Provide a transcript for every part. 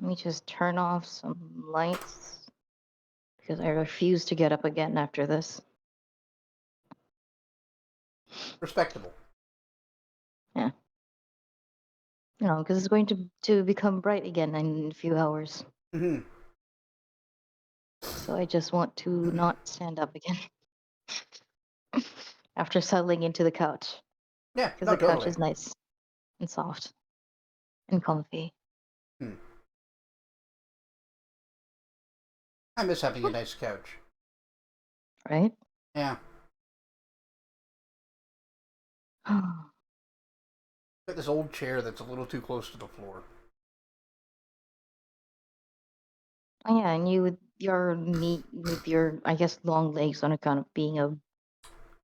Let me just turn off some lights because I refuse to get up again after this. Respectable. Yeah. Because it's going to become bright again in a few hours. Mm-hmm. So I just want to not stand up again after settling into the couch. Yeah, Because no, the couch totally. is nice and soft and comfy. I miss having a nice couch. Right? Yeah. Oh Got this old chair that's a little too close to the floor. yeah, and you with your I guess long legs on account of being a You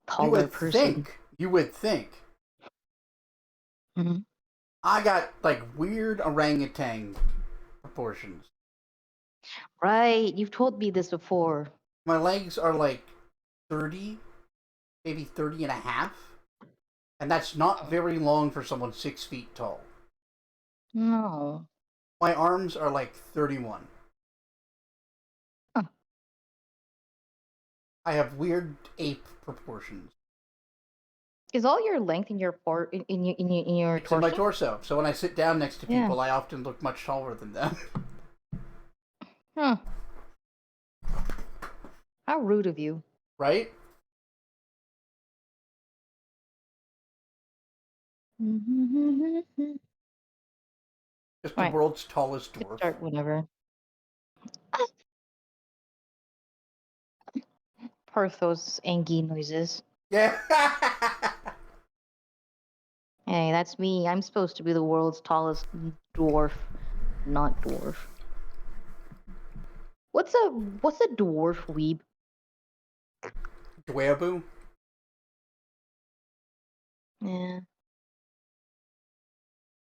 taller would person. think. You would think. Hmm. I got like weird orangutan proportions. Right, you've told me this before. My legs are like 30, maybe 30 and a half. And that's not very long for someone 6 feet tall. No. My arms are like 31. Huh. I have weird ape proportions. Is all your length in your in your It's in my torso? torso. So when I sit down next to Yeah. people, I often look much taller than them. Huh. How rude of you. Right? Just the Right. world's tallest Could dwarf. start whenever. Parthos angy noises. Yeah. Hey, that's me. I'm supposed to be the world's tallest dwarf, not dwarf. What's a dwarf weeb? Dweeaboo? Yeah.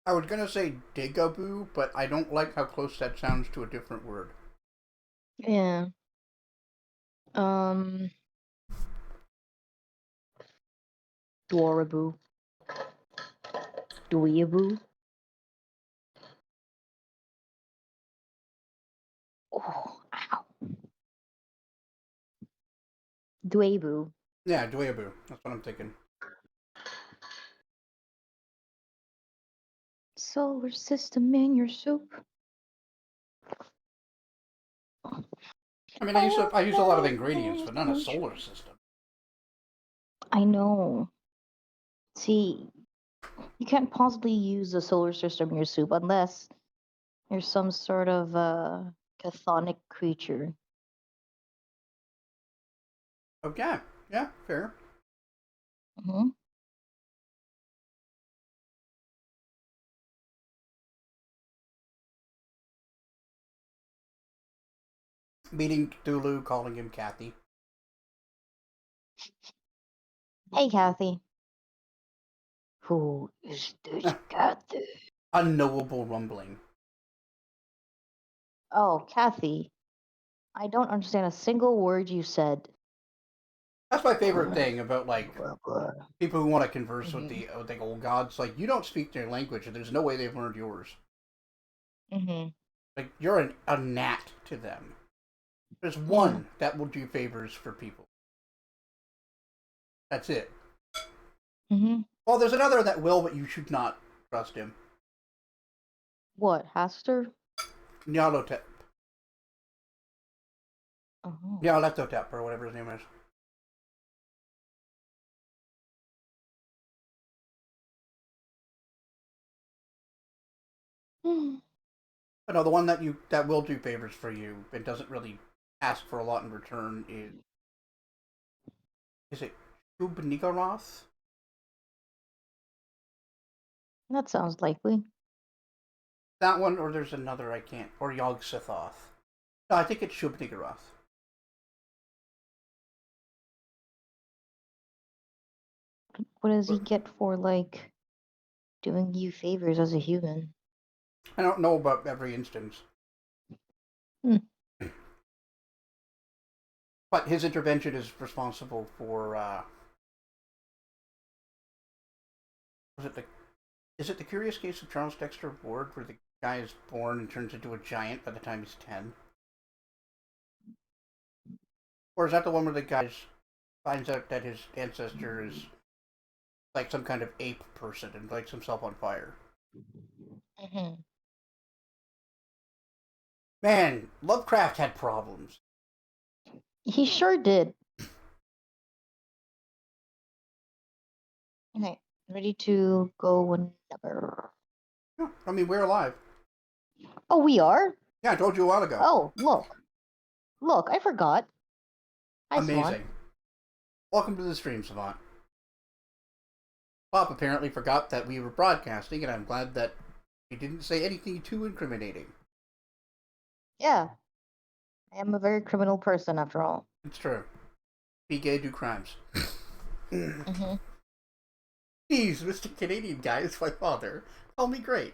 I was gonna say digaboo, but I don't like how close that sounds to a different word. Yeah. Um. Dwaraboo. Dweeaboo. Oh, ow. Dweeboo. Yeah, dweeaboo. That's what I'm thinking. Solar system in your soup. I mean, I use a lot of ingredients, but not a solar system. I know. See, you can't possibly use the solar system in your soup unless you're some sort of chthonic creature. Okay, yeah, fair. Hmm. Meeting Cthulhu, calling him Kathy. Hey, Kathy. Who is this Kathy? Unknowable rumbling. Oh, Kathy. I don't understand a single word you said. That's my favorite thing about like Mm-hmm. people who want to converse with the old gods. Like you don't speak their language, and there's no way they've learned yours. Mm-hmm. Like you're a gnat to them. There's Yeah. one that will do favors for people. That's it. Mm-hmm. Well, there's another that will, but you should not trust him. What, Haster? Nyarlathotep. Oh. Nyarlathotep, or whatever his name is. But no, the one that will do favors for you and doesn't really ask for a lot in return is it Shub-Niggurath? That sounds likely. That one, or there's another I can't, or Yog-Sothoth. No, I think it's Shub-Niggurath. What does he get for, like, doing you favors as a human? I don't know about every instance, Hmm. but his intervention is responsible for. Was it the? Is it the Curious Case of Charles Dexter Ward, where the Guy is born and turns into a giant by the time he's 10. Or is that the one where the guy finds out that his ancestor is like some kind of ape person and lights himself on fire? Hmm. Man, Lovecraft had problems. He sure did. Okay, ready to go whenever. Yeah, I mean, we're alive. Oh, we are? Yeah, I told you a while ago. Oh, look. Look, I forgot. Hi, Savant. Amazing. Welcome to the stream, Savant. Bob apparently forgot that we were broadcasting, and I'm glad that he didn't say anything too incriminating. Yeah, I am a very criminal person after all. It's true. Be gay, do crimes. Mm-hmm. Jeez, Mr. Canadian guy is my father. Call me great.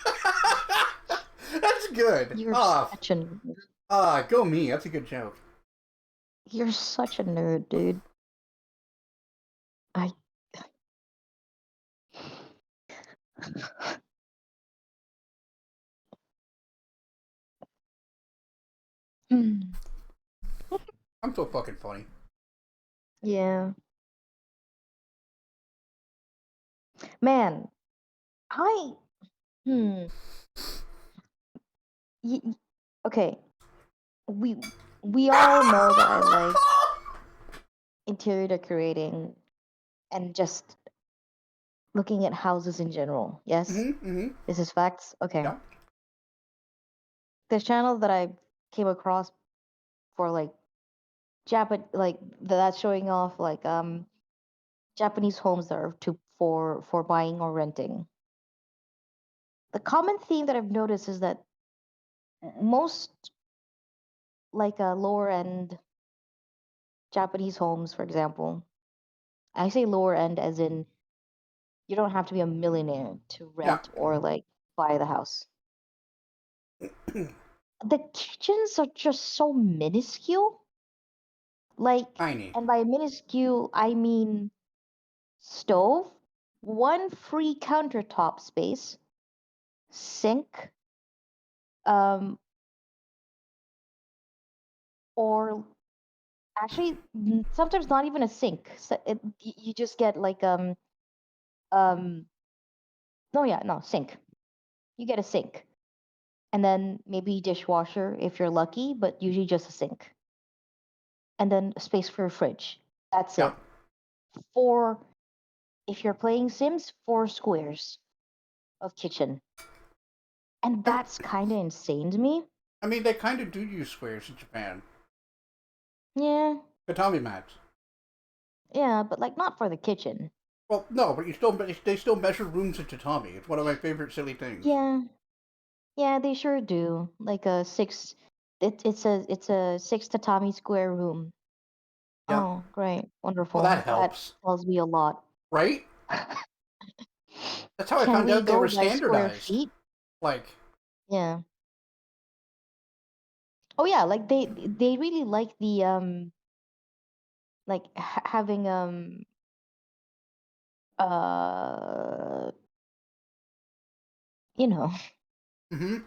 That's good. You're such a nerd. Go me. That's a good joke. You're such a nerd, dude. I. Hmm. I'm so fucking funny. Yeah. Man, I. Hmm. Okay. We we all know that I like interior decorating and just looking at houses in general. Yes? This is facts? Okay. Yeah. This channel that I came across for like that's showing off like Japanese homes that are for buying or renting. The common theme that I've noticed is that most like lower end Japanese homes, for example, I say lower end as in you don't have to be a millionaire to Yeah. rent or like buy the house. The kitchens are just so minuscule. Like, Tiny. and by minuscule, I mean stove, one free countertop space, sink, um, or actually sometimes not even a sink. So you just get like um no, yeah, no, sink. You get a sink. And then maybe dishwasher if you're lucky, but usually just a sink. And then a space for your fridge. That's Yeah. it. Four, if you're playing Sims, 4 squares of kitchen. And that's kind of insane to me. I mean, they kind of do use squares in Japan. Yeah, Tatami mats. yeah, but like not for the kitchen. Well, no, but they still measure rooms in tatami. It's one of my favorite silly things. Yeah, yeah, they sure do. Like a six, it's a 6 tatami square room. Yeah. Oh, great, Well, that wonderful. That helps, tells me a lot. right? That's how I Can found we out they go were by square standardized. feet? Like, Yeah. Oh yeah, like they really like the like having uh you know mm-hmm.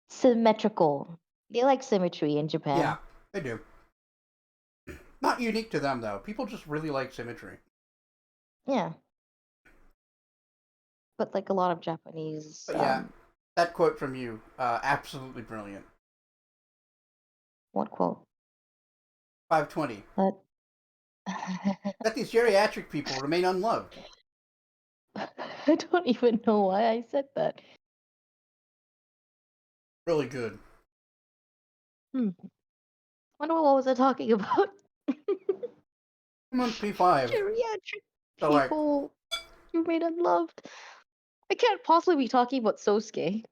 symmetrical. They like symmetry in Yeah, Japan. they do. Not unique to them though. People just really like symmetry. Yeah, but like a lot of Japanese But yeah, that quote from you, absolutely brilliant. what quote? 520. But Let these geriatric people remain unloved. I don't even know why I said that. Really good. Hmm. Wonder what was I talking about? I'm on P5. Geriatric So like, people remain unloved. I can't possibly be talking about Sosuke.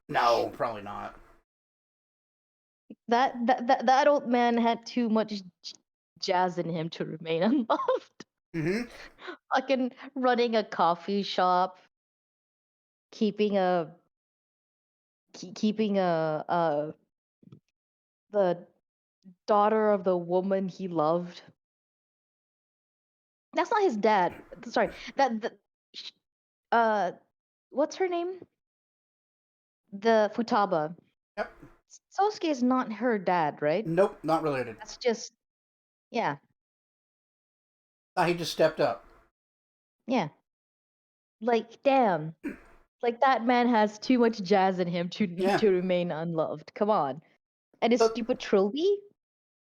no, probably not. That old man had too much jazz in him to remain unloved. Mm-hmm. Fucking running a coffee shop, keeping keeping the daughter of the woman he loved. That's not his dad. Sorry, that sh- uh what's her name? The Futaba. Yep. Sosuke is not her dad, right? Nope, not related. That's just yeah, He just stepped up. yeah. Like damn. Like that man has too much jazz in him to Yeah. to remain unloved. Come on. And his So- stupid trilby?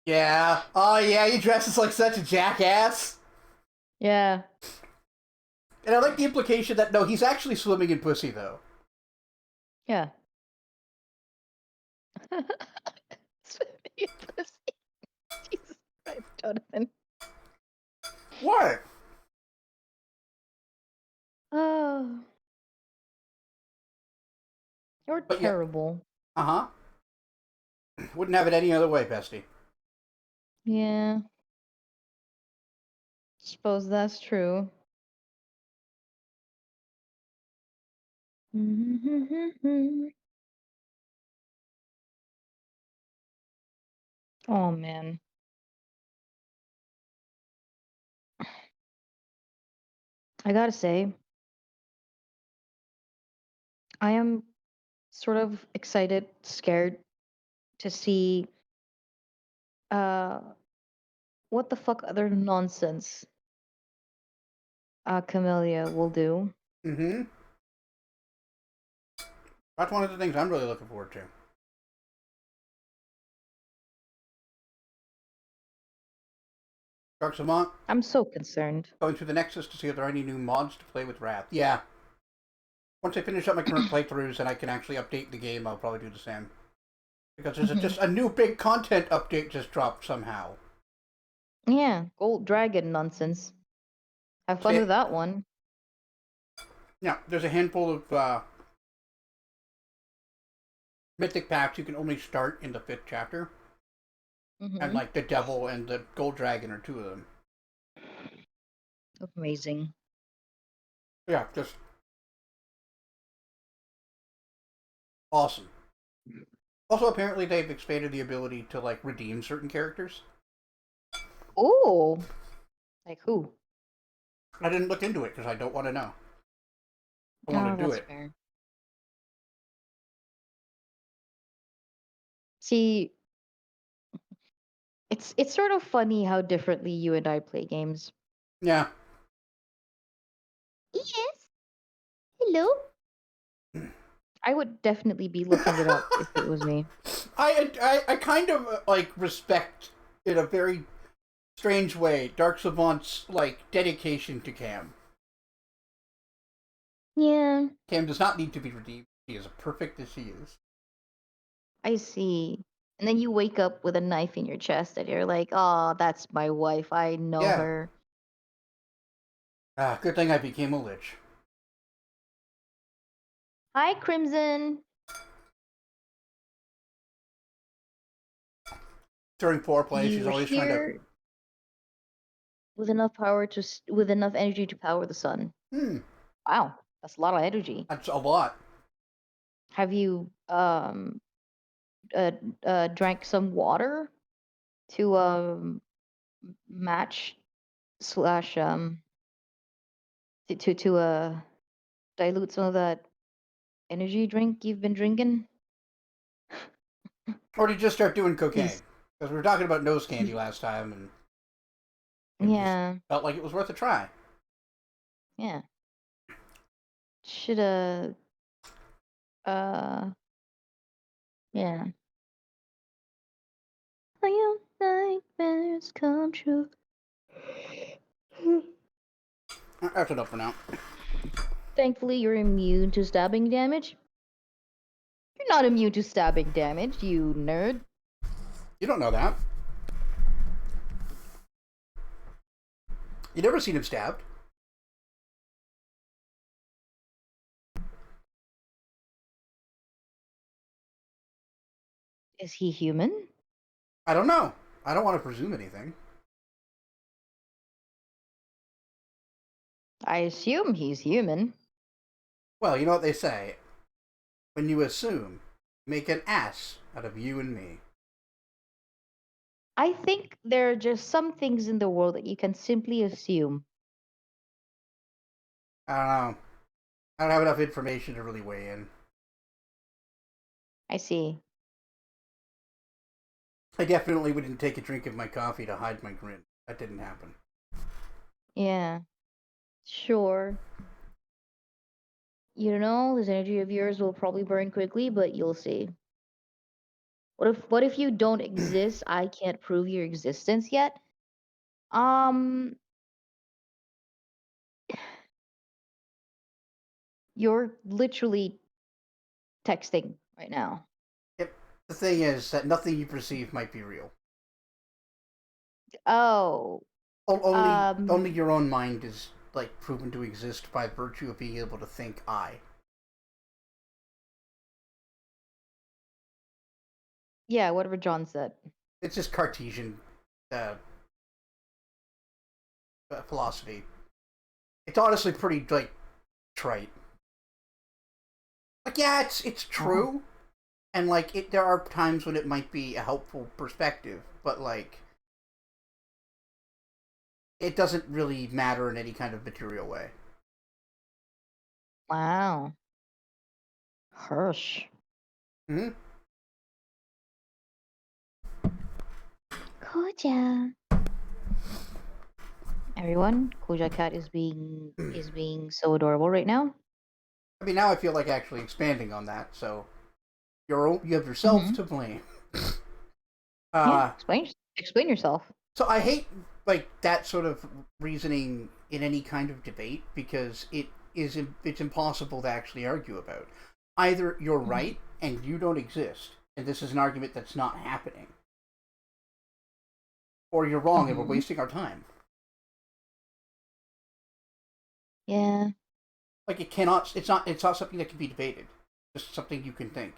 Yeah. Oh, yeah, he dresses like such a jackass. Yeah. And I like the implication that, no, he's actually swimming in pussy, though. Yeah. Jesus Christ, Jonathan. What? Oh, you're But yeah. terrible. Uh-huh. Wouldn't have it any other way, bestie. Yeah. Suppose that's true. Oh man. I gotta say, I am sort of excited, scared to see uh what the fuck other nonsense Camellia will do. Mm-hmm. That's one of the things I'm really looking forward to. Dark Savant, I'm so concerned. going through the Nexus to see if there are any new mods to play with Wrath. Yeah. Once I finish up my current playthroughs and I can actually update the game, I'll probably do the same. Because there's just a new big content update just dropped somehow. Yeah, gold dragon nonsense. Have fun See, with that one. yeah, there's a handful of mythic packs you can only start in the 5th chapter. And like the Devil and the Gold Dragon are 2 of them. Amazing. Yeah, just awesome. Also, apparently they've expanded the ability to like redeem certain characters. Oh, like who? I didn't look into it because I don't want to know. I Oh, want to do that's it. fair. See, it's sort of funny how differently you and I play games. Yeah. Yes. Hello. I would definitely be looking it up if it was me. I kind of like respect in a very strange way Dark Savant's like dedication to Cam. Yeah, Cam does not need to be redeemed. She is perfect as she is. I see. And then you wake up with a knife in your chest and you're like, "Oh, that's my wife. I know Yeah. her." Good thing I became a lich. Hi, Crimson. During foreplay, she's You always trying to. here with enough power with enough energy to power the sun. Wow, that's a lot of energy. That's a lot. Have you drank some water to match slash to dilute some of that energy drink you've been drinking? Or did you just start doing cocaine? Please. Because we were talking about nose candy last time, and it just Yeah, felt like it was worth a try. yeah. Shoulda uh yeah. I am nightmares come true. That's enough for now. Thankfully, you're immune to stabbing damage. You're not immune to stabbing damage, you nerd. You don't know that. You never seen him stabbed. Is he human? I don't know. I don't want to presume anything. I assume he's human. Well, you know what they say. When you assume, make an ass out of you and me. I think there are just some things in the world that you can simply assume. I don't know. I don't have enough information to really weigh in. I see. I definitely wouldn't take a drink of my coffee to hide my grin. That didn't happen. Yeah, sure. You know, this energy of yours will probably burn quickly, but you'll see. What if you don't exist? I can't prove your existence yet. Um, you're literally texting right now. Yep. The thing is that nothing you perceive might be real. Oh, Only um, your own mind is like proven to exist by virtue of being able to think I. yeah, whatever John said. It's just Cartesian uh, philosophy. It's honestly pretty like trite. Like yeah, it's Oh, true, and like there are times when it might be a helpful perspective, but like it doesn't really matter in any kind of material way. wow. Hirsch. Hmm. Koja. Everyone, Koja Cat is being so adorable right now. I mean, now I feel like actually expanding on that. So you have yourself Mm-hmm. to blame. Yeah, Uh, explain yourself. so I hate like that sort of reasoning in any kind of debate because it's impossible to actually argue about. Either you're Hmm. right and you don't exist, and this is an argument that's not happening, or you're wrong and we're Hmm. wasting our time. Yeah. Like it cannot. It's not something that can be debated. Just something you can think.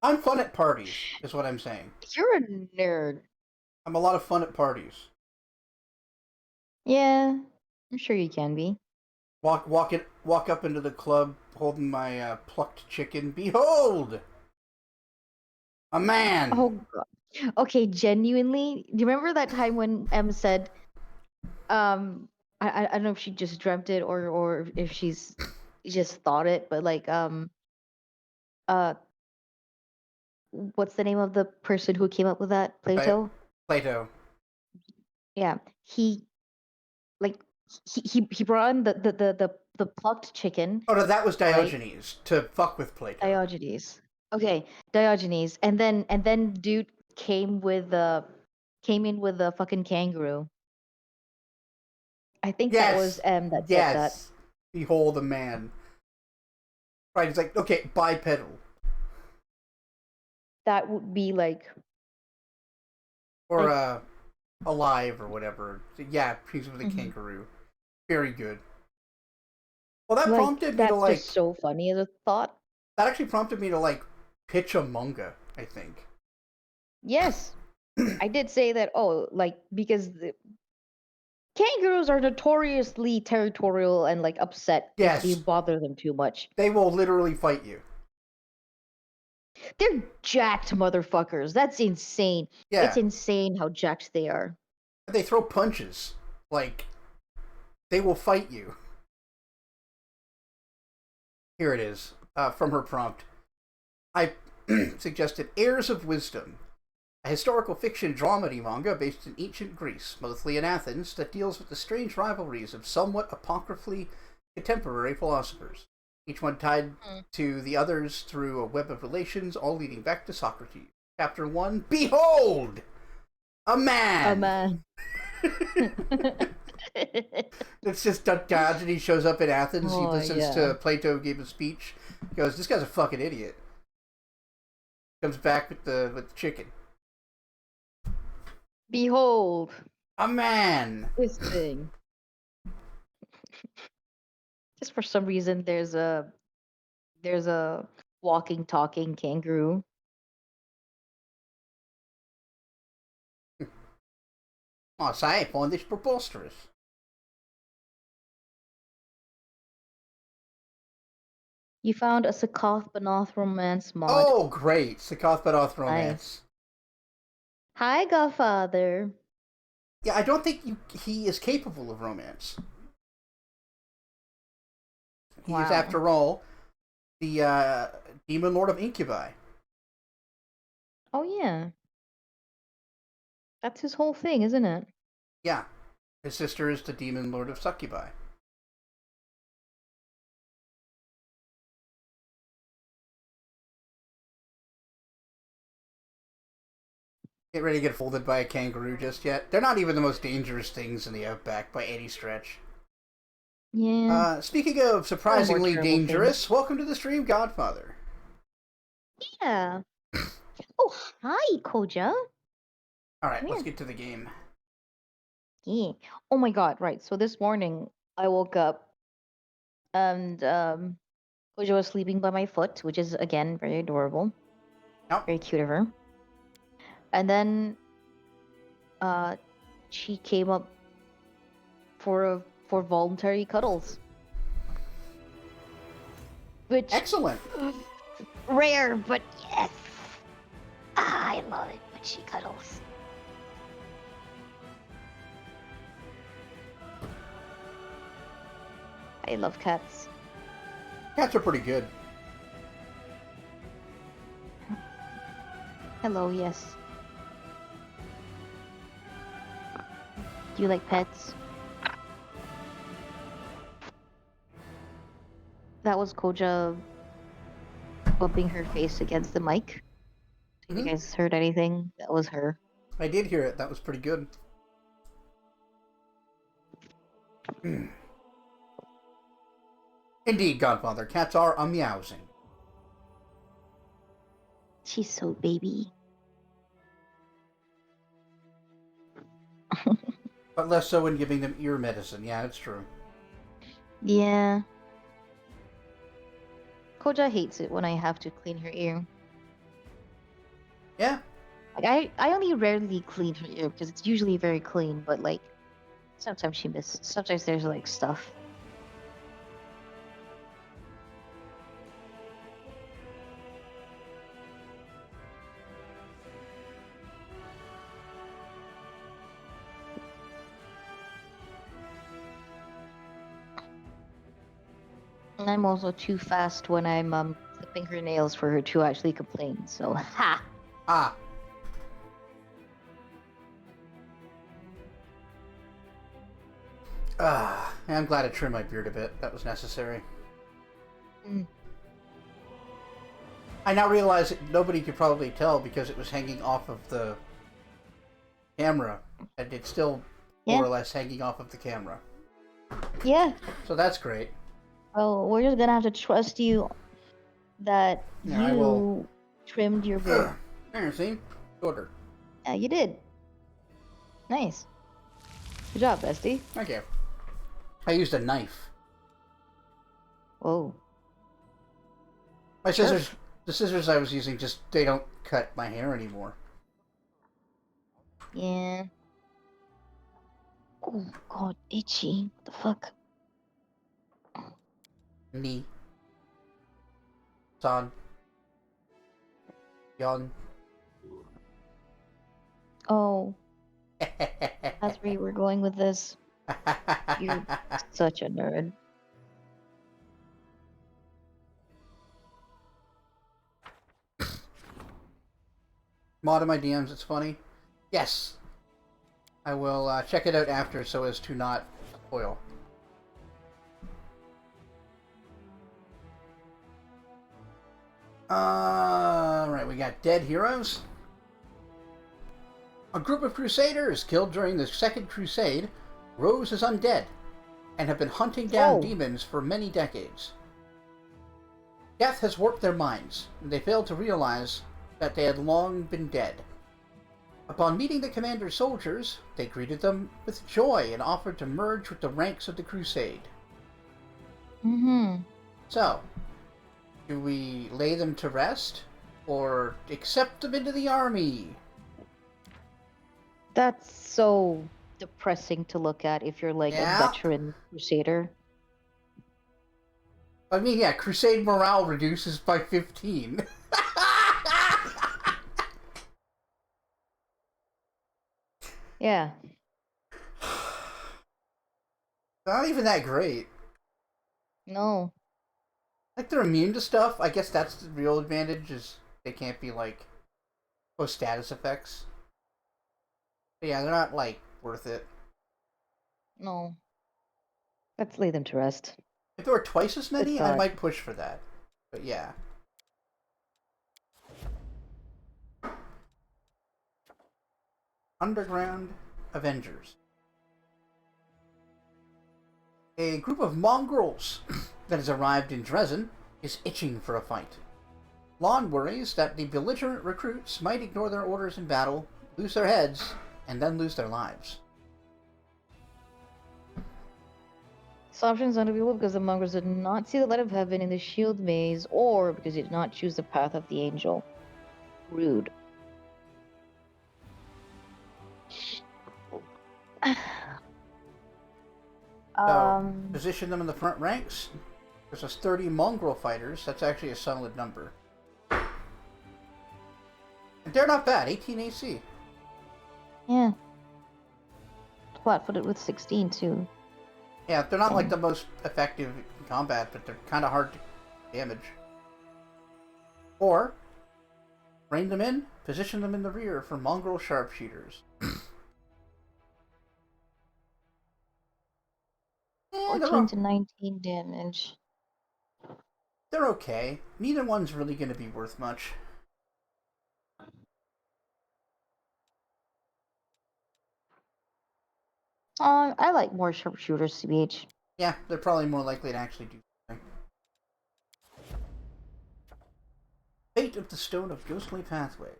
I'm fun at parties, is what I'm saying. You're a nerd. I'm a lot of fun at parties. Yeah, I'm sure you can be. Walk up into the club holding my plucked chicken. Behold, a man. Oh God. Okay, genuinely, do you remember that time when Em said, um, I don't know if she just dreamt it or if she's just thought it, but like, uh, what's the name of the person who came up with that? Right? Plato? Plato. Yeah, he like he brought in the plucked chicken, Oh no, that was right? Diogenes to fuck with Plato. Diogenes. Okay, Diogenes, and then dude came in with a fucking kangaroo. I think that was Yes, M that said that. yes. Behold, a man. Right? It's like okay, bipedal That would be or like alive or whatever. So, yeah, he's with a mhm. kangaroo. Very good. Well, that Like prompted me to that's just like. so funny as a thought. That actually prompted me to like pitch a manga. I think. Yes, I did say that. Oh, like because the kangaroos are notoriously territorial and like upset if you Yes, bother them too much. they will literally fight you. They're jacked motherfuckers. That's insane. It's Yeah, insane how jacked they are. they throw punches. Like they will fight you. Here it is from her prompt. I suggested Heirs of Wisdom, a historical fiction dramedy manga based in ancient Greece, mostly in Athens, that deals with the strange rivalries of somewhat apocryphally contemporary philosophers, each one tied Mm. to the others through a web of relations, all leading back to Socrates. Chapter 1 Behold! A man! Man. It's just Dad, and he shows up in Athens. He Oh listens yeah. to Plato give a speech. He goes, "This guy's a fucking idiot." Comes back with the chicken. Behold A man. this thing. Just for some reason, there's a walking, talking kangaroo. Oh, so I find this preposterous. You found a Sakoth Banoth romance mod. Oh, great. Sakath Badoth Nice. romance. Hi, Godfather. Yeah, I don't think he is capable of romance. He is, Wow. after all, the demon lord of Incubi. Oh, yeah. That's his whole thing, isn't it? Yeah, his sister is the demon lord of Succubi. Get ready to get folded by a kangaroo just yet. They're not even the most dangerous things in the outback by any stretch. Yeah. Speaking of There are more surprisingly terrible things. dangerous, welcome to the stream, Godfather. Yeah. Oh, hi, Koja. Alright, Come let's here. get to the game. Yeah. Oh my God, right. So this morning I woke up and Koja was sleeping by my foot, which is again very adorable. Nope. Very cute of her. And then uh she came up for voluntary cuddles. Which Excellent. rare, but yes. I love it when she cuddles. I love cats. Cats are pretty good. Hello, yes. Do you like pets? That was Koja bumping her face against the mic. If you Mm-hmm. guys heard anything, that was her. I did hear it. That was pretty good. Indeed, Godfather. Cats are a-meowsing. She's so baby. But less so when giving them ear medicine. Yeah, it's true. Yeah. Koja hates it when I have to clean her ear. Yeah. Like I only rarely clean her ear because it's usually very clean, but like sometimes she misses. Sometimes there's like stuff. And I'm also too fast when I'm clipping her nails for her to actually complain. So ha. Ah. Ah. I'm glad I trimmed my beard a bit. That was necessary. Mm. I now realize that nobody could probably tell because it was hanging off of the camera. And it's still more Yeah. or less hanging off of the camera. Yeah. So that's great. Well, we're just gonna have to trust you that Yeah, I will. you trimmed your beard. There, see? Order. Yeah, you did. Nice. Good job, bestie. Thank you. I used a knife. Whoa. My Sure. scissors, the scissors I was using, just they don't cut my hair anymore. Yeah. Oh god, itchy. What the fuck? Ni, san, yon. Oh, that's where you were going with this. You're such a nerd. Mod in my DMs, it's funny. Yes, I will check it out after so as to not spoil. Right, we got dead heroes. A group of crusaders killed during the Second Crusade rose as undead and have been hunting down Oh. demons for many decades. Death has warped their minds, and they failed to realize that they had long been dead. Upon meeting the commander's soldiers, they greeted them with joy and offered to merge with the ranks of the crusade. Mm-hmm. So, do we lay them to rest, or accept them into the army? That's so depressing to look at if you're like a Yeah? veteran crusader. I mean, yeah, crusade morale reduces by 15. Yeah. Not even that great. No. Like, they're immune to stuff. I guess that's the real advantage, is they can't be, like, post status effects. But yeah, they're not, like, worth it. No. Let's lay them to rest. If there were twice as Good many, I thought. might push for that. But yeah. Underground Avengers. A group of mongrels that has arrived in Dresden is itching for a fight. Lon worries that the belligerent recruits might ignore their orders in battle, lose their heads, and then lose their lives. This option is unavailable because the mongrels did not see the light of heaven in the shield maze, or because they did not choose the path of the angel. Rude. So, position them in the front ranks. There's 30 mongrel fighters. That's actually a solid number. And they're not bad. 18 AC. Yeah. Flat-footed with 16 too. Yeah, they're not like the most effective in combat, but they're kind of hard to damage. Or, rein them in, position them in the rear for mongrel sharpshooters. 14 to 19 damage. They're okay. Neither one's really going to be worth much. I like more sharpshooters, CBH. Yeah, they're probably more likely to actually do something. Fate of the Stone of Ghostly Pathway.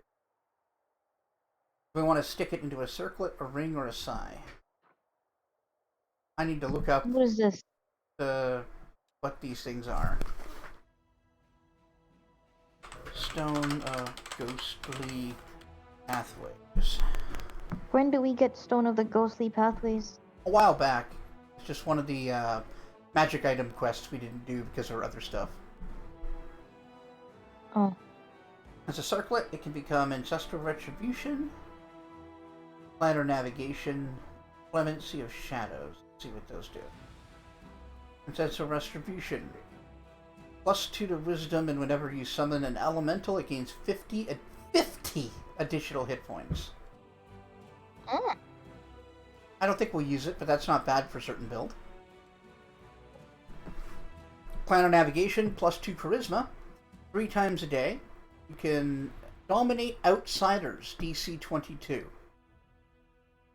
We want to stick it into a circlet, a ring, or a sigh. I need to look up What is this? what these things are. Stone of Ghostly Pathways. When do we get Stone of the Ghostly Pathways? A while back. It's just one of the magic item quests we didn't do because of other stuff. Oh. As a circlet, it can become Ancestral Retribution, Ladder Navigation, Clemency of Shadows. Let's see what those do. Ancestral Retribution. +2 to Wisdom, and whenever you summon an elemental, it gains 50 additional hit points. Mm. I don't think we'll use it, but that's not bad for a certain build. Plan of Navigation, +2 Charisma. 3 times a day. You can dominate outsiders, DC 22.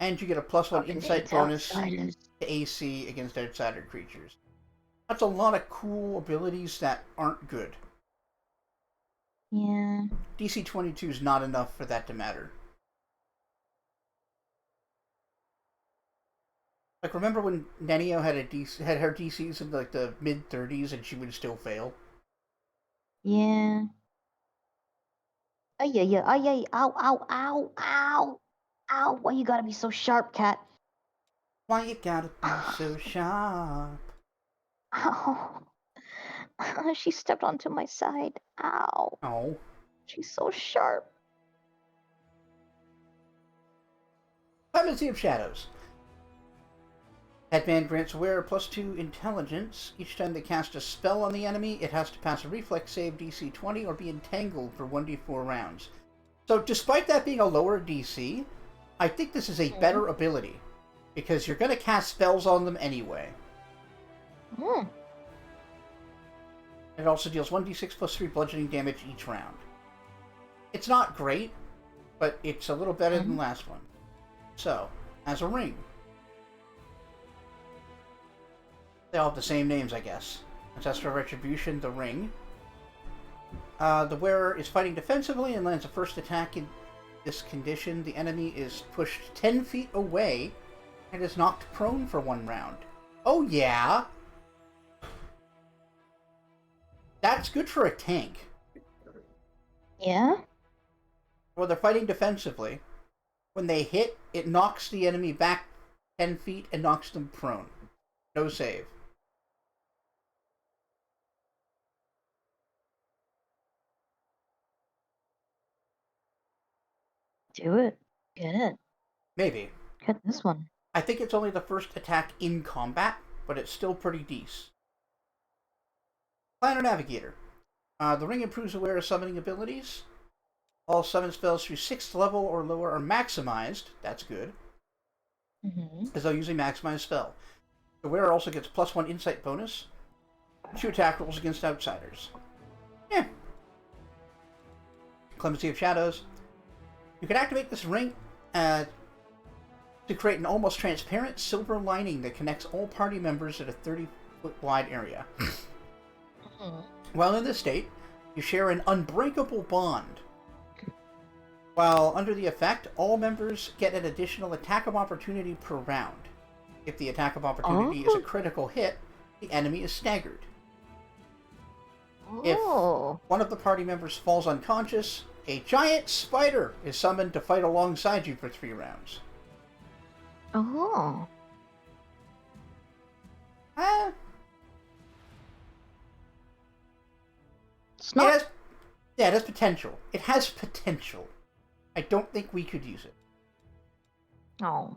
And you get a +1 insight bonus to AC against outsider creatures. That's a lot of cool abilities that aren't good. Yeah. DC 22 is not enough for that to matter. Like, remember when Nenio had had her DCs in like the mid-30s and she would still fail? Yeah. Ay, yeah, ay, ay, ow, ow, ow, ow, ow. Why you gotta be so sharp, cat? Why you gotta be so sharp? Ow. She stepped onto my side. Ow. Oh. She's so sharp. Clemency of Shadows. Headman grants a wearer +2 intelligence. Each time they cast a spell on the enemy, it has to pass a reflex save DC 20 or be entangled for 1d4 rounds. So despite that being a lower DC, I think this is a better ability, because you're going to cast spells on them anyway. It also deals 1d6 +3 bludgeoning damage each round. It's not great, but it's a little better than the last one. So, as a ring. They all have the same names, I guess. Ancestral Retribution, the ring. The wearer is fighting defensively and lands a first attack in this condition. The enemy is pushed 10 feet away and is knocked prone for 1 round. Oh yeah! That's good for a tank. Yeah? Well, they're fighting defensively. When they hit, it knocks the enemy back 10 feet and knocks them prone. No save. Do it. Get it. Maybe. Get this one. I think it's only the first attack in combat, but it's still pretty decent. Planner Navigator. The ring improves aware of summoning abilities. All summon spells through 6th level or lower are maximized. That's good. As though using maximized spell. The wearer also gets +1 insight bonus to attack rolls against outsiders. Yeah. Clemency of Shadows. You can activate this ring to create an almost transparent silver lining that connects all party members at a 30-foot wide area. While in this state, you share an unbreakable bond. While under the effect, all members get an additional attack of opportunity per round. If the attack of opportunity is a critical hit, the enemy is staggered. If one of the party members falls unconscious, a giant spider is summoned to fight alongside you for 3 rounds. Oh. It's not. It has potential. It has potential. I don't think we could use it. Oh.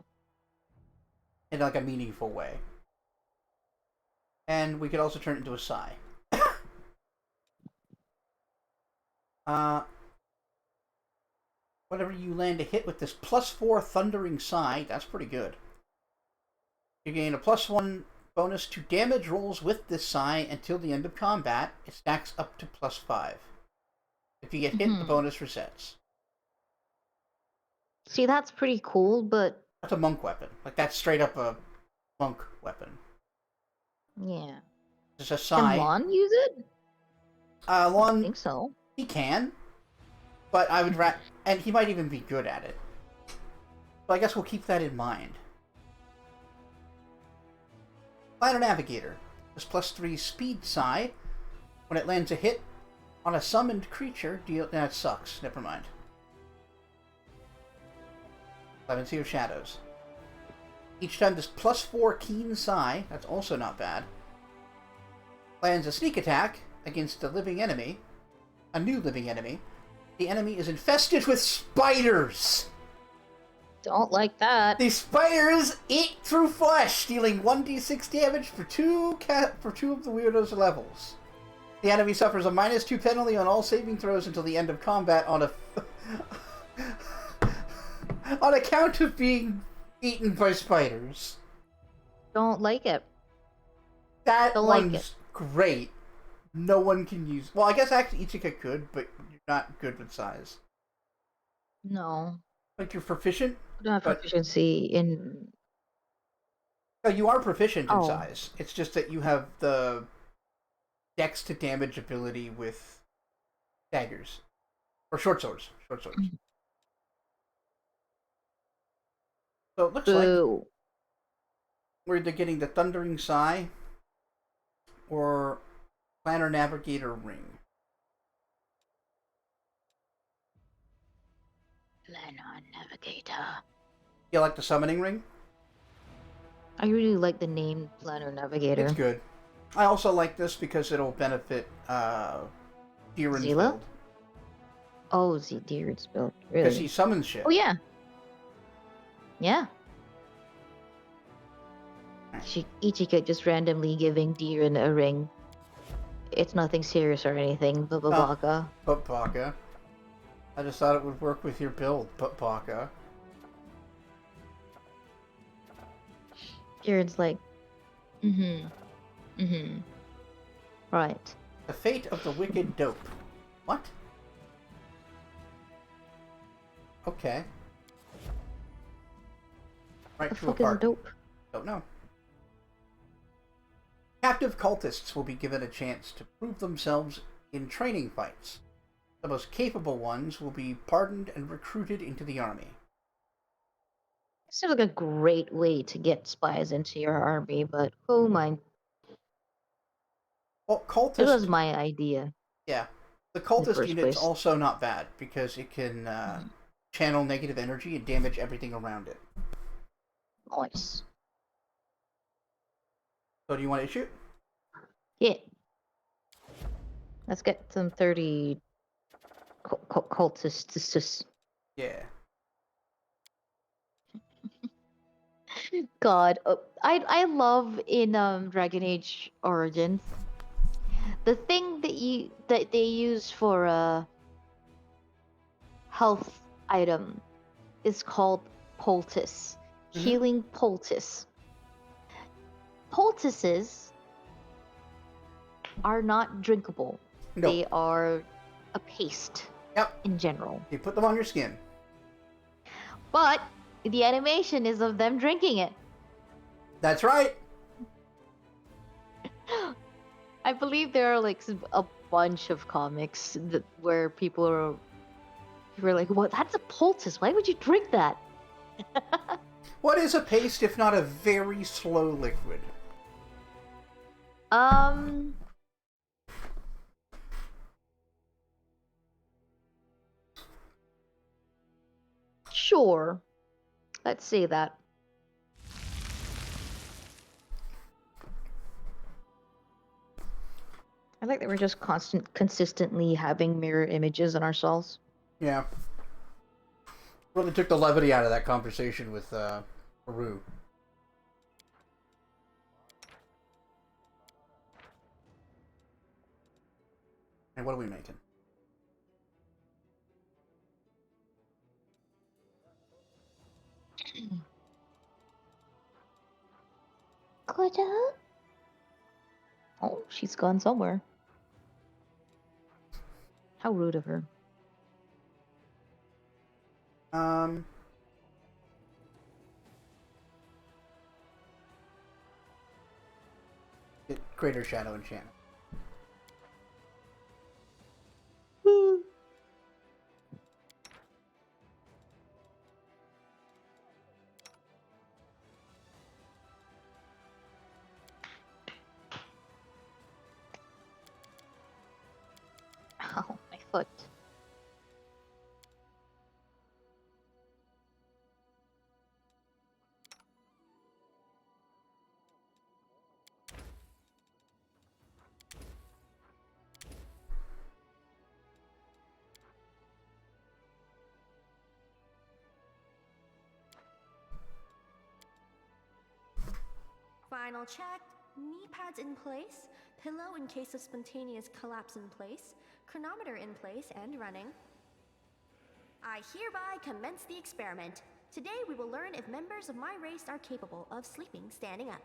In like a meaningful way. And we could also turn it into a Psy. Whenever you land a hit with this +4 Thundering Psy, that's pretty good. You gain a +1 bonus to damage rolls with this Psy until the end of combat. It stacks up to +5. If you get hit, the bonus resets. See, that's pretty cool, but... That's a monk weapon. Like, that's straight up a monk weapon. Yeah. It's a Psy. Can Lon use it? Lon... I think so. He can. But I would and he might even be good at it. But I guess we'll keep that in mind. Planner Navigator. This +3 speed Psy. When it lands a hit on a summoned creature, that sucks. Never mind. Clemency of Shadows. Each time this +4 Keen Psy, that's also not bad, lands a sneak attack against a living enemy, a new living enemy, the enemy is infested with spiders! Don't like that. These spiders eat through flesh, dealing 1d6 damage for two of the weirdo's levels. The enemy suffers a -2 penalty on all saving throws until the end of combat on account of being eaten by spiders. Don't like it. That Don't one's like it. great. No one can use... Well, I guess actually Ichika could, but you're not good with size. No. Like, you're proficient? I don't have proficiency in... No, you are proficient in size. It's just that you have the dex to damage ability with daggers. Or short swords. Short swords. So it looks like we're either getting the Thundering Psy or Planner Navigator Ring. Planner Navigator. You like the Summoning Ring? I really like the name Planner Navigator. It's good. I also like this because it'll benefit Deeran's build. Oh, Deeran's build. Really? Because he summons shit. Oh, yeah. Yeah. Ichika just randomly giving Deeran a ring. It's nothing serious or anything, Baka. Baka. I just thought it would work with your build, Baka. Deeran's like, Right. The Fate of the Wicked Dope. What? Okay. Right The to a fuck is a party. dope? Don't know. Captive cultists will be given a chance to prove themselves in training fights. The most capable ones will be pardoned and recruited into the army. Seems like a great way to get spies into your army, but oh my... Well, cultist... It was my idea. Yeah. The cultist first unit's place. also not bad, because it can channel negative energy and damage everything around it. Nice. So do you want to shoot? Yeah. Let's get some 30 cultists. Yeah. God, I love in Dragon Age Origins the thing that they use for a health item is called poultice, Mm-hmm. healing poultice. Poultices are not drinkable. No. They are a paste Yep. in general. You put them on your skin. But the animation is of them drinking it. That's right. I believe there are like a bunch of comics where people are like, "What? That's a poultice. Why would you drink that?" What is a paste if not a very slow liquid? Um, sure. Let's say that. I like that we're just consistently having mirror images in ourselves. Yeah. Really took the levity out of that conversation with Haru. And what are we making? Claudia? Oh, she's gone somewhere. How rude of her. Um, Greater Shadow Enchantment. Oh, my foot. Final check. Knee pads in place. Pillow in case of spontaneous collapse in place. Chronometer in place and running. I hereby commence the experiment. Today we will learn if members of my race are capable of sleeping standing up.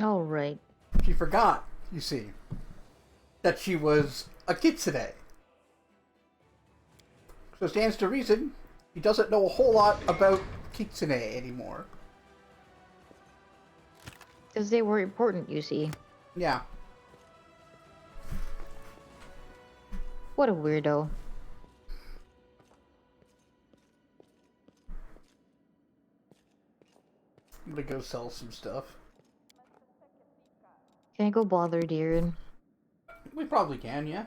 All right. She forgot, you see, that she was a kitsune. So it stands to reason he doesn't know a whole lot about kitsune anymore. Because they were important, you see. Yeah. What a weirdo. I'm gonna go sell some stuff. Can I go bother Deeren? We probably can, yeah.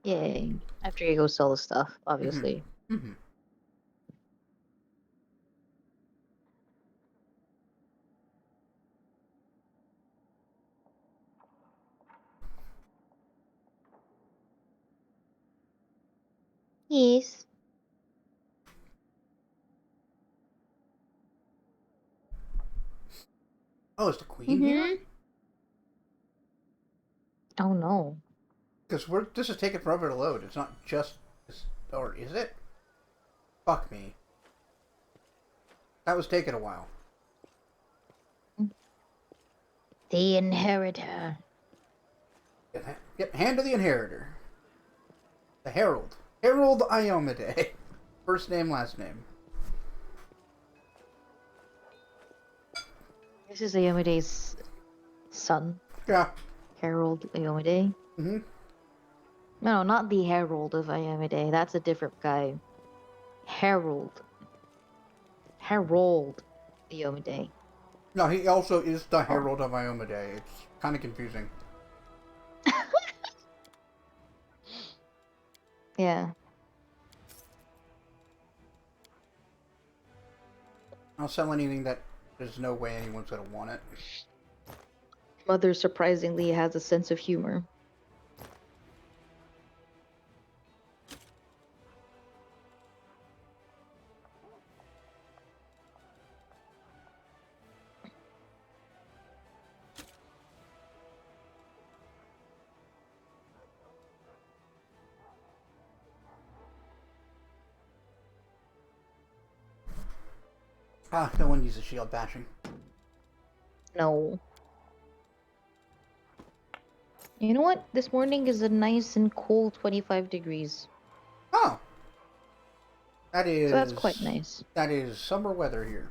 Yay. After you go sell the stuff, obviously. Mm-hmm. Yes. Oh, is the queen here? Oh no. Because this is taking forever to load. It's not just this, or is it? Fuck me. That was taking a while. The Inheritor. Yep, Hand of the Inheritor. The Herald. Herald Iomade. First name, last name. This is Ayomide's son, Yeah. Harold Ayomide. Mm-hmm. No, not the Herald of Ayomide. That's a different guy. Harold. Harold Ayomide. No, he also is the Herald of Iomade. It's kind of confusing. Yeah. I'll sell anything that there's no way anyone's gonna want it. Mother surprisingly has a sense of humor. Ah, no one uses shield bashing. No. You know what? This morning is a nice and cool 25 degrees. Oh. That is... So that's quite nice. That is summer weather here.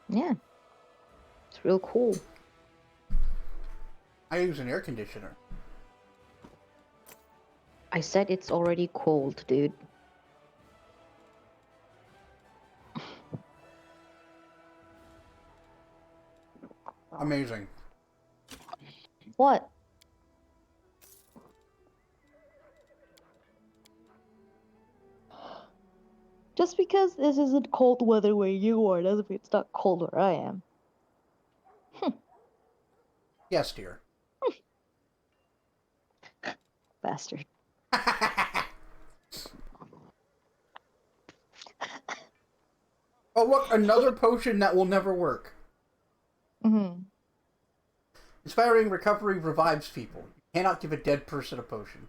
Yeah. It's real cool. I use an air conditioner. I said it's already cold, dude. Amazing. What? Just because this isn't cold weather where you are doesn't mean it's not cold where I am. Yes, dear. Bastard. Oh, look, another potion that will never work. Mm-hmm. Inspiring recovery revives people. You cannot give a dead person a potion.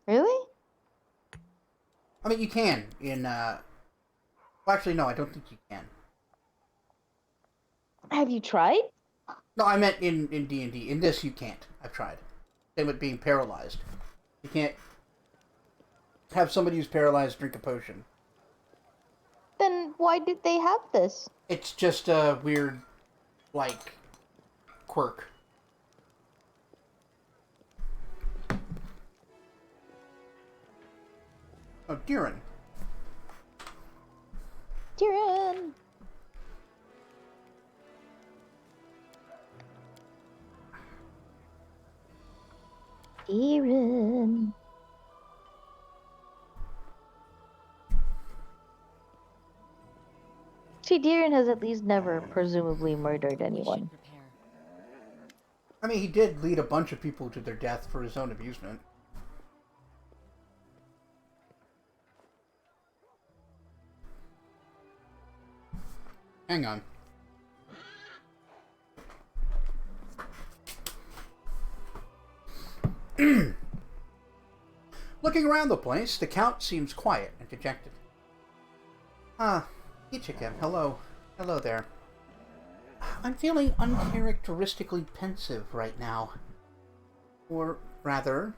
Really? I mean, you can in, Well, actually, no, I don't think you can. Have you tried? No, I meant in D&D. In this, you can't. I've tried. Same with being paralyzed. You can't have somebody who's paralyzed drink a potion. Then why did they have this? It's just a weird, like, quirk. Oh, Diren. Tyrion! Tyrion. See, Tyrion has at least never presumably murdered anyone. I mean, he did lead a bunch of people to their death for his own amusement. Hang on. Looking around the place, the Count seems quiet and dejected. Ah, Ichikim, hello. Hello there. I'm feeling uncharacteristically pensive right now. Or rather,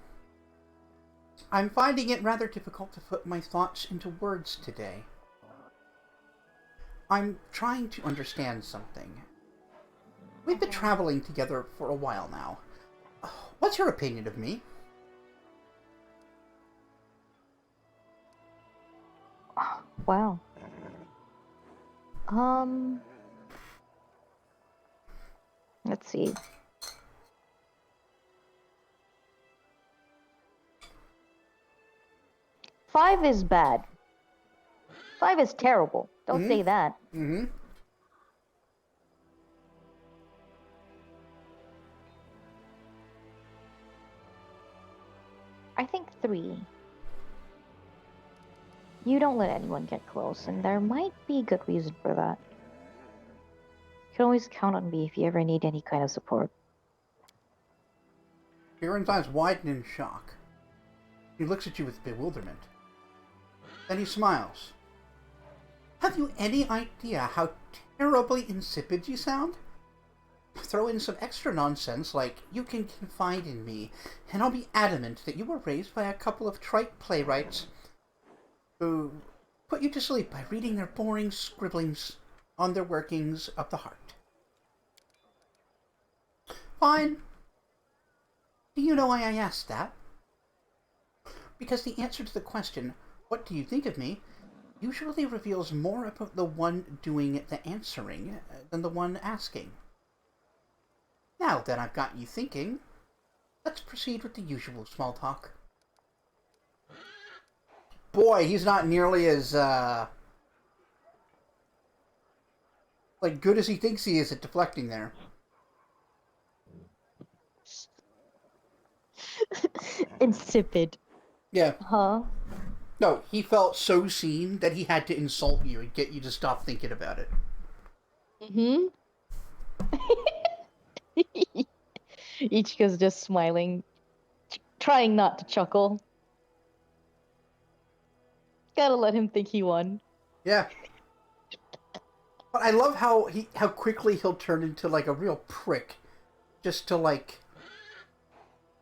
I'm finding it rather difficult to put my thoughts into words today. I'm trying to understand something. We've been traveling together for a while now. What's your opinion of me? Wow. Let's see. Five is bad. Five is terrible. Don't say that. Mm-hmm. I think 3. You don't let anyone get close, and there might be a good reason for that. You can always count on me if you ever need any kind of support. Kieran's eyes widen in shock. He looks at you with bewilderment. Then he smiles. Have you any idea how terribly insipid you sound? Throw in some extra nonsense like, you can confide in me, and I'll be adamant that you were raised by a couple of trite playwrights who put you to sleep by reading their boring scribblings on their workings of the heart. Fine. Do you know why I asked that? Because the answer to the question, what do you think of me, usually reveals more about the one doing the answering than the one asking. Now that I've got you thinking, let's proceed with the usual small talk. Boy, he's not nearly as, like, good as he thinks he is at deflecting there. Insipid. Yeah. Huh? No, he felt so seen that he had to insult you and get you to stop thinking about it. Mm-hmm. Ichika's just smiling, trying not to chuckle. gotta let him think he won. Yeah. But I love how quickly he'll turn into like a real prick, just to like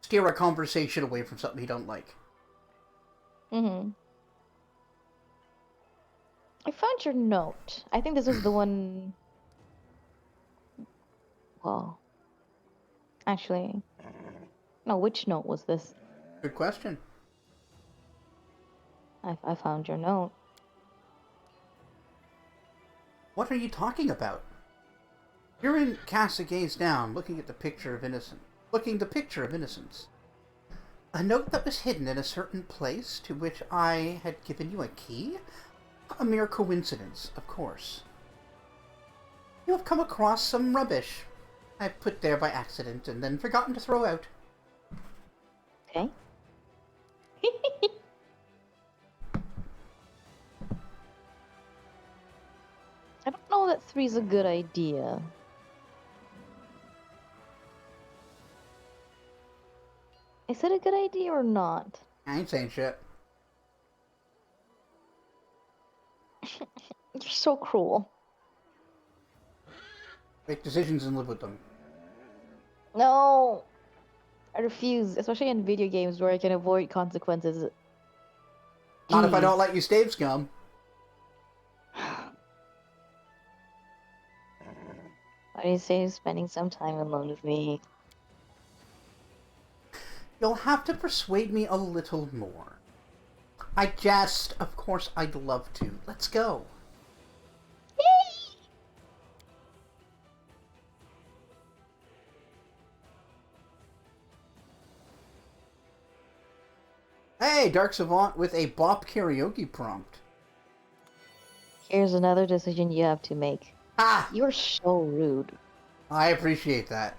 steer a conversation away from something he don't like. Mm-hmm. I found your note. I think this is the one. Well, actually, no. Which note was this? Good question. I found your note. What are you talking about? You're in Casa Gaze Down, looking the picture of innocence. A note that was hidden in a certain place to which I had given you a key? A mere coincidence, of course. You have come across some rubbish I put there by accident and then forgotten to throw out. Okay. I don't know that three's a good idea. Is it a good idea or not? I ain't saying shit. You're so cruel. Make decisions and live with them. No! I refuse, especially in video games where I can avoid consequences. Not if I don't Jeez. let you stave scum. Why do you say spending some time alone with me? You'll have to persuade me a little more. I jest. Of course I'd love to. Let's go. Hey, Dark Savant with a Bop karaoke prompt. Here's another decision you have to make. Ah! You're so rude. I appreciate that.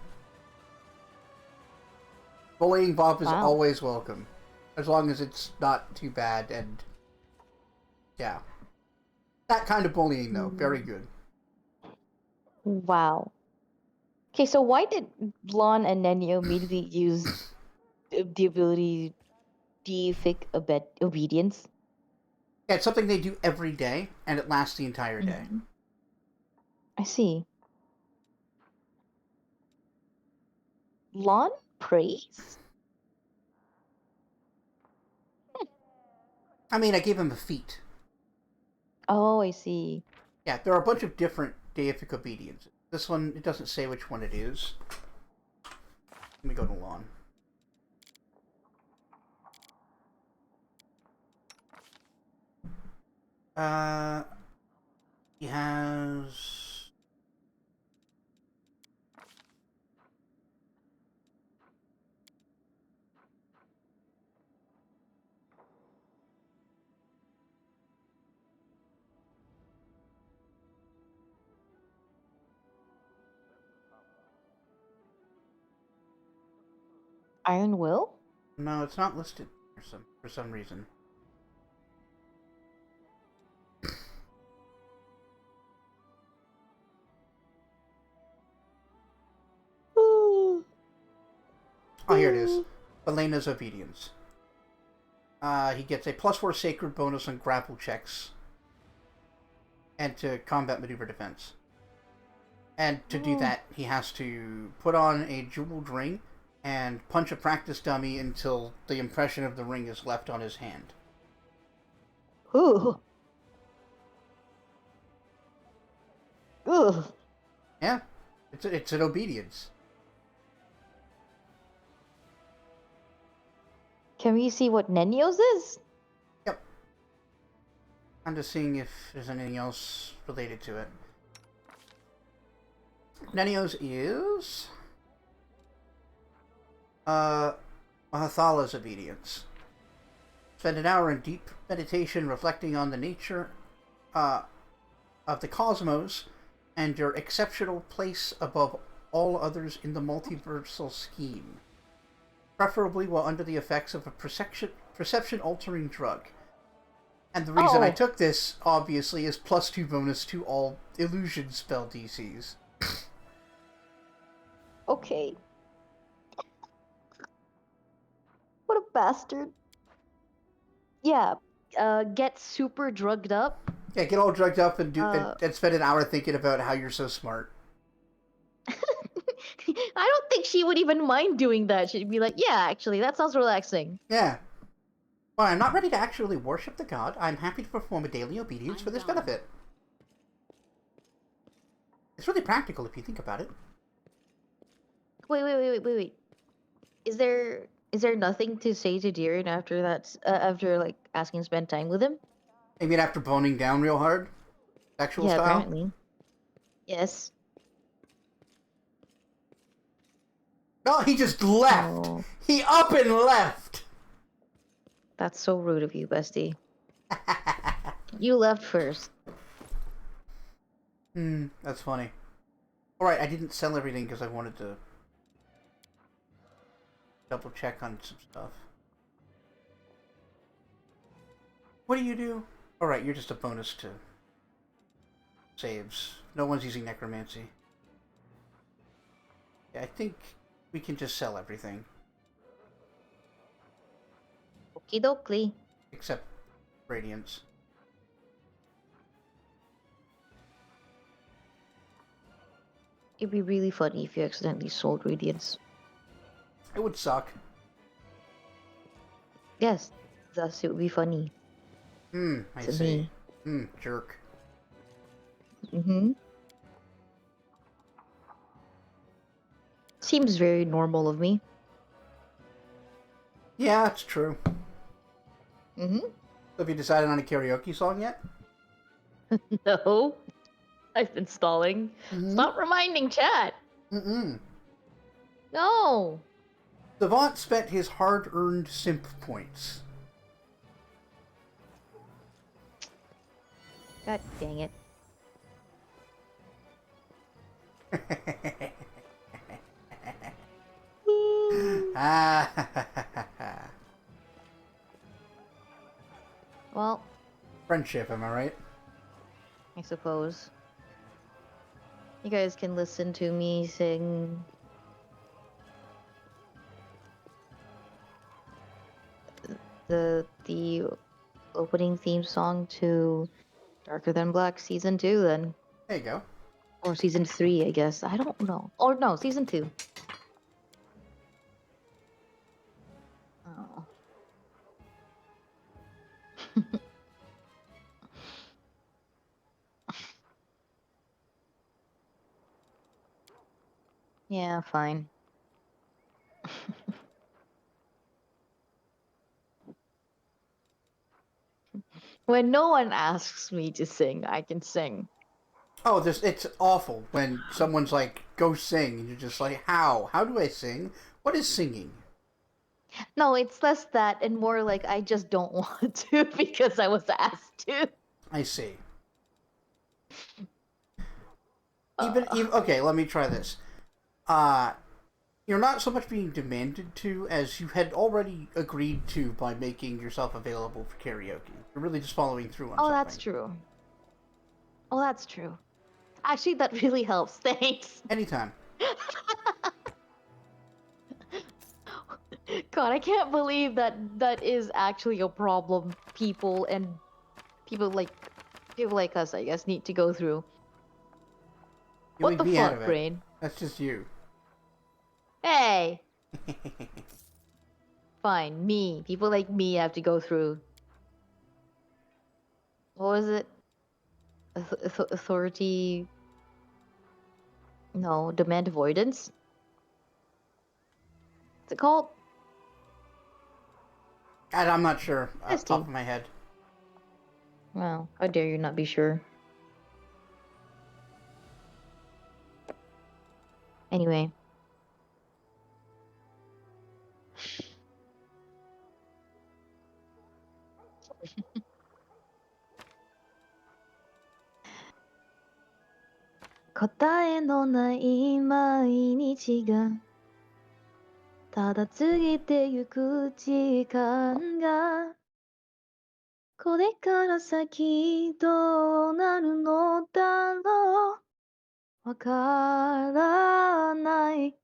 Bullying Bop is Wow. always welcome. As long as it's not too bad and... yeah. That kind of bullying, though. Very good. Wow. Okay, so why did Lon and Nenio immediately use the ability deific obedience? Yeah, it's something they do every day, and it lasts the entire day. Mhm. I see. Lon prays? I mean, I gave him a feat. Oh, I see. Yeah, there are a bunch of different deific obediences. This one, it doesn't say which one it is. Let me go to Lon. He has... Iron Will? No, it's not listed for some reason. Ooh. Oh, here it is. Belena's Obedience. He gets a +4 sacred bonus on grapple checks. And to combat maneuver defense. And to do that, he has to put on a jeweled ring and punch a practice dummy until the impression of the ring is left on his hand. Ooh. Ooh. Yeah, it's an obedience. Can we see what Nenio's is? Yep. I'm just seeing if there's anything else related to it. Nenio's is... Mahathala's Obedience. Spend an hour in deep meditation reflecting on the nature of the cosmos and your exceptional place above all others in the multiversal scheme. Preferably while under the effects of a perception-altering drug. And the reason I took this, obviously, is +2 bonus to all illusion spell DCs. Okay. What a bastard. Yeah, get super drugged up. Yeah, get all drugged up and Uh, and spend an hour thinking about how you're so smart. I don't think she would even mind doing that. She'd be like, "Yeah, actually, that sounds relaxing." Yeah. Well, I'm not ready to actually worship the god. I'm happy to perform a daily obedience I'm for this done. benefit. It's really practical if you think about it. Wait. Is there nothing to say to Deeren after that? After like asking to spend time with him? I mean, after boning down real hard, sexual Yeah, style. apparently. Yes. No, he just left. Oh, He up and left. that's so rude of you, bestie. You left first. That's funny. Alright, I didn't sell everything because I wanted to double check on some stuff. What do you do? Alright, you're just a bonus to saves. No one's using necromancy. Yeah, I think we can just sell everything. Okie dokie. Except Radiance. It'd be really funny if you accidentally sold Radiance. It would suck. Yes, thus it would be funny I to see. me. Jerk. Mm-hmm. Seems very normal of me. Yeah, that's true. Mm-hmm. So have you decided on a karaoke song yet? No. I've been stalling. Stop reminding chat. No. Savant spent his hard-earned simp points. God dang it. Well, Friendship, am I right? I suppose. You guys can listen to me sing the opening theme song to Darker Than Black season 2 then. There you go. Or season 3, I guess. I don't know. Or no, season 2. Oh. Yeah, fine. When no one asks me to sing, I can sing. Oh, it's awful when someone's like, go sing, and you're just like, how? How do I sing? What is singing? No, it's less that and more like I just don't want to because I was asked to. I see. Uh, Even okay, let me try this. You're not so much being demanded to as you had already agreed to by making yourself available for karaoke. You're really just following through on oh, something. that's true. Oh, that's true. Actually, that really helps. Thanks. Anytime. God, I can't believe that that is actually a problem people and people like us, I guess, need to go through. You What leave the me out of fuck, it. brain? That's just you. Hey, fine, me. People like me have to go through. What was it? Authority? No, demand avoidance. What's it called? And I'm not sure off the Misty. top of my head. Well, how dare you not be sure? Anyway.答えのない毎日がただ過ぎてゆく時間がこれから先どうなるのだろうわからない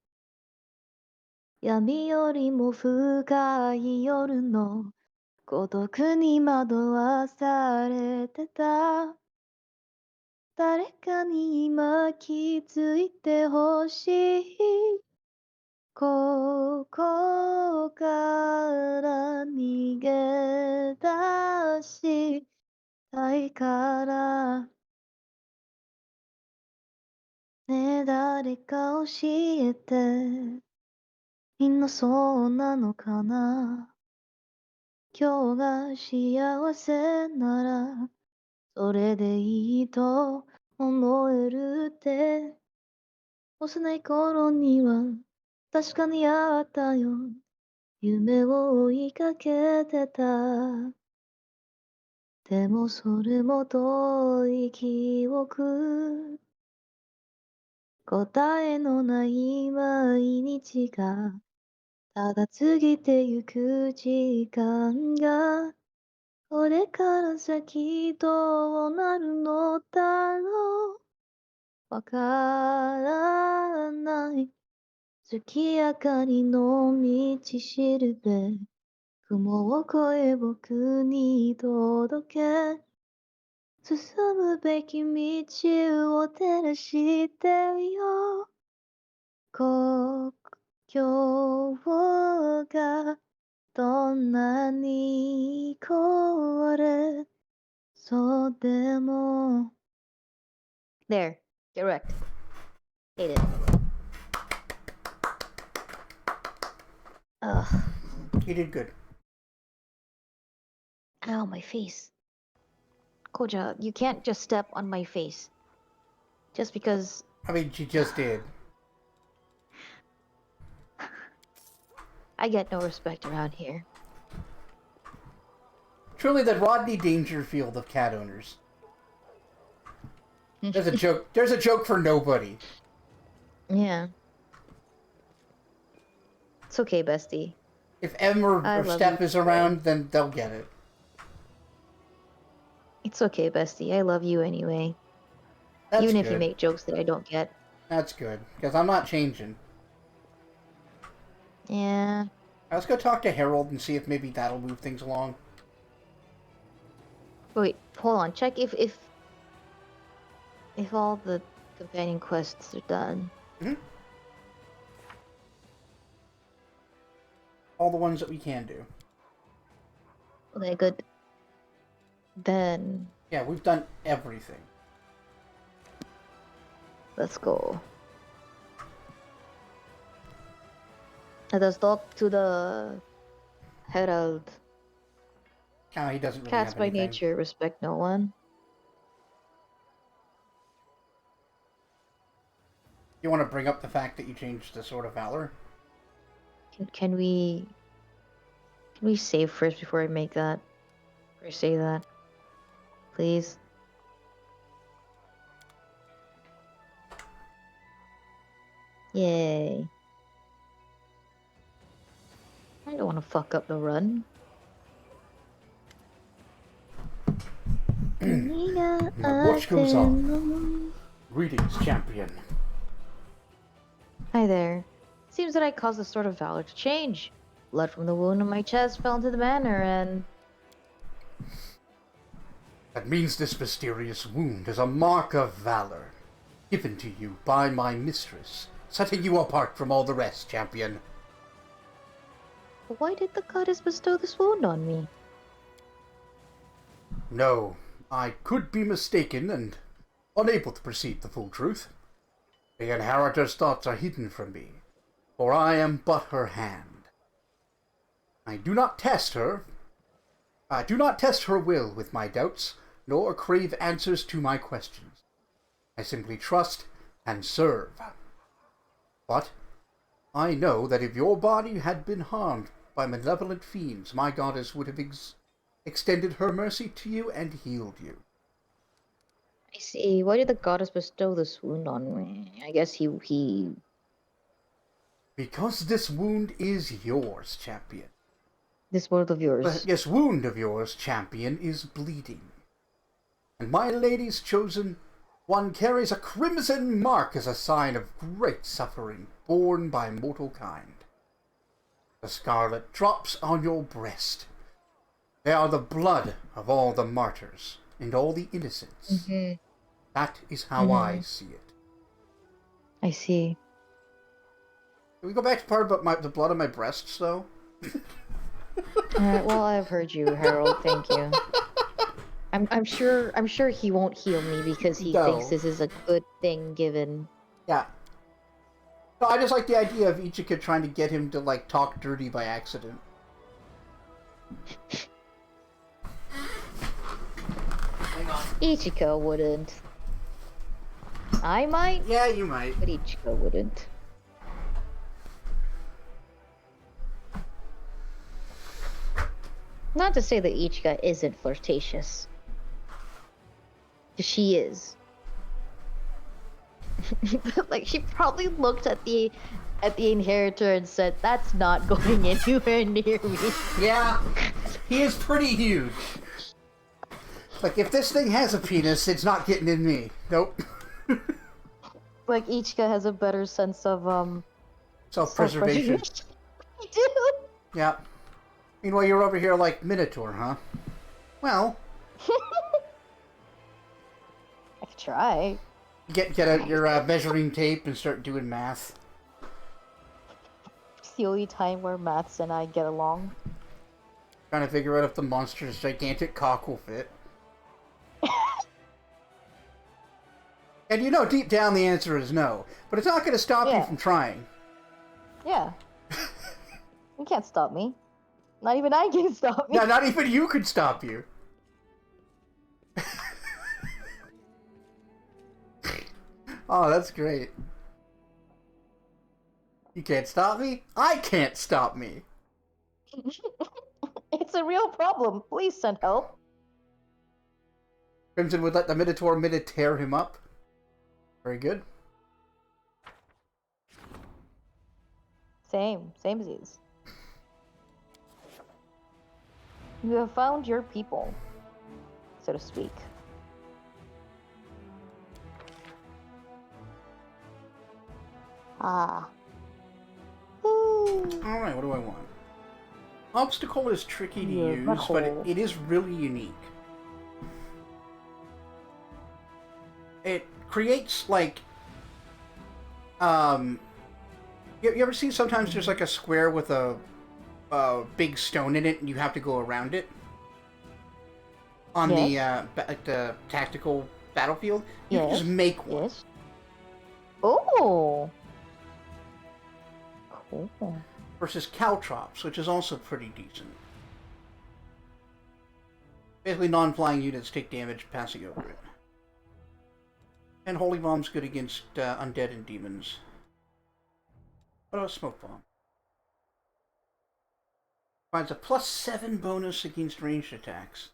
闇よりも深い夜の孤独に惑わされてた誰かに今気づいてほしいここから逃げ出したいからねえ誰か教えてみんなそうなのかな今日が幸せならそれでいいと思えるって幼い頃には確かにあったよ夢を追いかけてたでもそれも遠い記憶答えのない毎日がただ過ぎてゆく時間がこれから先どうなるのだろうわからない月明かりの道しるべ雲を越え僕に届け進むべき道を照らしてよ故郷がどんなに壊れそうでも There, get wrecked. Hate it. Ugh. You did good. Ow, my face. Koja, you can't just step on my face. Just because I mean, she just did. I get no respect around here. Truly the Rodney Dangerfield of cat owners. There's a joke. There's a joke for nobody. Yeah. It's okay, bestie. If M or Steph is around, then they'll get it. It's okay, bestie. I love you anyway. That's Even good. if you make jokes that I don't get. That's good, because I'm not changing. Yeah. Let's go talk to Harold and see if maybe that'll move things along. Wait, hold on. Check if all the companion quests are done. Mm-hmm. All the ones that we can do. Okay, good. Then Yeah, we've done everything. let's go. Let us talk to the Herald. Oh, he doesn't really Cats have by anything. nature respect no one. You want to bring up the fact that you changed the Sword of Valor? Can we save first before I make that? Or say that? Please? Yay. I don't want to fuck up the run. Now watch goes on. Greetings, champion. Hi there. Seems that I caused the Sword of Valor to change. Blood from the wound on my chest fell into the manor and... That means this mysterious wound is a mark of valor, given to you by my mistress, setting you apart from all the rest, champion. Why did the goddess bestow this wound on me? No, I could be mistaken and unable to perceive the full truth. The inheritor's thoughts are hidden from me, for I am but her hand. I do not test her will with my doubts, nor crave answers to my questions. I simply trust and serve. But I know that if your body had been harmed by malevolent fiends, my goddess would have extended her mercy to you and healed you. I see. Why did the goddess bestow this wound on me? I guess he... Because this wound is yours, champion. This word of yours. Yes, wound of yours, champion, is bleeding. And my lady's chosen one carries a crimson mark as a sign of great suffering borne by mortal kind. The scarlet drops on your breast. They are the blood of all the martyrs and all the innocents. That is how I see it. I see. Can we go back to part about the blood on my breasts, though? Alright, well, I've heard you, Harold. Thank you. I'm sure he won't heal me because he thinks this is a good thing given. Yeah. No, I just like the idea of Ichika trying to get him to, like, talk dirty by accident. Hang on. Ichika wouldn't. I might, Yeah, you might. but Ichika wouldn't. Not to say that Ichika isn't flirtatious. She is. Like, she probably looked at the inheritor and said, "That's not going anywhere near me." Yeah, he is pretty huge. Like, if this thing has a penis, it's not getting in me. Nope. Like, Ichika has a better sense of Self-preservation. I do. Yeah. Meanwhile, you're over here like Minotaur, huh? Well, I could try. get out your measuring tape and start doing math. It's the only time where Maths and I get along. Trying to figure out if the monster's gigantic cock will fit. And you know, deep down the answer is no. But it's not going to stop you from trying. Yeah. You can't stop me. Not even I can stop me. No, not even you could stop you. Oh, that's great. You can't stop me? I can't stop me. It's a real problem. Please send help. Crimson would let the Minotaur tear him up. Very good. Same as these. You have found your people, so to speak. Ah. Alright, what do I want? Obstacle is tricky to use, but it is really unique. It creates, like, you ever see sometimes there's like a square with a big stone in it and you have to go around it? On the tactical battlefield? You can just make one. Yes. Oh! Cool. Versus caltrops, which is also pretty decent. Basically, non-flying units take damage passing over it. And Holy Bomb's good against undead and demons. What about Smoke Bomb? Provides a +7 bonus against ranged attacks.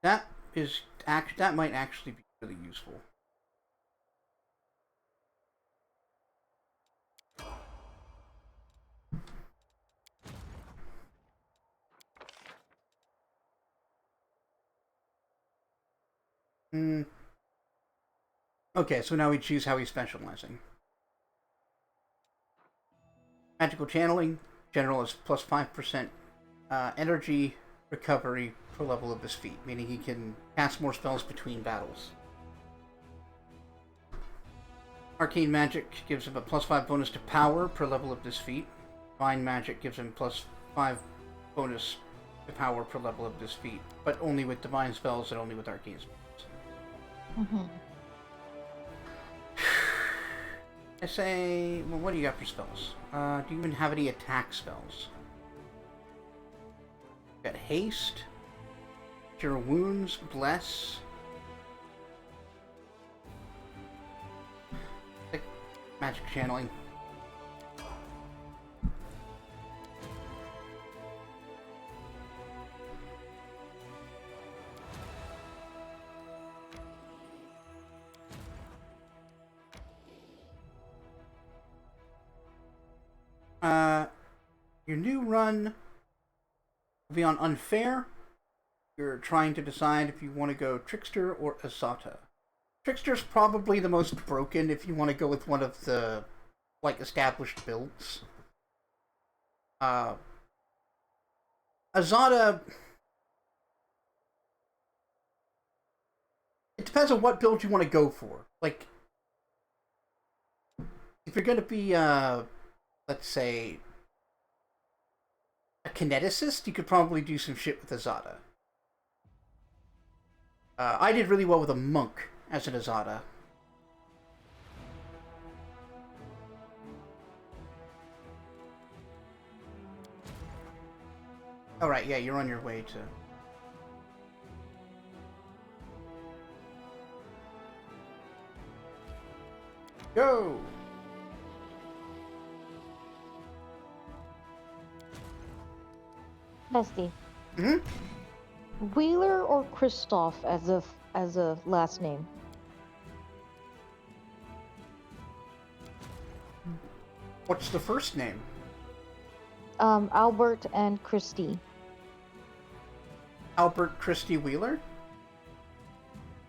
That might actually be really useful. Okay, so now we choose how he's specializing. Magical Channeling. General is +5% energy recovery per level of his feat, meaning he can cast more spells between battles. Arcane Magic gives him a +5 bonus to power per level of this feat. Divine Magic gives him +5 bonus to power per level of this feat, but only with divine spells and only with arcane spells. I say, well, what do you got for spells? Do you even have any attack spells? Got haste, cure wounds, bless. Magic channeling. Your new run will be on Unfair. You're trying to decide if you want to go Trickster or Asata. Trickster's probably the most broken if you want to go with one of the, like, established builds. Azada... It depends on what build you want to go for. Like, if you're going to be, let's say, a kineticist, you could probably do some shit with Azada. I did really well with a monk as an Azada. Alright, yeah, you're on your way to... Go! Bestie. Hmm? Wheeler or Christoph as a last name? What's the first name? Albert and Christy. Albert Christie Wheeler?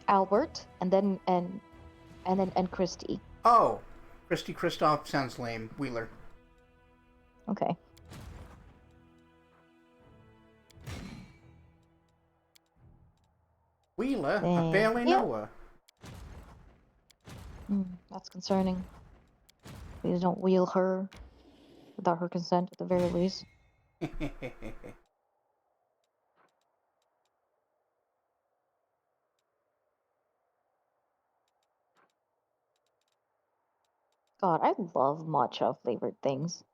Albert and then Christy. Oh, Christy Christoph sounds lame. Wheeler. Okay. Wheeler? I barely know her. That's concerning. Please don't wheel her without her consent, at the very least. God, I love matcha flavored things.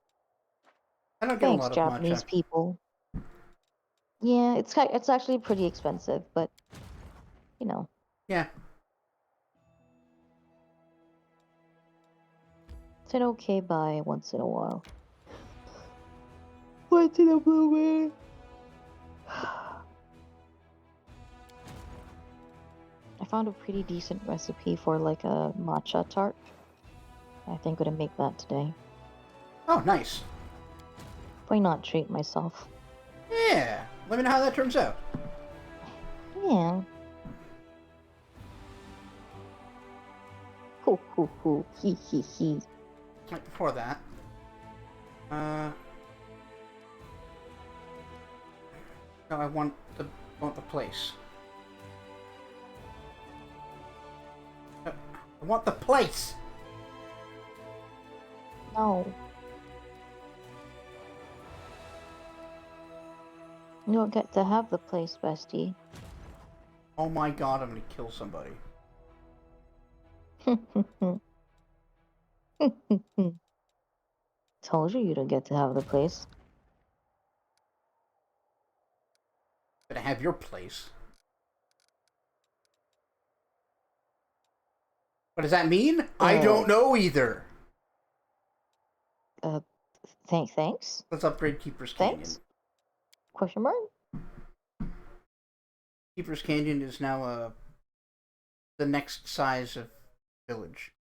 I don't get Thanks, a lot of Japanese matcha. people. Yeah, it's actually pretty expensive, but you know. Yeah. It's an okay buy once in a while. Once in a blue moon. I found a pretty decent recipe for like a matcha tart. I think I'm gonna make that today. Oh, nice. Why not treat myself? Yeah. Let me know how that turns out. Yeah. Hoo. Hee. Right before that. No, I want the place. I want the place! No. You don't get to have the place, bestie. Oh my god, I'm gonna kill somebody. Told you don't get to have the place. Gonna have your place. What does that mean? I don't know either. Thanks. Let's upgrade Keeper's Canyon. Thanks? Question mark? Keeper's Canyon is now the next size of village.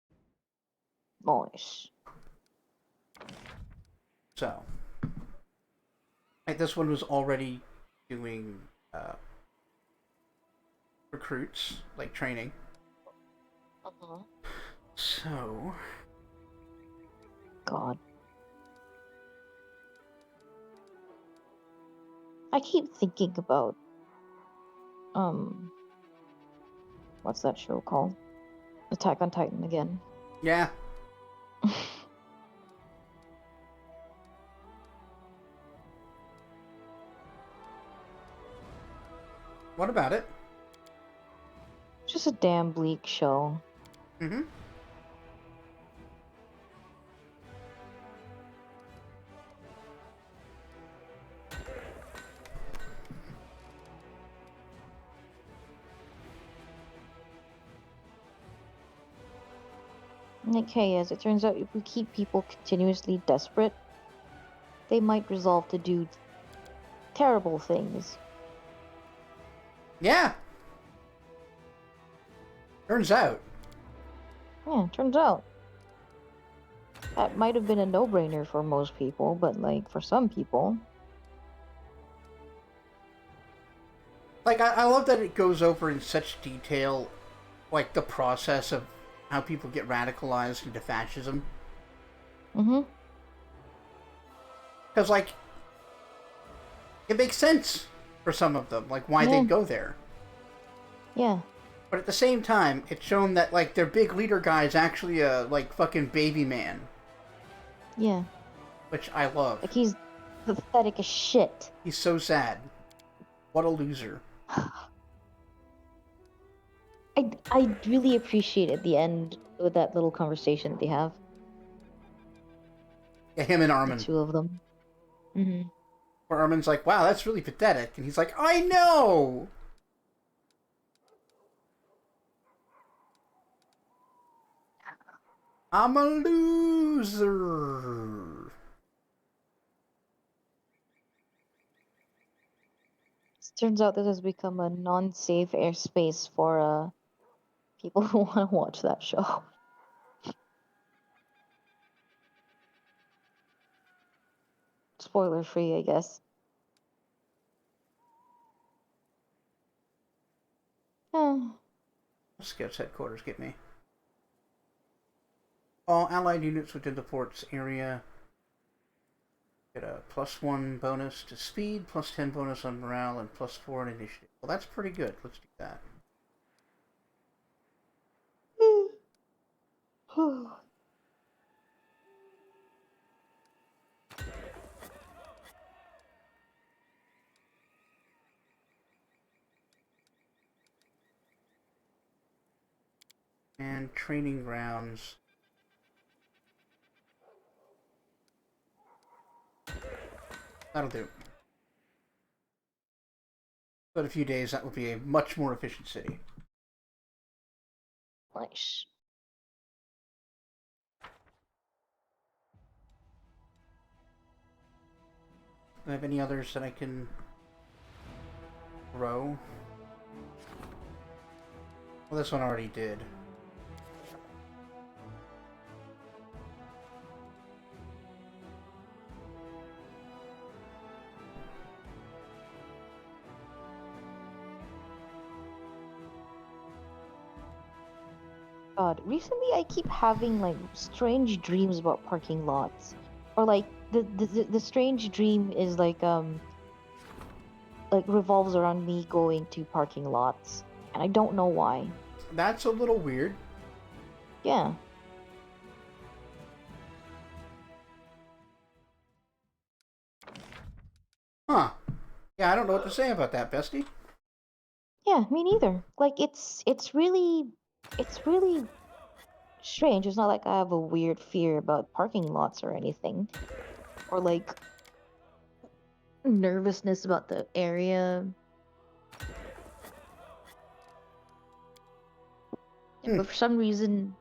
Nice. So, like this one was already doing recruits, like training. So, God. I keep thinking about what's that show called? Attack on Titan again. yeah. What about it? Just a damn bleak show. Mm-hmm. Okay, as it turns out, if we keep people continuously desperate, they might resolve to do terrible things. Yeah. Turns out. Yeah, turns out. That might have been a no-brainer for most people, but like for some people. Like, I love that it goes over in such detail, like, the process of how people get radicalized into fascism. Mm-hmm. Because, like, It makes sense for some of them, like why they'd go there. Yeah. But at the same time, it's shown that like their big leader guy is actually a like fucking baby man, Yeah. which I love. Like he's pathetic as shit. He's so sad. What a loser. I really appreciated the end with that little conversation that they have, Yeah, him and the Armin. two of them. Mm-hmm. Where Armin's like, wow, that's really pathetic. And he's like, I know! I'm a loser. Turns out this has become a non-safe airspace for people who want to watch that show. Spoiler free, I guess. Scouts headquarters get me. All allied units within the fort's area get a +1 bonus to speed, +10 bonus on morale, and +4 on initiative. Well, that's pretty good. Let's do that. And training grounds. That'll do. But a few days, that will be a much more efficient city. Nice. Do I have any others that I can grow? Well, this one already did. God, recently I keep having like strange dreams about parking lots, or like the strange dream is like revolves around me going to parking lots, and I don't know why. That's a little weird. Yeah. Huh. Yeah, I don't know what to say about that, bestie. Yeah, me neither. Like it's really strange. It's not like I have a weird fear about parking lots or anything, or like nervousness about the area. Yeah, but for some reason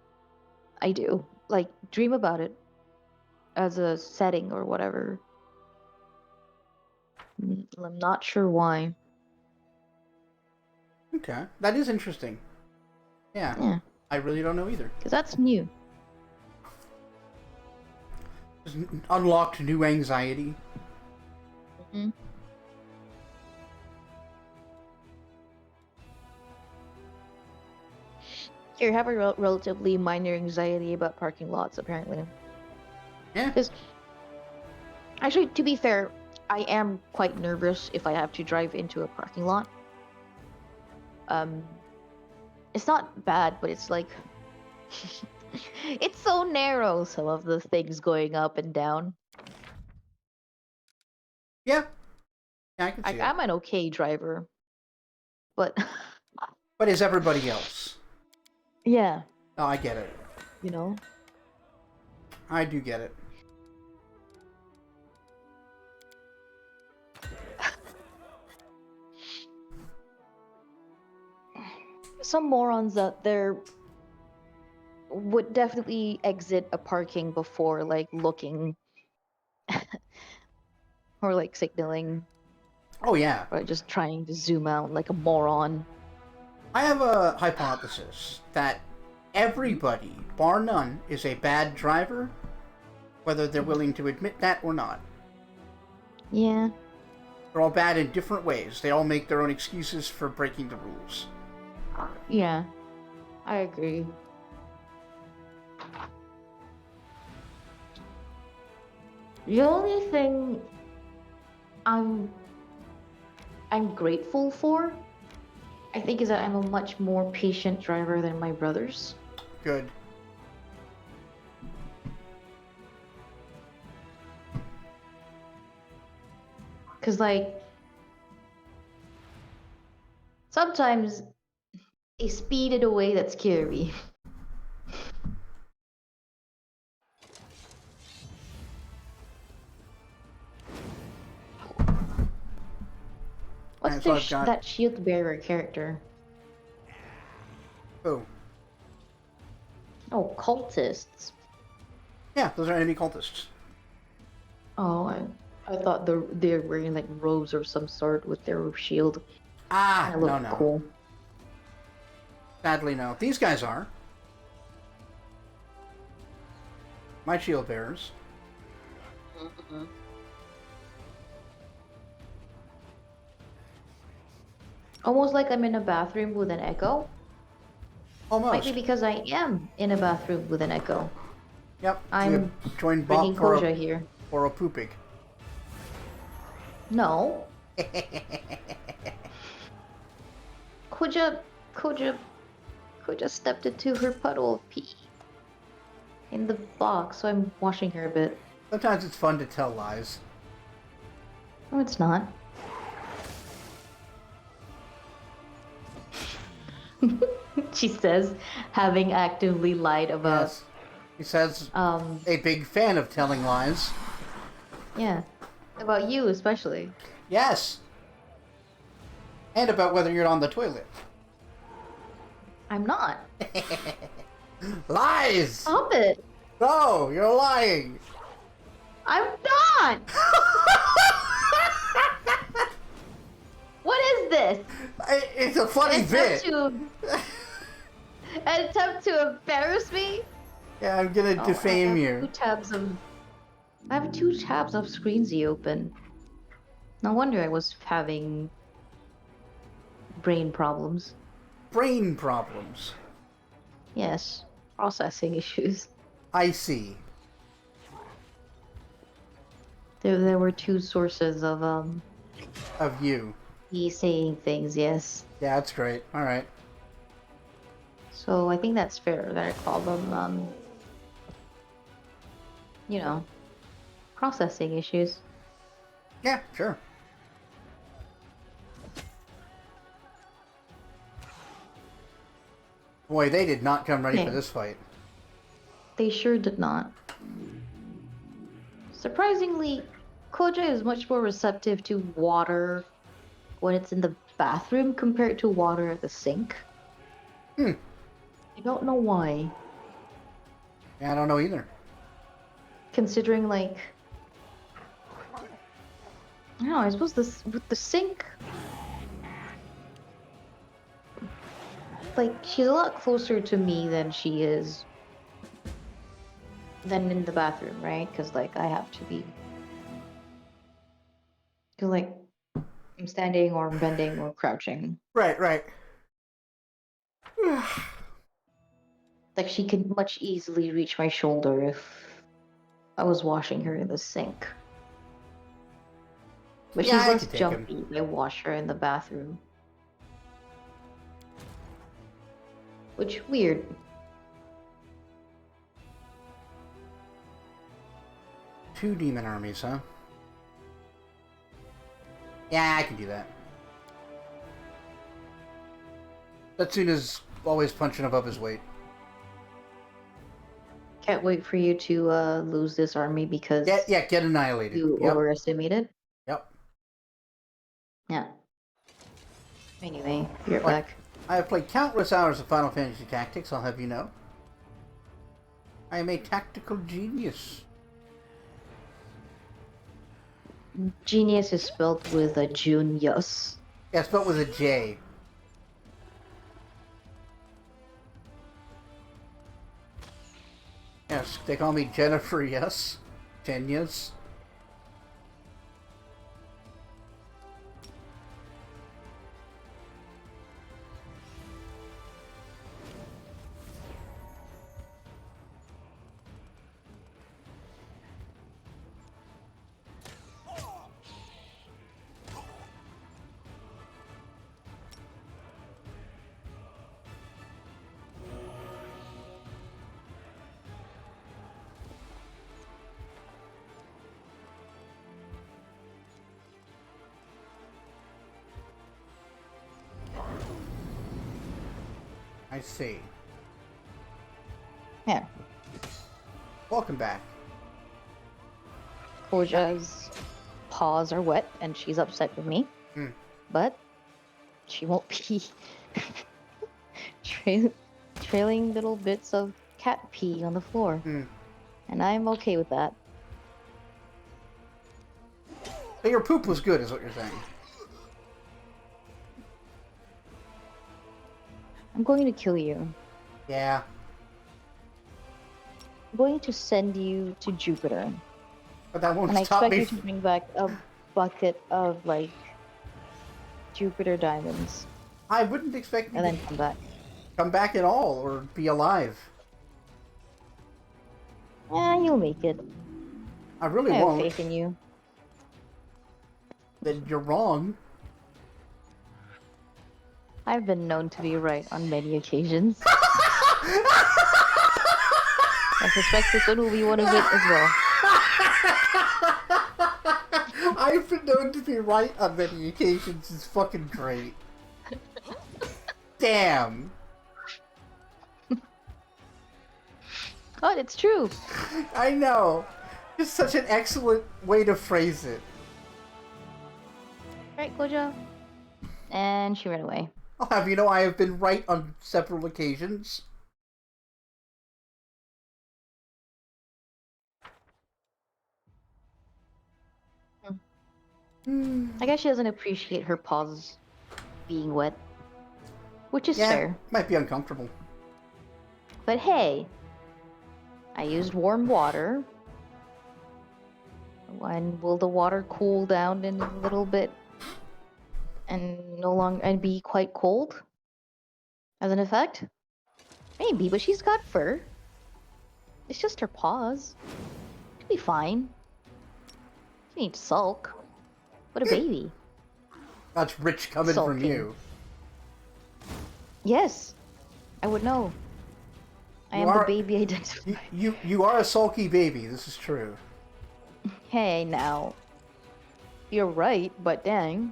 I do. Like dream about it as a setting or whatever. I'm not sure why. Okay. That is interesting. Yeah. Yeah, I really don't know either. because that's new. Just unlocked new anxiety. Hmm. Here, have a relatively minor anxiety about parking lots, apparently. Yeah. Because, actually, to be fair, I am quite nervous if I have to drive into a parking lot. It's not bad, but it's like it's so narrow. Some of the things going up and down. Yeah. Yeah, I can see Like it. I'm an okay driver, but But is everybody else? yeah, Oh, I get it. you know. I do get it. Some morons out there would definitely exit a parking before like looking or like signaling Oh, yeah. or just trying to zoom out like a moron. I have a hypothesis that everybody, bar none, is a bad driver, whether they're willing to admit that or not. Yeah. They're all bad in different ways. They all make their own excuses for breaking the rules. Yeah. I agree. The only thing I'm I'm grateful for, I think, is that I'm a much more patient driver than my brothers. Good. Because, like, sometimes they speed it away that's scary. What's Alright, so I've got... that shield bearer character? Oh. Oh, cultists. Yeah, those are enemy cultists. Oh, I thought they're wearing like robes of some sort with their shield. Ah, Kinda look no. cool. Sadly, no. These guys are. My shield bearers. Mm-hmm. Almost like I'm in a bathroom with an echo. Almost. Might be because I am in a bathroom with an echo. Yep. I'm we joined bringing Bop for Koja here. for a poopig. No. Koja stepped into her puddle of pee in the box, so I'm washing her a bit. Sometimes it's fun to tell lies. No, it's not. She says, having actively lied about. Yes. He says a big fan of telling lies. Yeah, about you especially. Yes. And about whether you're on the toilet. I'm not. Lies! Stop it. No, you're lying. I'm not. What is this? It's a funny bit. An attempt to embarrass me? Yeah, I'm gonna defame you. I have 2 tabs of Screensy open. No wonder I was having brain problems. Brain problems. Yes, processing issues. I see. There were 2 sources of Of you. me saying things, yes. Yeah, that's great. Alright. So I think that's fair that I call them, you know, processing issues. Yeah, sure. Boy, they did not come ready for this fight. They sure did not. Surprisingly, Koja is much more receptive to water when it's in the bathroom compared to water at the sink. I don't know why. Yeah, I don't know either. Considering, like, I don't know, I suppose this with the sink, like, she's a lot closer to me than she is than in the bathroom, right? Because, like, I have to be, cause, like, I'm standing or I'm bending or crouching. Right. Like, she could much easily reach my shoulder if I was washing her in the sink. But Yeah, she's I less could take jumpy him. if I wash her in the bathroom. Which, weird. Two demon armies, huh? Yeah, I can do that. Setsuna's always punching above his weight. Can't wait for you to lose this army because Get annihilated. you overestimated. Yep. Yeah. Anyway, be right back. I have played countless hours of Final Fantasy Tactics, I'll have you know. I am a tactical genius. Genius is spelled with a Junius. Yeah, spelled with a J. Yes, they call me Jennifer, yes. Genius. I see. Yeah. Welcome back. Koja's paws are wet and she's upset with me. Hmm. But she won't be trailing little bits of cat pee on the floor. Hmm. And I'm okay with that. So your poop was good, is what you're saying. I'm going to kill you. Yeah. I'm going to send you to Jupiter. But that won't And I stop expect me. you to bring back a bucket of, like, Jupiter diamonds. I wouldn't expect you And to then come back. come back at all or be alive. Yeah, you'll make it. I really I have won't. faith in you. Then you're wrong. I've been known to be right on many occasions. I suspect this one will be one of it as well. I've been known to be right on many occasions. It's fucking great. Damn. Oh, it's true. I know. It's such an excellent way to phrase it. Right, Koja? And she ran away. I'll have you know I have been right on several occasions. I guess she doesn't appreciate her paws being wet. Which is Yeah, fair. might be uncomfortable. But hey, I used warm water. When will the water cool down in a little bit and be quite cold as an effect? Maybe, but she's got fur. It's just her paws. She'll be fine. She needs to sulk. What a baby. That's rich coming from Sulking. you. Yes, I would know. I You am are- the baby identifier. You are a sulky baby, this is true. Hey, now. You're right, but dang.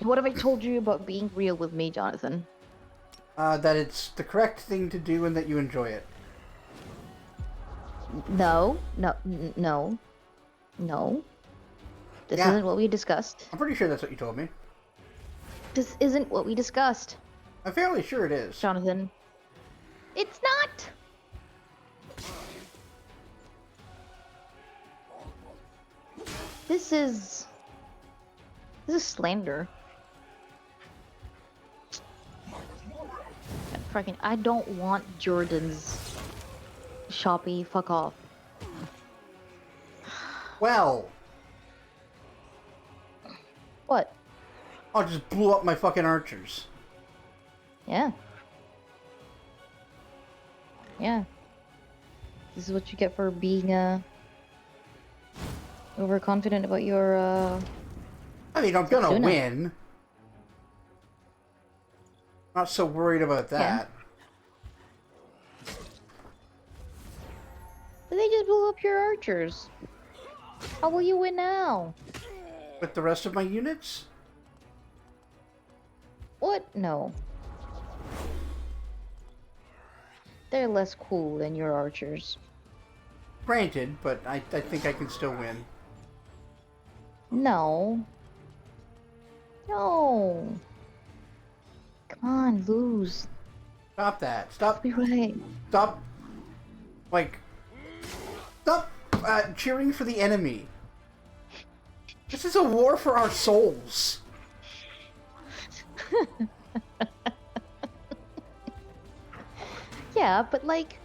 What have I told you about being real with me, Jonathan? That it's the correct thing to do and that you enjoy it. No. This Yeah. isn't what we discussed. I'm pretty sure that's what you told me. This isn't what we discussed, I'm fairly sure it is. Jonathan. It's not! This is slander. I don't want Jordan's shoppy. Fuck off. Well, What? I just blew up my fucking archers. Yeah. Yeah. This is what you get for being overconfident about your I mean, I'm gonna Tuna. win. Not so worried about that. But they just blew up your archers. How will you win now? With the rest of my units? What? No. They're less cool than your archers. Granted, but I think I can still win. No. No. Come on, lose. Stop that. Stop. Be right. Stop. Like. Stop cheering for the enemy. This is a war for our souls. Yeah, but like,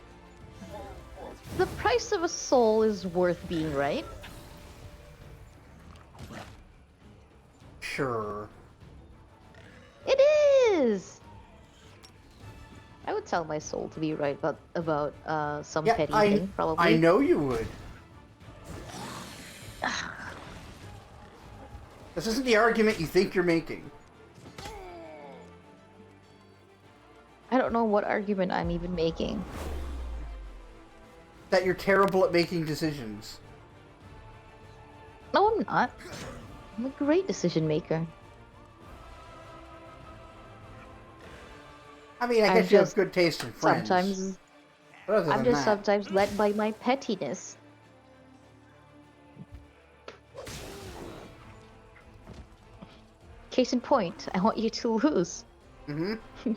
the price of a soul is worth being right. Sure. It is. I would sell my soul to be right about some Yeah, petty thing, probably. I know you would. This isn't the argument you think you're making. I don't know what argument I'm even making. That you're terrible at making decisions. No, I'm not. I'm a great decision maker. I mean, I I'm guess you have just good taste in friends. sometimes But other I'm than just that, sometimes led by my pettiness. Case in point, I want you to lose. mm-hmm.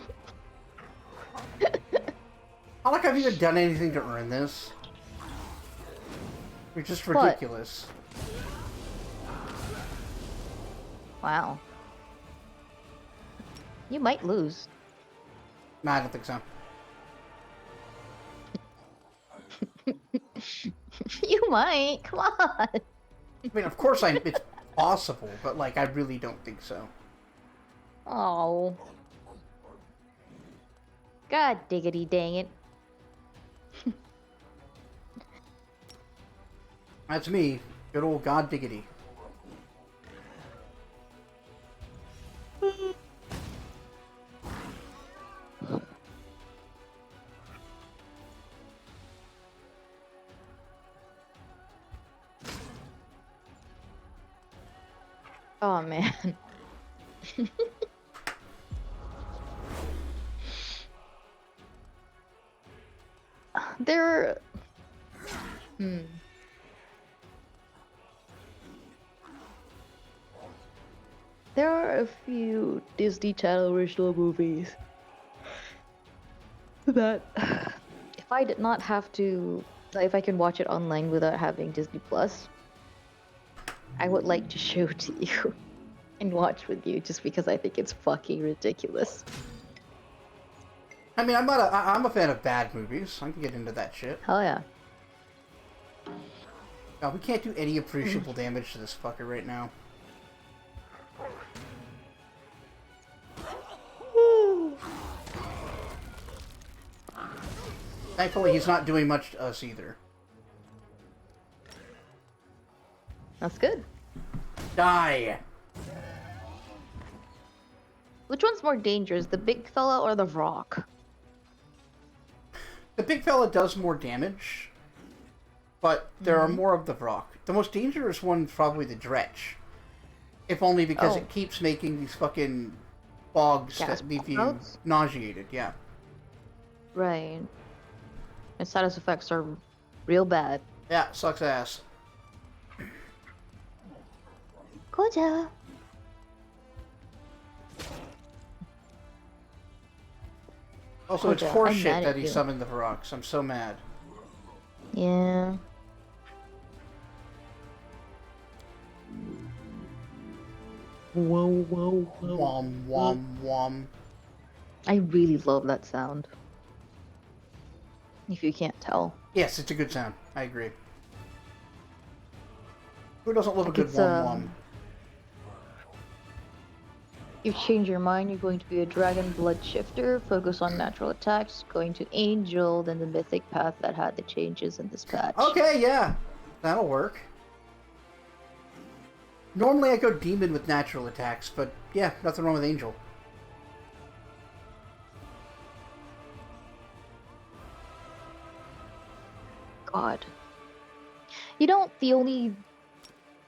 Not like I've even done anything to earn this. You're just What? ridiculous. Wow. You might lose. Nah, I don't think so. You might. Come on. I mean, of course it's possible, but like, I really don't think so. Oh. God diggity dang it. That's me. Good old God diggity. Oh man. There. There are a few Disney Channel original movies that, if I did not have to, like, if I can watch it online without having Disney Plus, I would like to show to you and watch with you just because I think it's fucking ridiculous. I mean, I'm a fan of bad movies. I can get into that shit. Hell yeah. No, we can't do any appreciable damage to this fucker right now. Thankfully, he's not doing much to us either. That's good. Die! Which one's more dangerous, the big fella or the rock? The big fella does more damage, but there are more of the rock. The most dangerous one's probably the dretch. If only because it keeps making these fucking bogs that leave you nauseated, yeah. Right. And side effects are real bad. Yeah, sucks ass. Koja. Also, it's Koja, I'm horseshit mad that at he you. summoned the rocks. I'm so mad. Yeah. Whoa, whoa, whoa. Wom, wom, wom. I really love that sound. If you can't tell. Yes, it's a good sound. I agree. Who doesn't love a Like good it's, wom wom? You change your mind, you're going to be a dragon blood shifter, focus on natural attacks, going to angel, then the mythic path that had the changes in this patch. Okay, yeah. That'll work. Normally I go demon with natural attacks, but yeah, nothing wrong with angel. God. You know, the only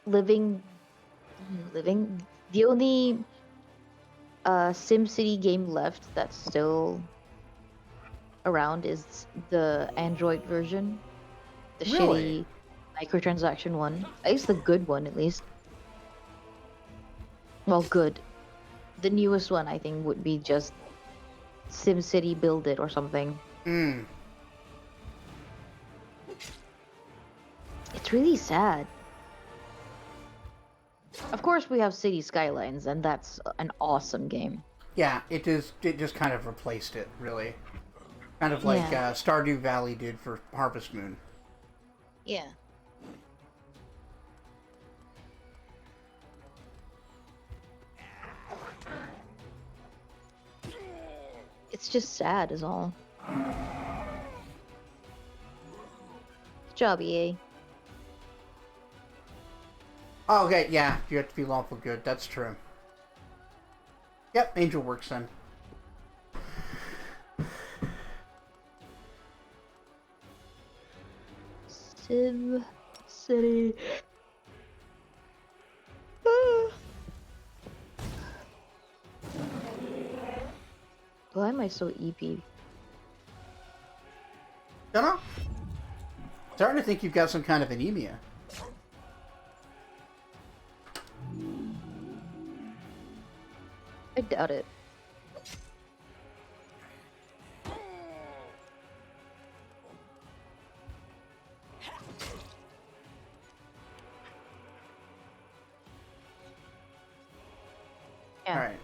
the only SimCity game left that's still around is the Android version. The Really? shitty microtransaction one. At least the good one, at least. Well, good. The newest one, I think, would be just SimCity Build It or something. Mm. It's really sad. Of course, we have City Skylines, and that's an awesome game. Yeah, it just kind of replaced it, really. Kind of like Stardew Valley did for Harvest Moon. Yeah. It's just sad, is all. Good job, EA. Oh, okay, yeah, you have to be lawful good. That's true. Yep, angel works then. Sim City. Do I am I so EP? Dunno. Starting to think you've got some kind of anemia. I doubt it. Yeah. Alright.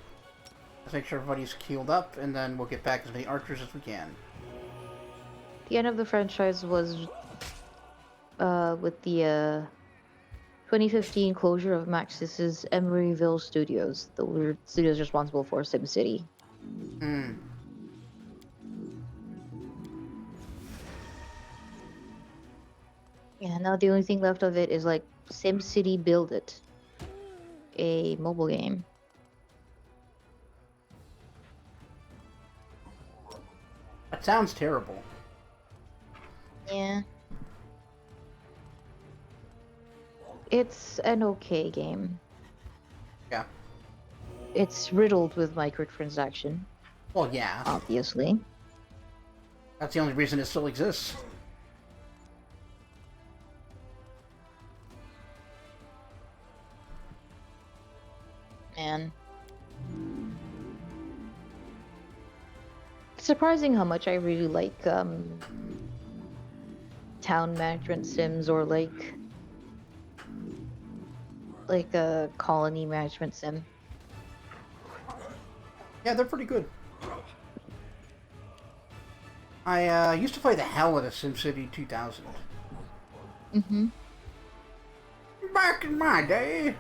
Let's make sure everybody's healed up, and then we'll get back as many archers as we can. The end of the franchise was with the 2015 closure of Maxis's Emeryville Studios, the weird studios responsible for SimCity. Hmm. Yeah, now the only thing left of it is like SimCity Build It, a mobile game. That sounds terrible. Yeah. It's an okay game. Yeah. It's riddled with microtransaction, Well, yeah. obviously. That's the only reason it still exists. Man. It's surprising how much I really like town management sims or like a colony management sim. Yeah, they're pretty good. I used to play the hell out of SimCity 2000. Mm-hmm. Back in my day.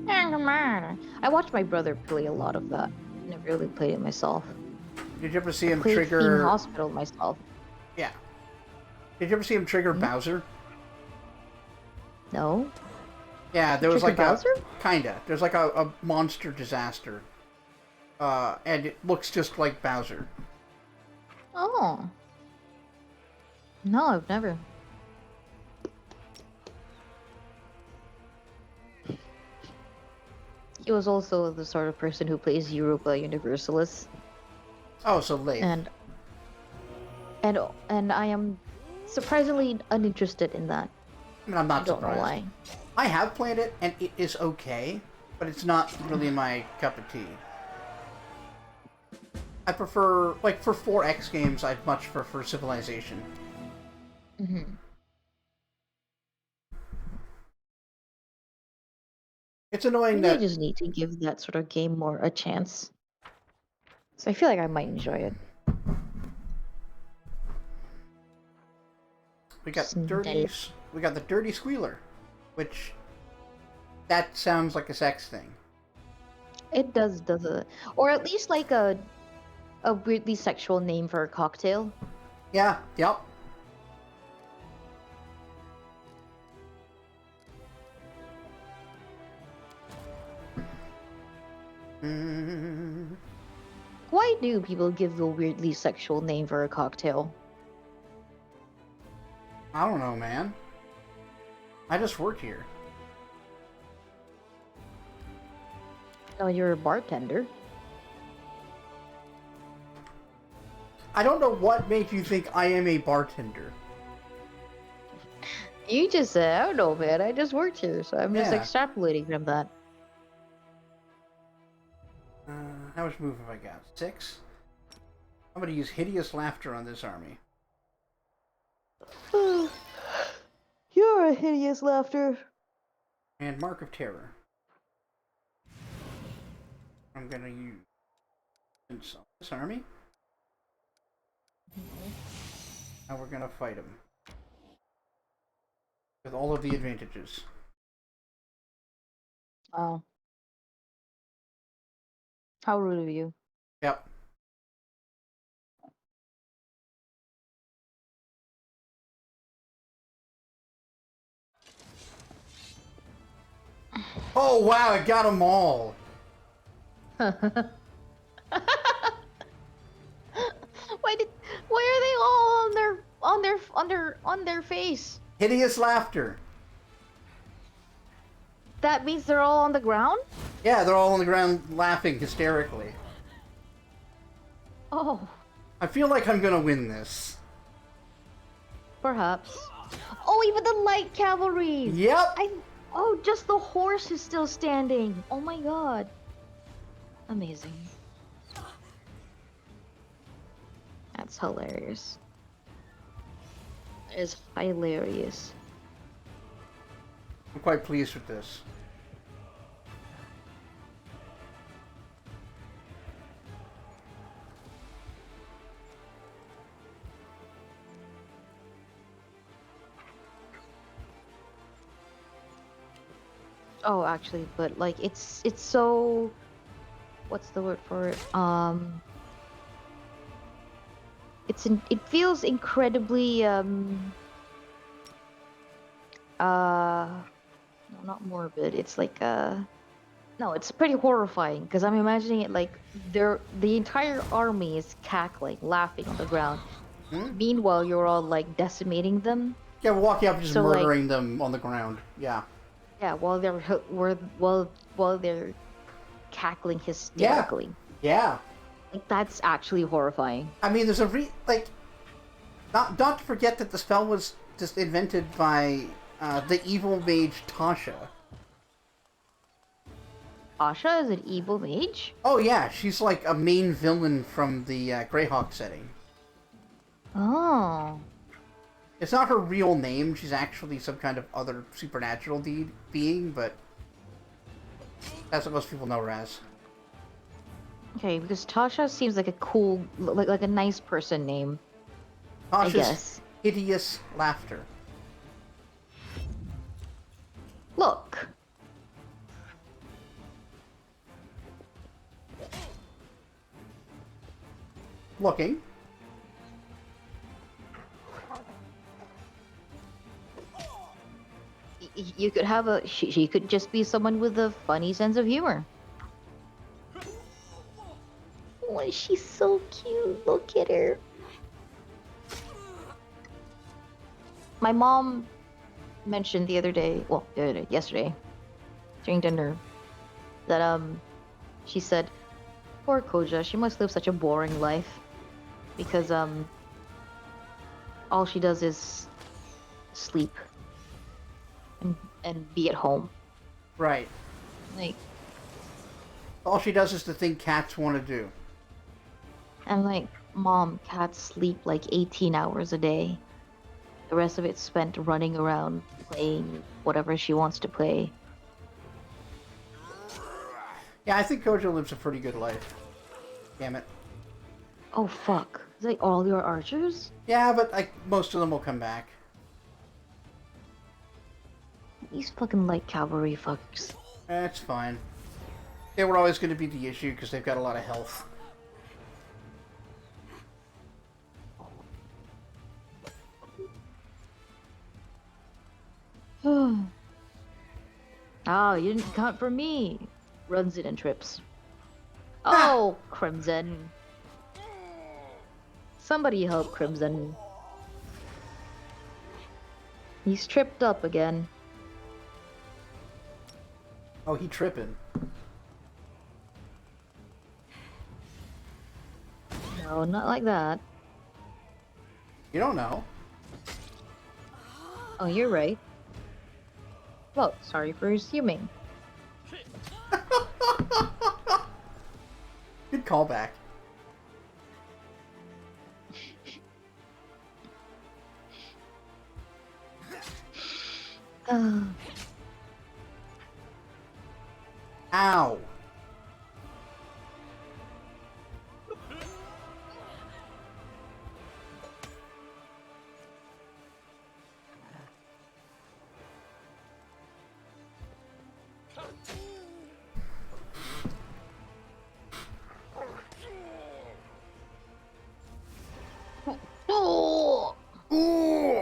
I watched my brother play a lot of that. Never really played it myself. Did you ever see him Played trigger... Fiend Hospital myself. Yeah. Did you ever see him trigger Bowser? No? Yeah, there was Trigger like Bowser? a... Kinda. There's like a monster disaster. And it looks just like Bowser. Oh. No, I've never. He was also the sort of person who plays Europa Universalis. Oh, so late. And I am surprisingly uninterested in that. I mean, I'm not I don't surprised. know why. I have played it, and it is okay, but it's not really my cup of tea. I prefer, like, for 4X games, I'd much prefer Civilization. Mm-hmm. It's annoying Maybe I that... just need to give that sort of game more a chance. So I feel like I might enjoy it. We got Snell. we got the Dirty Squealer, which... That sounds like a sex thing. It does it? Or at least like a weirdly sexual name for a cocktail. Yeah, yep. Why do people give a weirdly sexual name for a cocktail? I don't know, man. I just work here. Oh, you're a bartender. I don't know what made you think I am a bartender. You just said, I don't know, man. I just worked here, so I'm just Yeah. extrapolating from that. How much move have I got? 6? I'm gonna use Hideous Laughter on this army. You're a hideous laughter. And Mark of Terror. I'm gonna use this army. Now we're gonna fight him. With all of the advantages. Oh. How rude of you. Yep. Oh wow, I got them all! Why are they all on their face? Hideous Laughter! That means they're all on the ground? Yeah, they're all on the ground laughing hysterically. Oh, I feel like I'm gonna win this. perhaps. Oh, even the light cavalry! Yep! Oh, just the horse is still standing! Oh my god. Amazing. That's hilarious. That is hilarious. I'm quite pleased with this. Oh, actually, but like it's so what's the word for it? It feels incredibly no, not morbid. It's like no, it's pretty horrifying because I'm imagining it like the entire army is cackling, laughing on the ground. Hmm? Meanwhile, you're all like decimating them. Yeah, we're walking up and just So like murdering them on the ground. Yeah. yeah, while they're cackling Yeah. hysterically. Yeah. Like that's actually horrifying. I mean, there's a like, not to forget that the spell was just invented by the evil mage Tasha. Asha is an evil mage? Oh yeah, she's like a main villain from the Greyhawk setting. Oh. It's not her real name. She's actually some kind of other supernatural being, but that's what most people know her as. Okay, because Tasha seems like a cool, like a nice person name. I Tasha's guess. hideous laughter. Look. Looking. You could have she could just be someone with a funny sense of humor. Oh, she's so cute. Look at her. My mom mentioned the other day, well, yesterday, during dinner, that she said, poor Koja, she must live such a boring life because all she does is sleep and be at home. Right. Like, All she does is the thing cats want to do. I'm like, Mom, cats sleep like 18 hours a day. The rest of it's spent running around playing whatever she wants to play. Yeah, I think Kojo lives a pretty good life. Damn it. Oh fuck. Is that all your archers? Yeah, but like most of them will come back. These fucking light cavalry fuckers. That's fine. They were always going to be the issue because they've got a lot of health. Oh, you didn't count for me. Runs it and trips. Oh, Crimson. Somebody help Crimson. He's tripped up again. Oh, he tripping. No, not like that. You don't know. Oh, you're right. Well, sorry for assuming. Good callback. Ow. Oh! Ooh.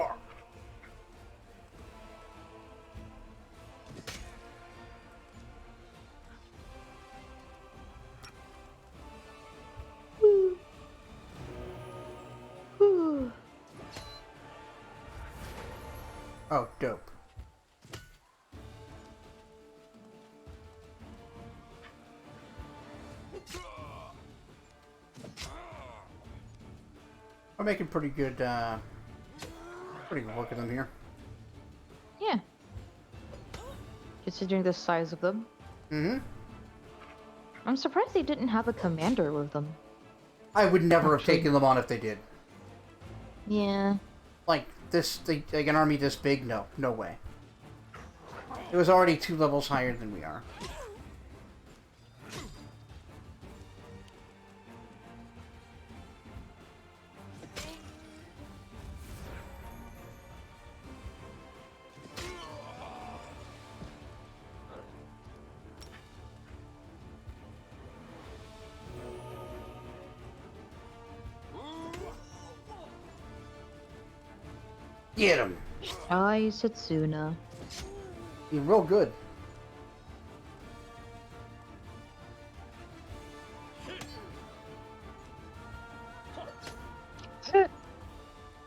Oh, dope. We're making pretty good work of them here. Yeah. Considering the size of them. Mm-hmm. I'm surprised they didn't have a commander with them. I would never have Actually. taken them on if they did. Yeah. Like like an army this big? No, no way. It was already 2 levels higher than we are. Get him! Ai Setsuna. You're real good.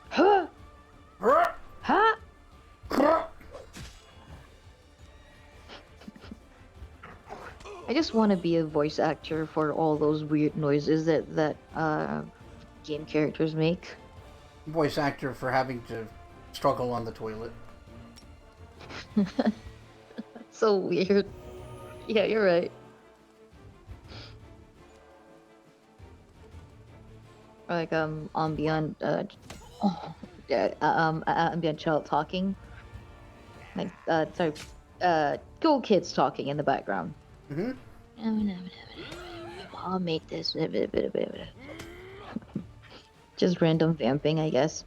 Huh? Huh? I just want to be a voice actor for all those weird noises that game characters make. Voice actor for having to struggle on the toilet. So weird. Yeah, you're right. Like ambient ambient child talking. Like sorry, cool kids talking in the background. Mm-hmm. I'll make this. Just random vamping, I guess.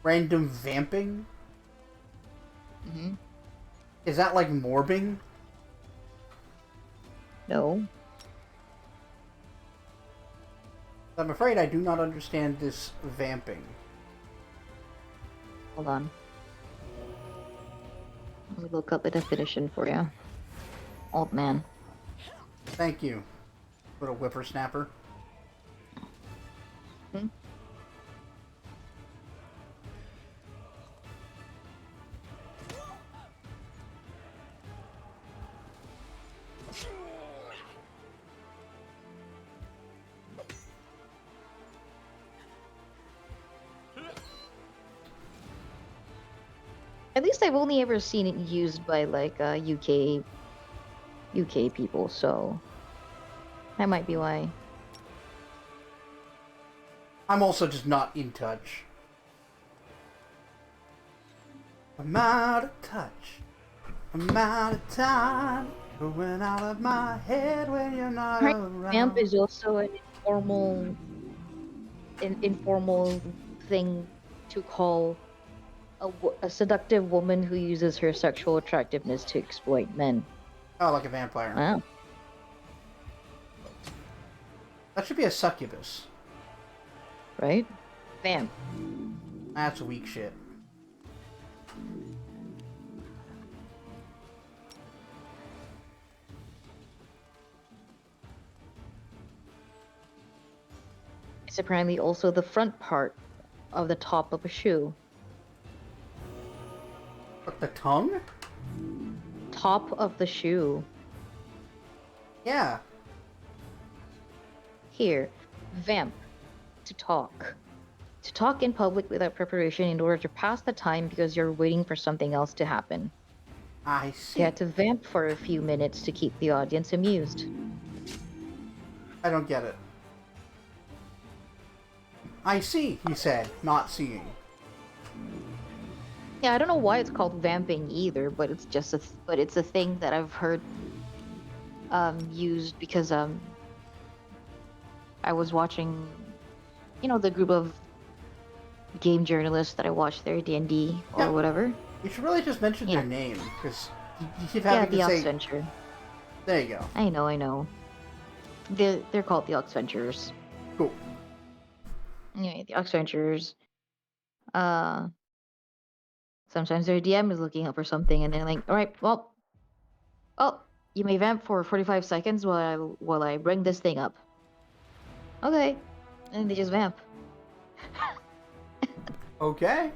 Random vamping? Mm-hmm. Is that like morbing? No. I'm afraid I do not understand this vamping. Hold on. Let me look up the definition for you. Old man. Thank you, little whippersnapper. Hmm? At least I've only ever seen it used by like UK people, so that might be why. I'm also just not in touch. I'm out of touch. I'm out of time. Going out of my head when you're not around. Vamp is also an informal thing to call a seductive woman who uses her sexual attractiveness to exploit men. Oh, like a vampire. Wow. That should be a succubus. Right? Vamp. That's weak shit. It's apparently also the front part of the top of a shoe. But the tongue? Top of the shoe. Yeah. Here. Vamp. To talk. To talk in public without preparation in order to pass the time because you're waiting for something else to happen. I see. You had to vamp for a few minutes to keep the audience amused. I don't get it. I see, he said, not seeing. Yeah, I don't know why it's called vamping either, but it's just it's a thing that I've heard used because I was watching, the group of game journalists that I watch their D&D or Yeah. whatever. You should really just mention Yeah. their name, because you keep Yeah, having the to say... Oxventure. There you go. I know. They're called the Oxventures. Cool. Anyway, the Oxventures. Sometimes their DM is looking up for something, and they're like, "All right, well, you may vamp for 45 seconds while I bring this thing up." Okay, and they just vamp. Okay.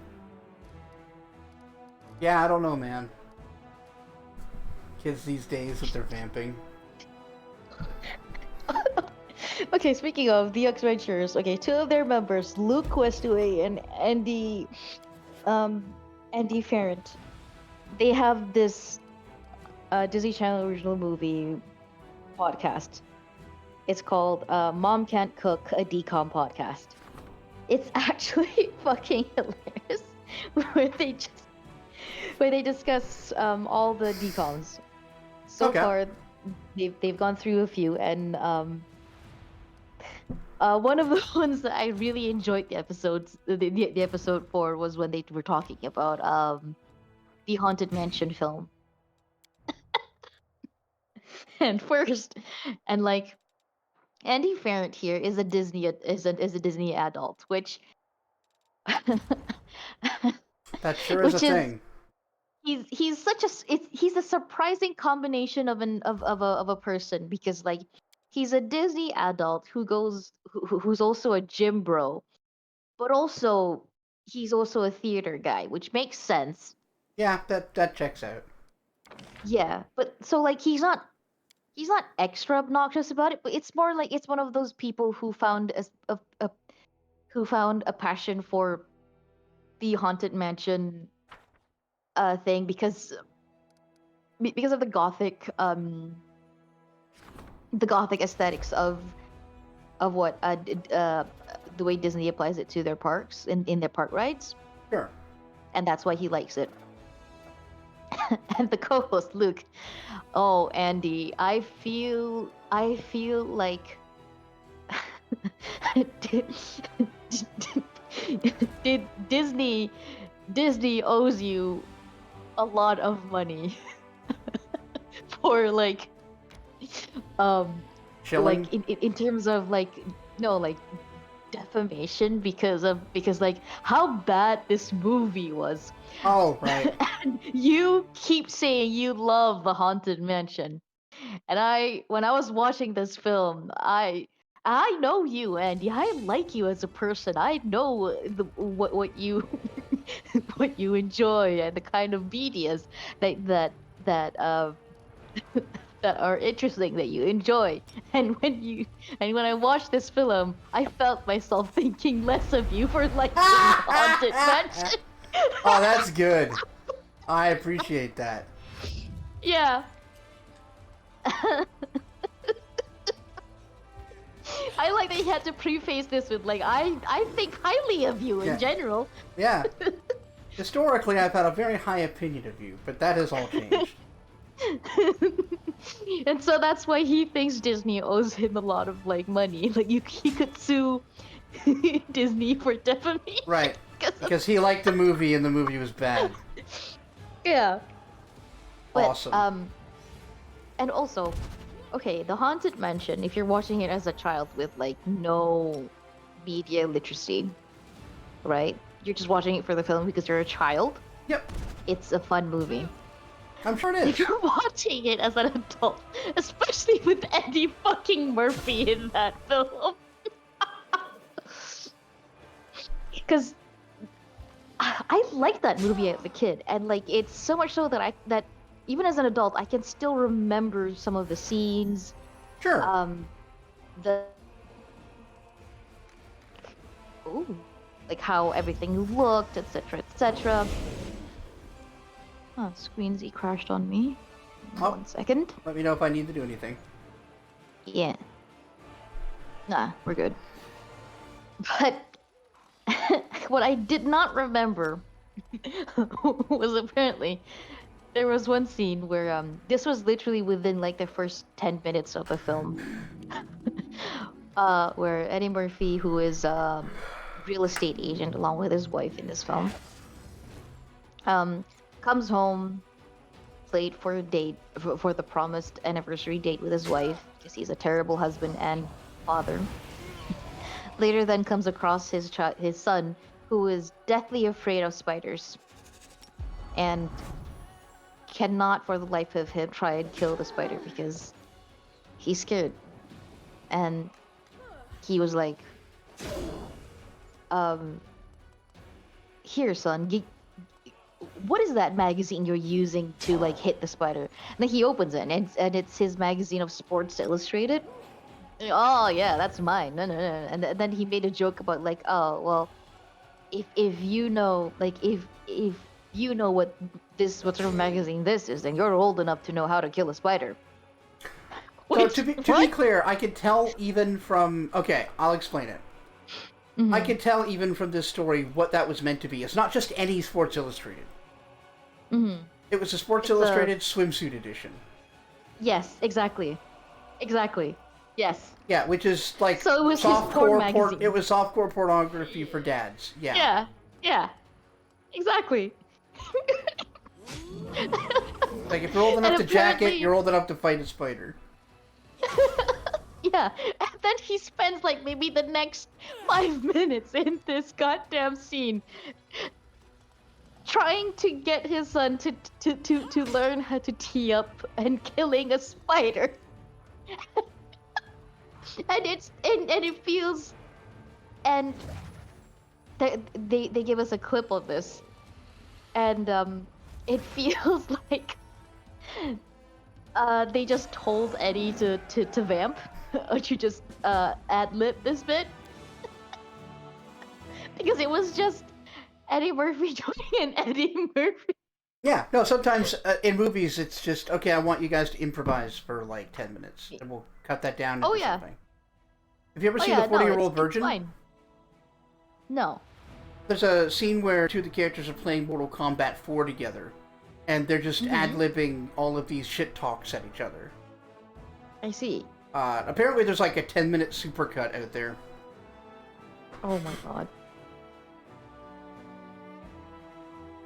Yeah, I don't know, man. Kids these days with their vamping. Okay, speaking of the X-Ventures, okay, two of their members, Luke Westaway and Andy Ferrant, they have this Disney Channel original movie podcast. It's called Mom Can't Cook, a Decom podcast. It's actually fucking hilarious where they just where they discuss all the decoms. So Okay. far, they've gone through a few, and one of the ones that I really enjoyed the episode for was when they were talking about the Haunted Mansion film. And first, and like Andy Ferrant here is a Disney adult, which That sure is a which is thing. he's such a he's a surprising combination of a person because like he's a Disney adult who's also a gym bro, but also he's also a theater guy, which makes sense. Yeah, that checks out. Yeah, but so like he's not extra obnoxious about it, but it's more like it's one of those people who found who found a passion for the haunted mansion thing because of the gothic aesthetics of what the way Disney applies it to their parks in their park rides, Sure. and that's why he likes it. And the co-host Luke, oh Andy, I feel like did, did Disney owes you a lot of money for um Chilling. in terms of like no like defamation because like how bad this movie was. Oh, right. And you keep saying you love the Haunted Mansion, and when I was watching this film, I know you, Andy. I like you as a person. I know what you what you enjoy and the kind of medias that that are interesting that you enjoy. And when I watched this film, I felt myself thinking less of you for liking Haunted Mansion. Oh, that's good. I appreciate that. Yeah. I like that he had to preface this with like I think highly of you in Yeah. general. Yeah. Historically, I've had a very high opinion of you, but that has all changed. And so that's why he thinks Disney owes him a lot of like money. Like he could sue Disney for defamation. Right. 'Cause of- Because he liked the movie and the movie was bad. yeah. But Awesome. and also, okay, the Haunted Mansion, if you're watching it as a child with like no media literacy, right? You're just watching it for the film because you're a child. Yep. It's a fun movie. I'm sure it If is. you're watching it as an adult, especially with Eddie fucking Murphy in that film, because I liked that movie as a kid, and like it's so much so that even as an adult, I can still remember some of the scenes, Sure. the ooh, like how everything looked, etc., etc. Oh, Screen Z crashed on me. Oh. 1 second. Let me know if I need to do anything. Yeah. Nah, we're good. But what I did not remember was apparently there was one scene where this was literally within like the first 10 minutes of the film. Where Eddie Murphy, who is a real estate agent along with his wife in this film, comes home late for a date for the promised anniversary date with his wife because he's a terrible husband and father. Later, then comes across his son, who is deathly afraid of spiders, and cannot, for the life of him, try and kill the spider because he's scared. And he was like, "Here, son, what is that magazine you're using to like hit the spider?" And then he opens it, and it's his magazine of Sports Illustrated. Oh yeah, that's mine. No, no, no. And then he made a joke about like, oh well, if you know, like if you know what sort of magazine this is, then you're old enough to know how to kill a spider. So Which, to be clear, I could tell even from I'll explain it. I Mhm. could tell even from this story what that was meant to be. It's not just any Sports Illustrated. Mhm. It was a Sports It's a Illustrated swimsuit edition. yes, exactly, exactly. Yes. Yeah, which is like So it was his porn It magazine. was softcore pornography for dads. Yeah. Yeah, yeah, exactly. Like if you're old enough And to jack it, apparently, you're old enough to fight a spider. yeah, and then he spends like maybe the next 5 minutes in this goddamn scene trying to get his son to learn how to tee up and killing a spider. And it feels and they give us a clip of this and it feels like they just told Eddie to vamp or to just ad lib this bit because it was just Eddie Murphy doing an Eddie Murphy. Yeah, no, sometimes in movies it's just, okay, I want you guys to improvise for like 10 minutes, and we'll cut that down Oh into yeah. something. Have you ever Oh seen The yeah, no, 40-Year-Old it's Virgin? fine. No. There's a scene where two of the characters are playing Mortal Kombat 4 together, and they're just Mm-hmm. ad-libbing all of these shit talks at each other. I see. Apparently there's like a 10-minute supercut out there. Oh my god.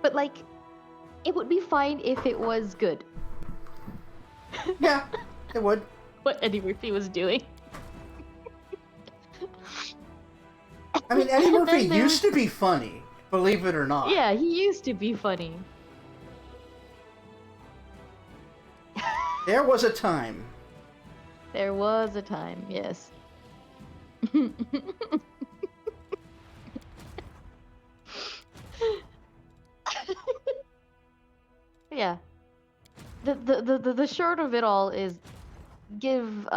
But like, it would be fine if it was good. Yeah, it would. What Eddie Murphy was doing. I mean, Eddie And Murphy then there used was- to be funny, believe it or not. Yeah, he used to be funny. There was a time. There was a time, yes. Yeah. The short of it all is give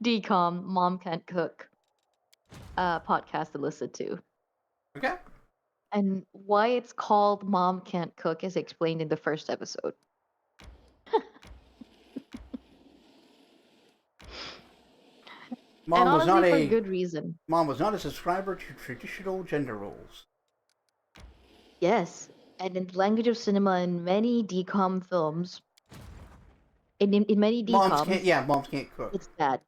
DCOM Mom Can't Cook podcast to listen to. Okay? And why it's called Mom Can't Cook is explained in the first episode. Mom And was not honestly, for a good reason. Mom was not a subscriber to traditional gender roles. Yes. And in the language of cinema, in many DCOM films, in many DCOMs, Moms can't cook. it's bad.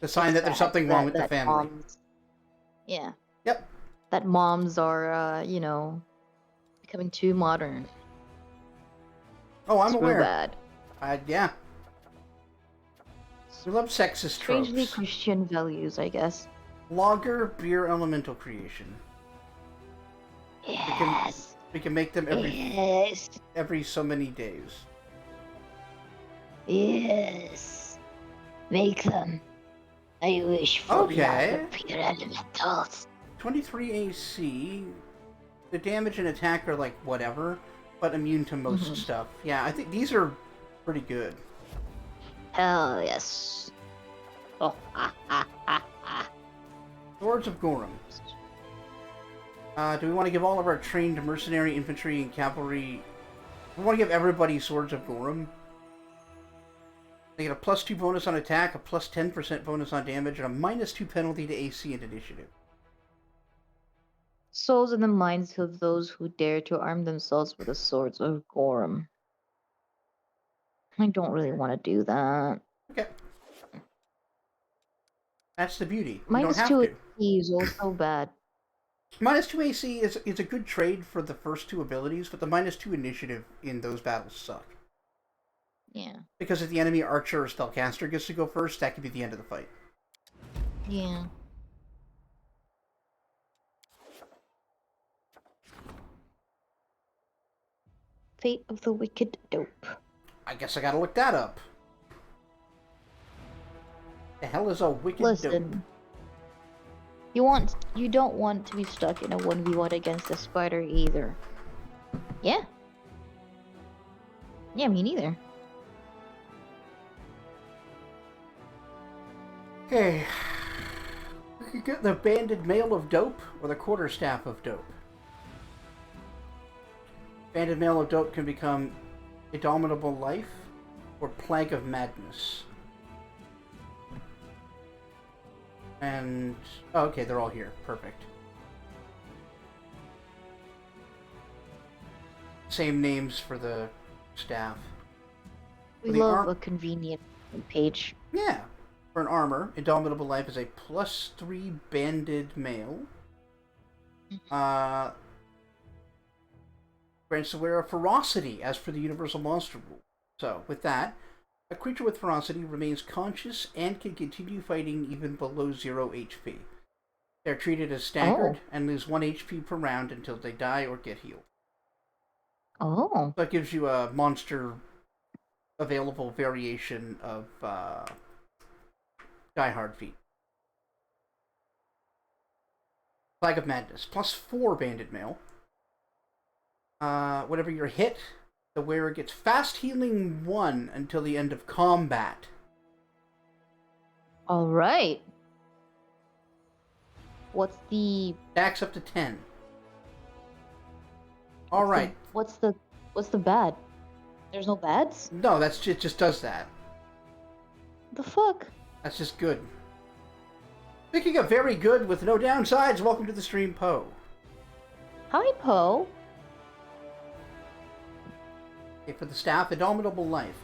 The sign It's that there's bad something wrong with the that family. moms, yeah, Yep. that moms are, becoming too modern. Oh, I'm It's real aware. bad. Yeah. We love sexist Strangely tropes. Christian values, I guess. Lager beer elemental creation. Yes. We can make them Yes. every so many days. Yes. Make them. I wish for Okay. lager pure elementals. 23 AC. The damage and attack are like whatever, but immune to most Mhm. stuff. Yeah, I think these are pretty good. Hell yes. Oh, Swords of Gorum. Do we want to give all of our trained mercenary, infantry, and cavalry... We want to give everybody Swords of Gorum. They get a +2 bonus on attack, a +10% bonus on damage, and a -2 penalty to AC and initiative. Souls in the minds of those who dare to arm themselves with the swords of Gorum. I don't really want to do that. Okay. That's the beauty. You don't Minus have 2 to. AC is also bad. -2 AC is a good trade for the first two abilities, but the -2 initiative in those battles suck. Yeah. Because if the enemy archer or spellcaster gets to go first, that could be the end of the fight. Yeah. Fate of the Wicked Dope. I guess I gotta look that up. The hell is a wicked Listen. dope? You don't want to be stuck in a 1v1 against a spider either. Yeah. Yeah, me neither. Okay. We could get the banded male of dope or the quarterstaff of dope. Banded male of dope can become indomitable life or plague of madness. And oh, okay, they're all here. Perfect. Same names for the staff. We The love a convenient page. Yeah. For an armor, indomitable life is a +3 banded male. Grants the wearer ferocity, as per the universal monster rule. So, with that, a creature with ferocity remains conscious and can continue fighting even below 0 HP. They're treated as staggered and lose 1 HP per round until they die or get healed. Oh. So it gives you a monster available variation of Die Hard feat. Flag of Madness, +4 banded male. Whenever you're hit, the wearer gets fast healing 1 until the end of combat. All right. What's the Stacks up to 10. All right. What's the bad? There's no bads? No, that's it. Just does that. The fuck? That's just good. Speaking of very good with no downsides, welcome to the stream, Poe. Hi, Poe. Okay, for the staff, Indomitable Life.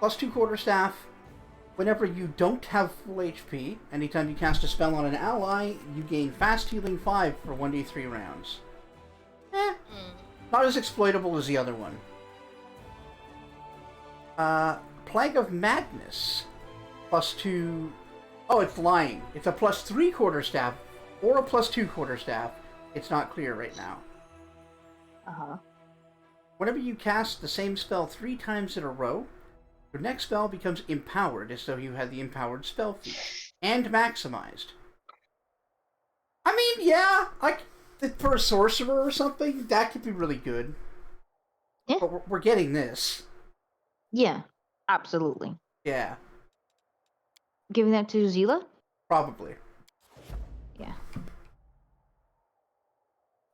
+2 quarterstaff. Whenever you don't have full HP, anytime you cast a spell on an ally, you gain fast healing 5 for 1d3 rounds. Not as exploitable as the other one. Plague of Madness. +2... Oh, it's lying. It's a +3 quarterstaff or a +2 quarterstaff. It's not clear right now. Uh-huh. Whenever you cast the same spell 3 times in a row, your next spell becomes empowered as though you had the empowered spell feat. And maximized. I mean, yeah, like, for a sorcerer or something, that could be really good. Yeah. But we're getting this. Yeah, absolutely. Yeah, Giving that to Zila? probably. Yeah.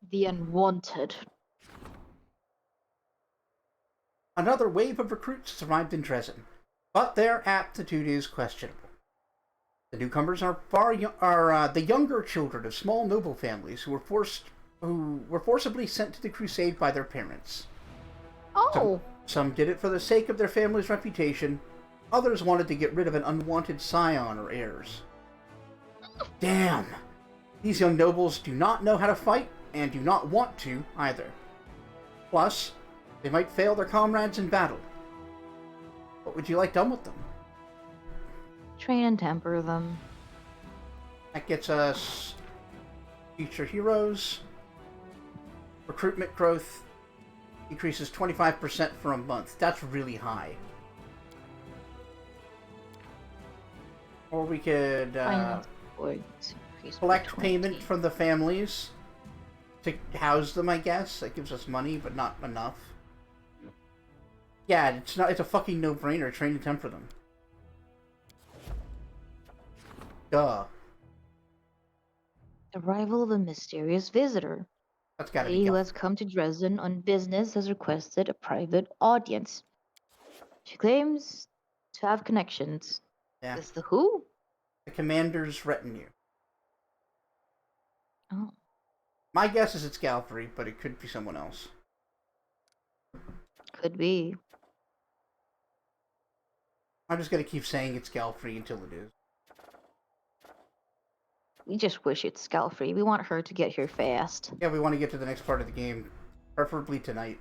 The Unwanted. Another wave of recruits has arrived in Dresden, but their aptitude is questionable. The newcomers are the younger children of small noble families who were forcibly sent to the crusade by their parents. Oh! Some did it for the sake of their family's reputation. Others wanted to get rid of an unwanted scion or heirs. Damn! These young nobles do not know how to fight, and do not want to, either. Plus, they might fail their comrades in battle. What would you like done with them? Train and temper them. That gets us future heroes. Recruitment growth increases 25% for a month. That's really high. Or we could collect payment from the families to house them, I guess. That gives us money, but not enough. Yeah, it's a fucking no-brainer. Train and temper them. Duh. Arrival of a mysterious visitor. That's gotta Lady be who has come to Dresden on business has requested a private audience. She claims to have connections. Yeah. Is the who? The commander's retinue. Oh. My guess is it's Galfrey, but it could be someone else. Could be. I'm just gonna keep saying it's Galfrey until it is. We just wish it's Scalfrey. We want her to get here fast. Yeah, we want to get to the next part of the game. Preferably tonight.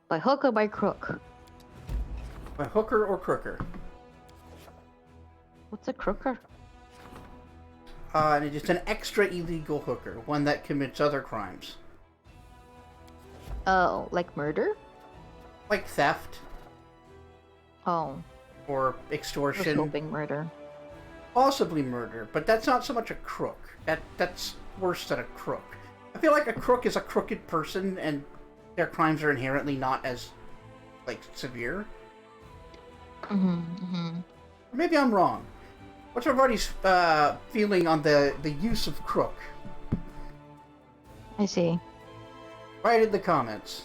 By hook or by crook? By hooker or crooker. What's a crooker? And it's an extra illegal hooker. One that commits other crimes. Oh, like murder? Like theft. Oh. Or I was extortion. hoping murder. Possibly murder, but that's not so much a crook. That's worse than a crook. I feel like a crook is a crooked person, and their crimes are inherently not as, like, severe. Mm-hmm. Maybe I'm wrong. What's everybody's feeling on the use of crook? I see. Write in the comments.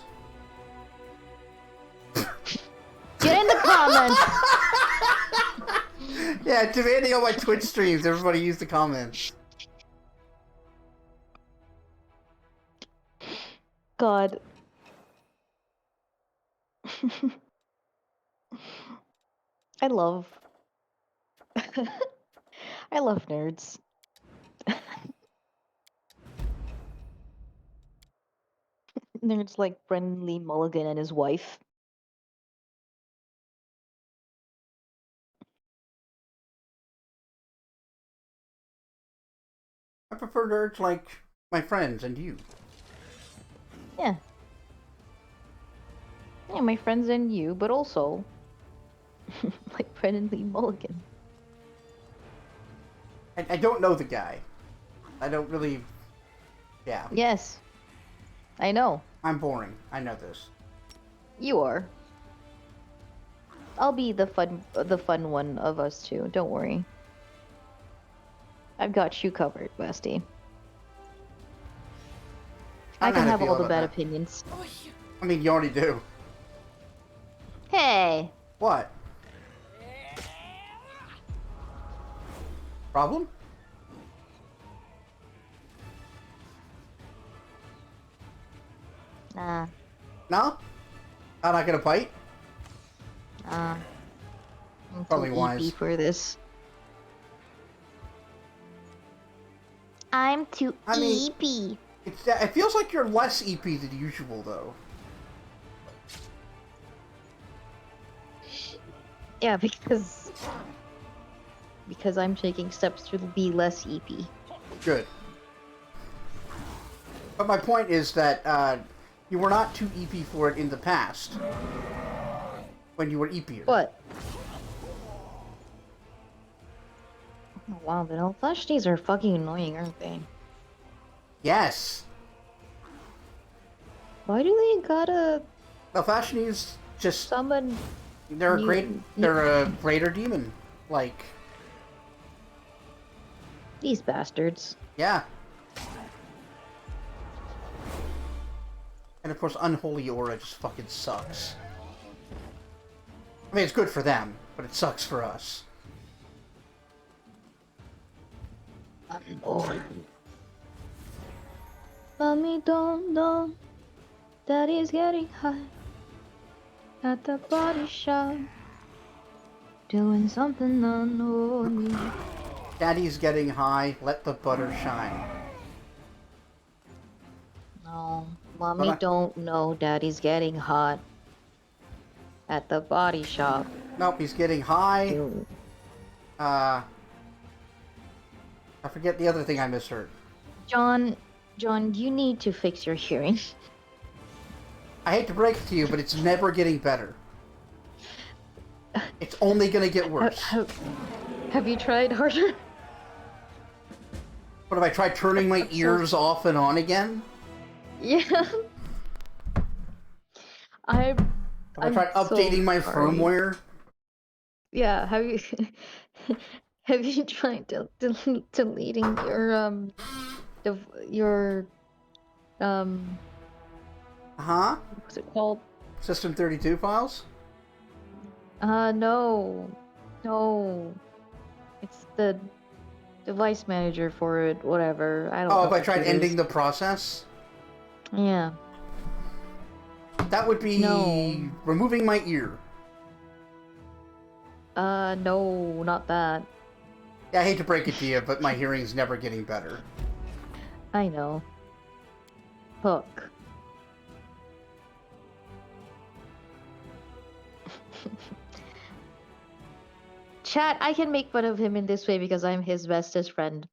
Get in the comments! Yeah, demanding on my Twitch streams, everybody use the comments. God. I love... I love nerds. Nerds like Brendan Lee Mulligan and his wife. I prefer nerds like my friends and you. Yeah. Yeah, my friends and you, but also like Brendan Lee Mulligan. I don't know the guy. I don't really... Yeah. Yes. I know. I'm boring. I know this. You are. I'll be the fun one of us two. Don't worry. I've got you covered, bestie. I don't know can how to have all feel the bad about that. opinions. I mean, you already do. Hey! What? Problem? Nah. No? I'm not gonna bite? I'm Probably too wise. EP for this. I'm too I mean- EP. It feels like you're less EP than usual, though. Yeah, because I'm taking steps to be less EP. Good. But my point is that you were not too EP for it in the past. When you were EP'er. What? Oh, wow, but all flash days are fucking annoying, aren't they? Yes! Why do they gotta The Fashion is just... summon? They're a You- great... you- They're a greater demon. Like... These bastards. Yeah. And of course, Unholy Aura just fucking sucks. I mean, it's good for them, but it sucks for us. Mommy don't know that he's getting high at the body shop, doing something unholy. Daddy's getting high, let the butter shine. No, mommy What? don't know daddy's getting hot at the body shop. Nope, he's getting high. Dude. I forget the other thing I misheard. John, you need to fix your hearing. I hate to break it to you, but it's never getting better. It's only gonna get worse. Have you tried harder? What, have I tried turning my ears off and on again? Yeah. Have I tried updating my sorry. firmware? Yeah, have you have you tried deleting your Huh? what's it called? System 32 files? No. It's the device manager for it, whatever. I don't know. Oh, if I what tried it ending is. the process? Yeah. That would be No. removing my ear. No, not that. Yeah, I hate to break it to you, but my hearing's never getting better. I know. Hook. Chat, I can make fun of him in this way because I'm his bestest friend.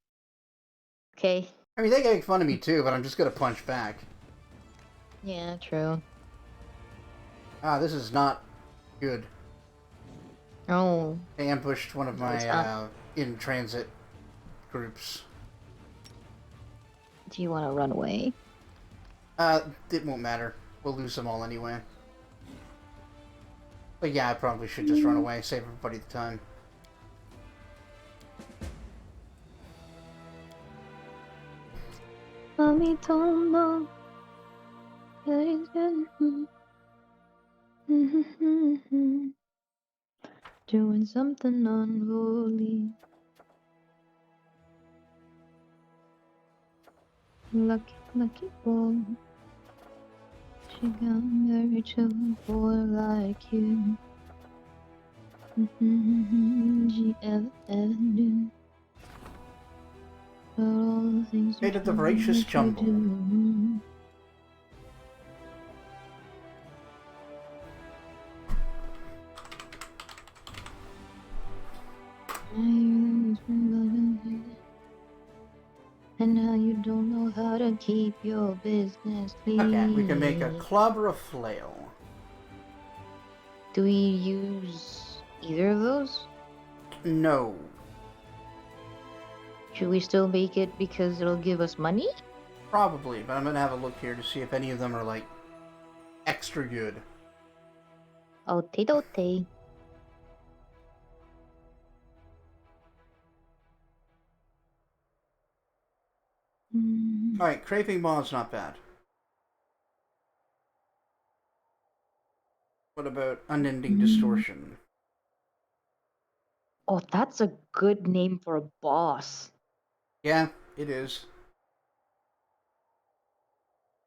Okay? I mean, they can make fun of me too, but I'm just gonna punch back. Yeah, true. Ah, this is not good. Oh. I ambushed one of It's my not. in-transit groups. Do you want to run away? It won't matter. We'll lose them all anyway. But yeah, I probably should just run away, save everybody the time. Mommy don't know. Doing something unholy. Lucky, lucky boy. She got married to a boy like you. She ever knew. But all the things Fate of the Voracious you Jumble. do. And now you don't know how to keep your business clean. Okay, we can make a club or a flail. Do we use either of those? No. Should we still make it because it'll give us money? Probably, but I'm gonna have a look here to see if any of them are, like, extra good. Oh, te. Alright, Craving Maw's not bad. What about Unending Distortion? Oh, that's a good name for a boss. Yeah, it is.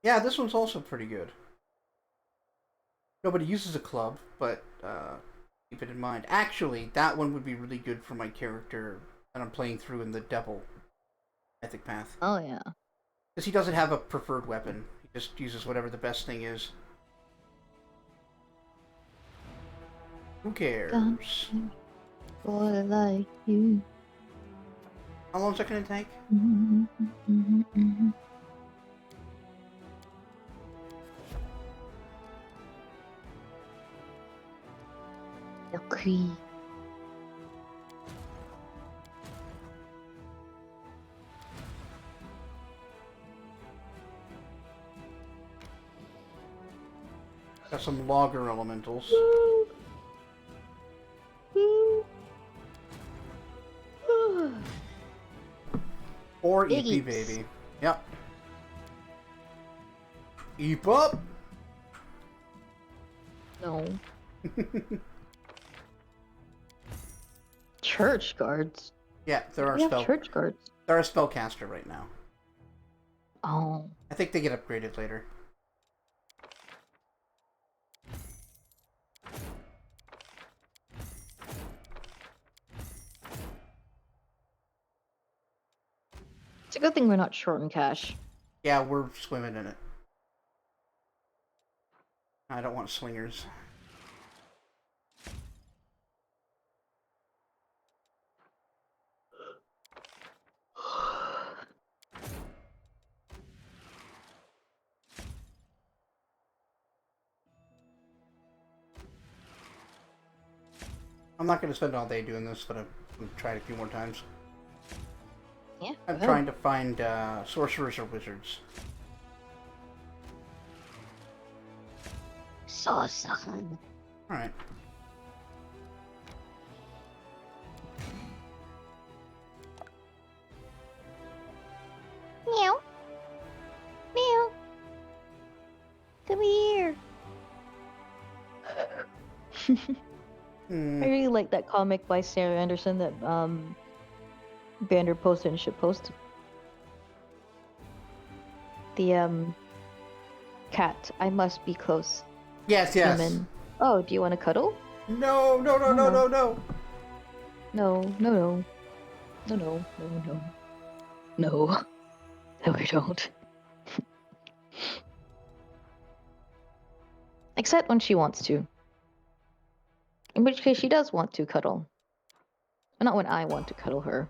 Yeah, this one's also pretty good. Nobody uses a club, but keep it in mind. Actually, that one would be really good for my character that I'm playing through in the Devil Mythic Path. Oh, yeah. Because he doesn't have a preferred weapon. He just uses whatever the best thing is. Who cares? Boy like you. How long is that going to take? Okay. Got some logger elementals. Or Big EP, eeps. baby. Yep. Eep up! No. Church guards. Yeah, there are We have church guards. They're a spellcaster right now. Oh. I think they get upgraded later. It's a good thing we're not short on cash. Yeah, we're swimming in it. I don't want slingers. I'm not going to spend all day doing this, but I'm going to try it a few more times. Yeah. I'm trying to find sorcerers or wizards. Sorcerer. Alright. Meow. Meow. Come here. I really like that comic by Sarah Anderson that Bander posted and should post. The cat. I must be close. Yes, yes. Human. Oh, do you want to cuddle? No, no, no, no, no, no. No, no, no. No, no, no, no. No. No, we don't. Except when she wants to. In which case she does want to cuddle. But not when I want to cuddle her.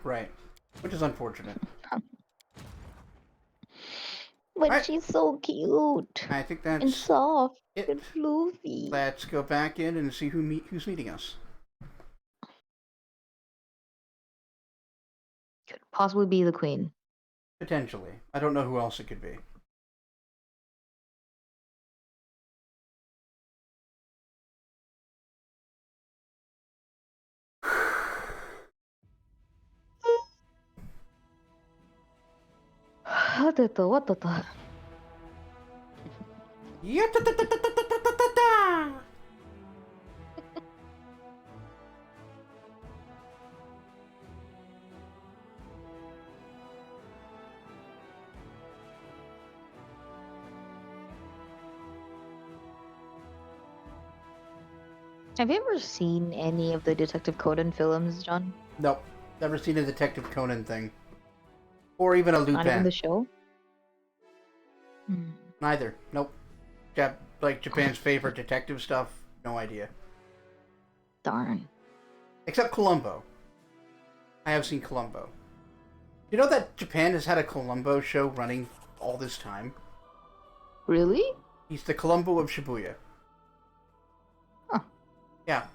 Right. Which is unfortunate. But Right. she's so cute. I think And that's soft. it. And floofy. Let's go back in and see who's meeting us. Could possibly be the queen. Potentially. I don't know who else it could be. What the? Yeah. Have you ever seen any of the Detective Conan films, John? Nope. Never seen a Detective Conan thing. Or even a Not even Lupin. the show? Hmm. Neither. Nope. Like Japan's favorite detective stuff. No idea. Darn. Except Columbo. I have seen Columbo. You know that Japan has had a Columbo show running all this time? Really? He's the Columbo of Shibuya. Huh. Yeah.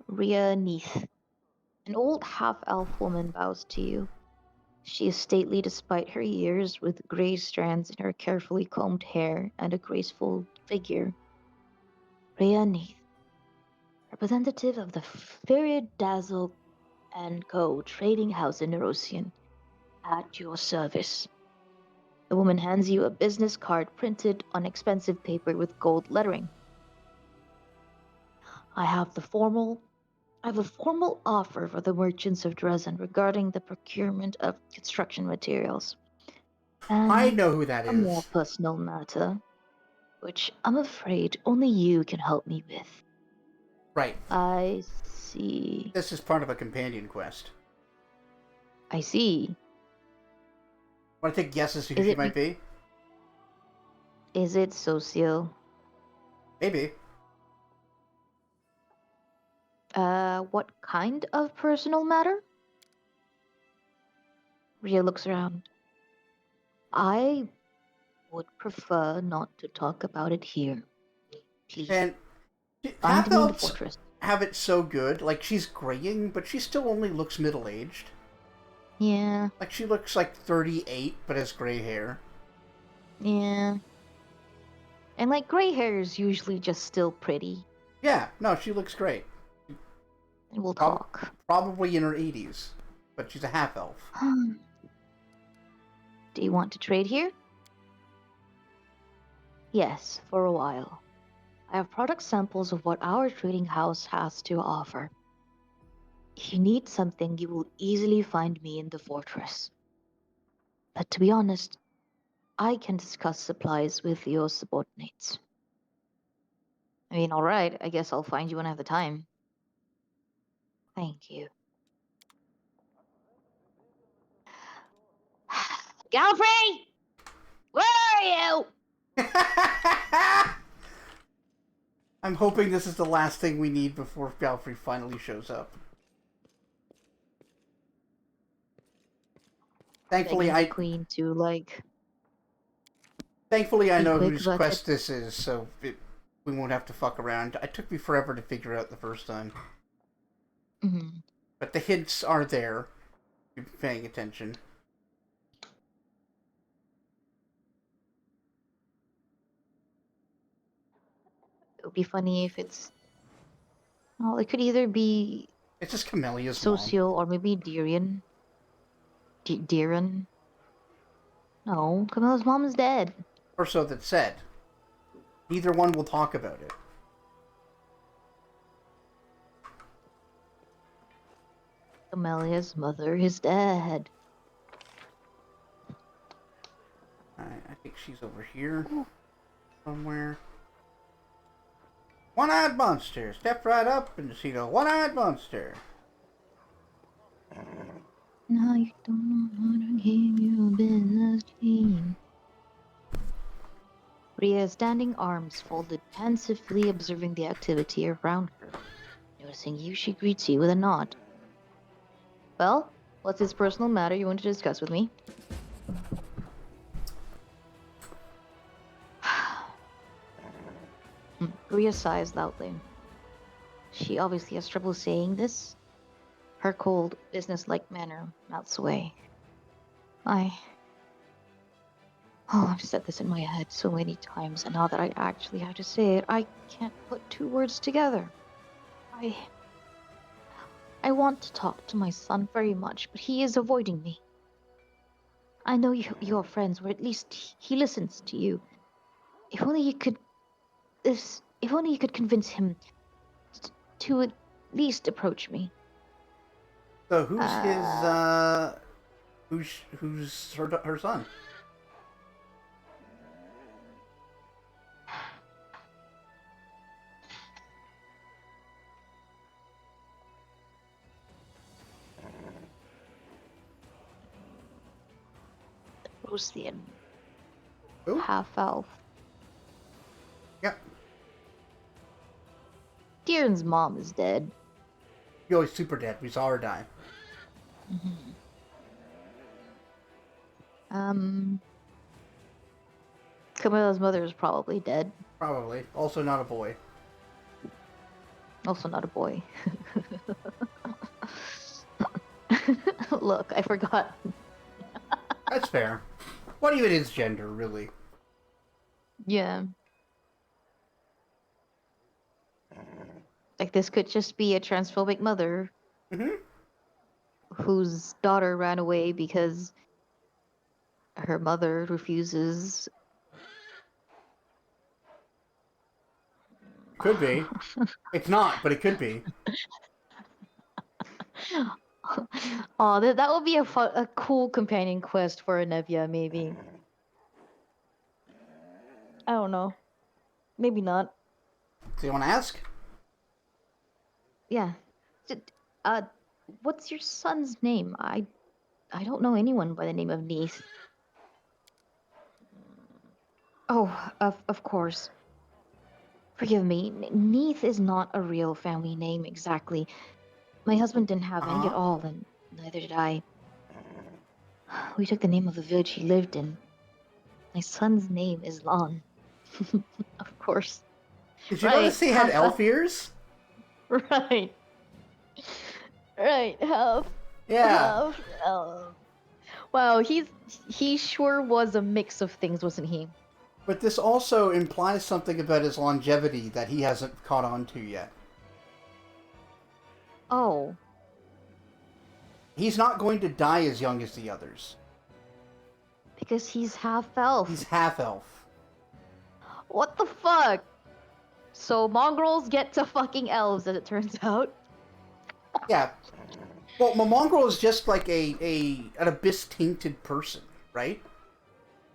Rhea Neath. An old half-elf woman bows to you. She is stately despite her years, with gray strands in her carefully combed hair and a graceful figure. Rhea Neath, representative of the Ferid Dazzle and Co. trading house in Nerosian, at your service. The woman hands you a business card printed on expensive paper with gold lettering. I have a formal offer for the merchants of Dresden regarding the procurement of construction materials. I And know who that a more is. personal matter, which I'm afraid only you can help me with. Right. I see. This is part of a companion quest. I see. Want to take guesses who Is she it might be? is it socio? Maybe. What kind of personal matter? Ria looks around. I would prefer not to talk about it here. Please, And find me in the half-elves fortress. have it so good. Like, she's graying, but she still only looks middle-aged. Yeah, Like, she looks like 38, but has gray hair. yeah. And like gray hair is usually just still pretty. Yeah, no, she looks great. And we'll Prob- talk. Probably in her 80s, but she's a half-elf. Do you want to trade here? Yes, for a while. I have product samples of what our trading house has to offer. If you need something, you will easily find me in the fortress. But to be honest, I can discuss supplies with your subordinates. I mean, alright, I guess I'll find you when I have the time. Thank you. Galfrey! Where are you? I'm hoping this is the last thing we need before Galfrey finally shows up. Thankfully, Begging the queen to, Thankfully, I be know quick whose about it. quest this is, so we won't have to fuck around. It took me forever to figure out the first time. Mm-hmm. But the hints are there. If you're paying attention. It would be funny if it's. Well, it could either be It's just Camellia's mom. Socio or maybe Darian. Darren? No, Camilla's mom is dead. Or so that said. Neither one will talk about it. Amelia's mother is dead. I think she's over here. Somewhere. One-eyed monster. Step right up and see the one-eyed monster. Now you don't know how to keep your business clean. Ria is standing, arms folded, pensively observing the activity around her. Noticing you, she greets you with a nod. Well, what's this personal matter you want to discuss with me? Ria sighs loudly. She obviously has trouble saying this. Her cold, business-like manner melts away. I've said this in my head so many times, and now that I actually have to say it, I can't put two words together. I want to talk to my son very much, but he is avoiding me. I know you're friends, or at least he listens to you. If only you could, if only you could convince him to at least approach me. So who's her son? Lucian, Who? half elf. Yeah. Tyrion's mom is dead. Yo, he's super dead. We saw her die. Camilla's mother is probably dead. Probably. Also not a boy. Also not a boy. Look, I forgot. That's fair. What even is gender, really? Yeah. Like, this could just be a transphobic mother Mm-hmm. whose daughter ran away because her mother refuses. Could be. It's not, but it could be. Oh, that would be a cool companion quest for Anevia, maybe. I don't know. Maybe not. Do you want to ask? Yeah. D- Uh, what's your son's name? I don't know anyone by the name of Neith. Oh, of course. Forgive me. Neith is not a real family name exactly. My husband didn't have any at Uh-huh. all, and neither did I. We took the name of the village he lived in. My son's name is Lon. Of course. Did you Right. notice he had elf ears? Right. Right. Yeah. Half. Wow. He sure was a mix of things, wasn't he? But this also implies something about his longevity that he hasn't caught on to yet. Oh. He's not going to die as young as the others. Because he's half elf. He's half elf. What the fuck? So mongrels get to fucking elves, as it turns out. Yeah. Well, Mongrel is just like an abyss tainted person, right?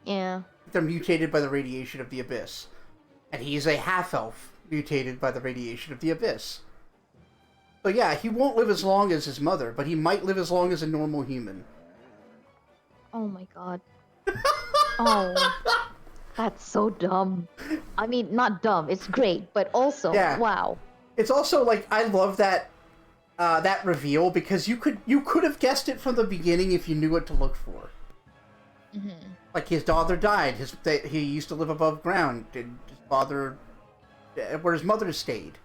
Yeah. They're mutated by the radiation of the abyss. And he's a half elf mutated by the radiation of the abyss. So yeah, he won't live as long as his mother, but he might live as long as a normal human. Oh my god. Oh. That's so dumb. I mean, not dumb. It's great, but also, Yeah. wow. It's also like I love that that reveal because you could have guessed it from the beginning if you knew what to look for. Mm-hmm. Like his daughter died. He used to live above ground. And his father, where his mother stayed,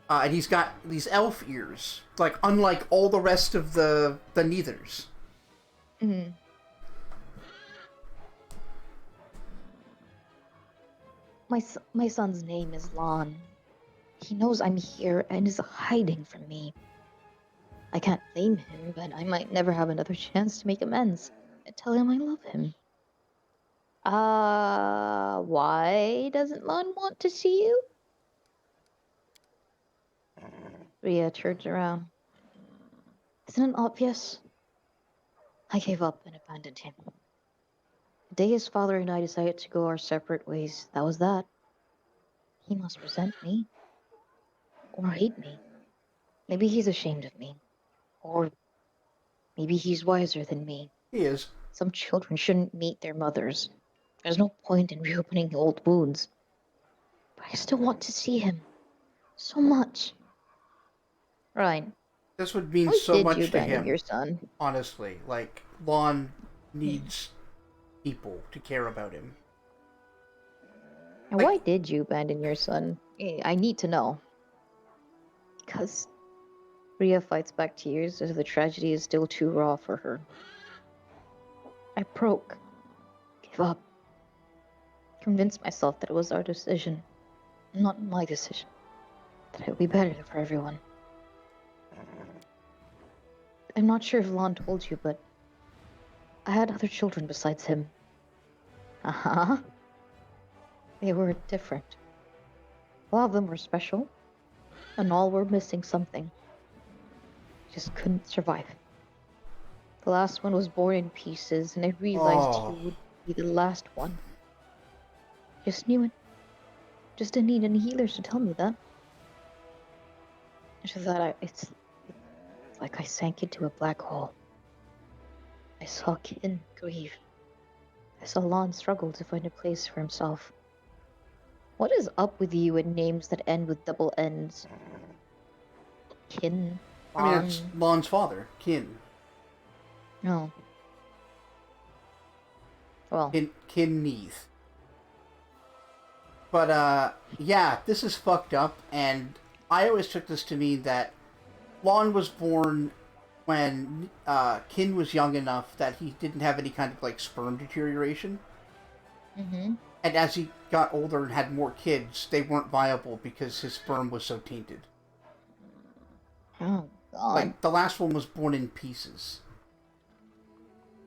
and he's got these elf ears, like unlike all the rest of the neithers. Mm-hmm. My son's name is Lon. He knows I'm here and is hiding from me. I can't blame him, but I might never have another chance to make amends and tell him I love him. Why doesn't Lon want to see you? Ria turns around. Isn't it obvious? I gave up and abandoned him. The day his father and I decided to go our separate ways, that was that. He must resent me. Or hate me. Maybe he's ashamed of me. Or maybe he's wiser than me. He is. Some children shouldn't meet their mothers. There's no point in reopening old wounds. But I still want to see him. So much. Right. This would mean Why so did you much to abandon him. your son? Honestly, like Lon needs people to care about him. And Like, why did you abandon your son? I need to know. Because Ria fights back tears as the tragedy is still too raw for her. I broke. Gave up. Convinced myself that it was our decision, not my decision. That it would be better for everyone. I'm not sure if Lon told you, but I had other children besides him. Uh-huh. They were different. A lot of them were special, and all were missing something. Just couldn't survive. The last one was born in pieces, and I realized he Oh, would be the last one. Just knew it. Just didn't need any healers to tell me that. After that, it's like I sank into a black hole. I saw Kin grieve. I saw Lon struggle to find a place for himself. What is up with you and names that end with double N's? Kin, I mean, it's Lon. Lon's father, Kin. No. Well, Kin Neath. But, yeah, this is fucked up, and I always took this to mean that Lon was born when Kin was young enough that he didn't have any kind of, like, sperm deterioration. mm-hmm. And as he got older and had more kids, they weren't viable because his sperm was so tainted. Oh, God. Like, the last one was born in pieces.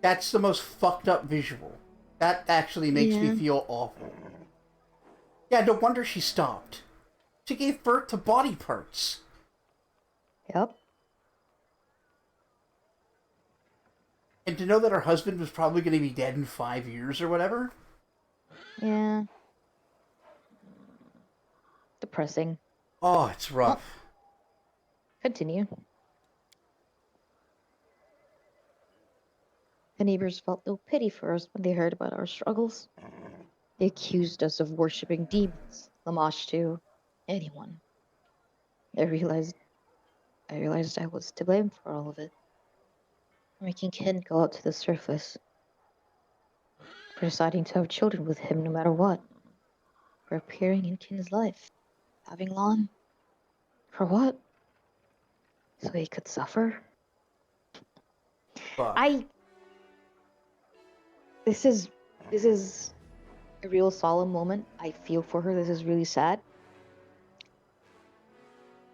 That's the most fucked up visual. That actually makes me feel awful. Yeah, no wonder she stopped. She gave birth to body parts. Yep. And to know that her husband was probably going to be dead in 5 years or whatever. Yeah. Depressing. Oh, it's rough. Continue. The neighbors felt no pity for us when they heard about our struggles. They accused us of worshipping demons, Lamashtu, anyone. I realized I was to blame for all of it. For making Ken go out to the surface. For deciding to have children with him no matter what. For appearing in Ken's life. Having Lon. For what? So he could suffer? Fuck. This is a real solemn moment. I feel for her. This is really sad.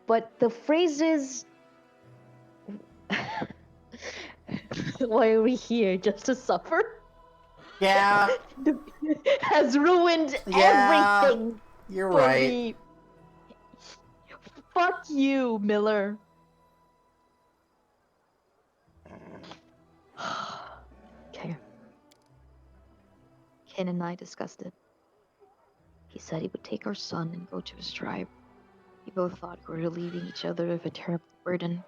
But the phrases, why are we here? Just to suffer? Yeah. Has ruined Yeah. everything You're for right. me. Fuck you, Miller. Okay. Ken and I discussed it. He said he would take our son and go to his tribe. We both thought we were relieving each other of a terrible burden.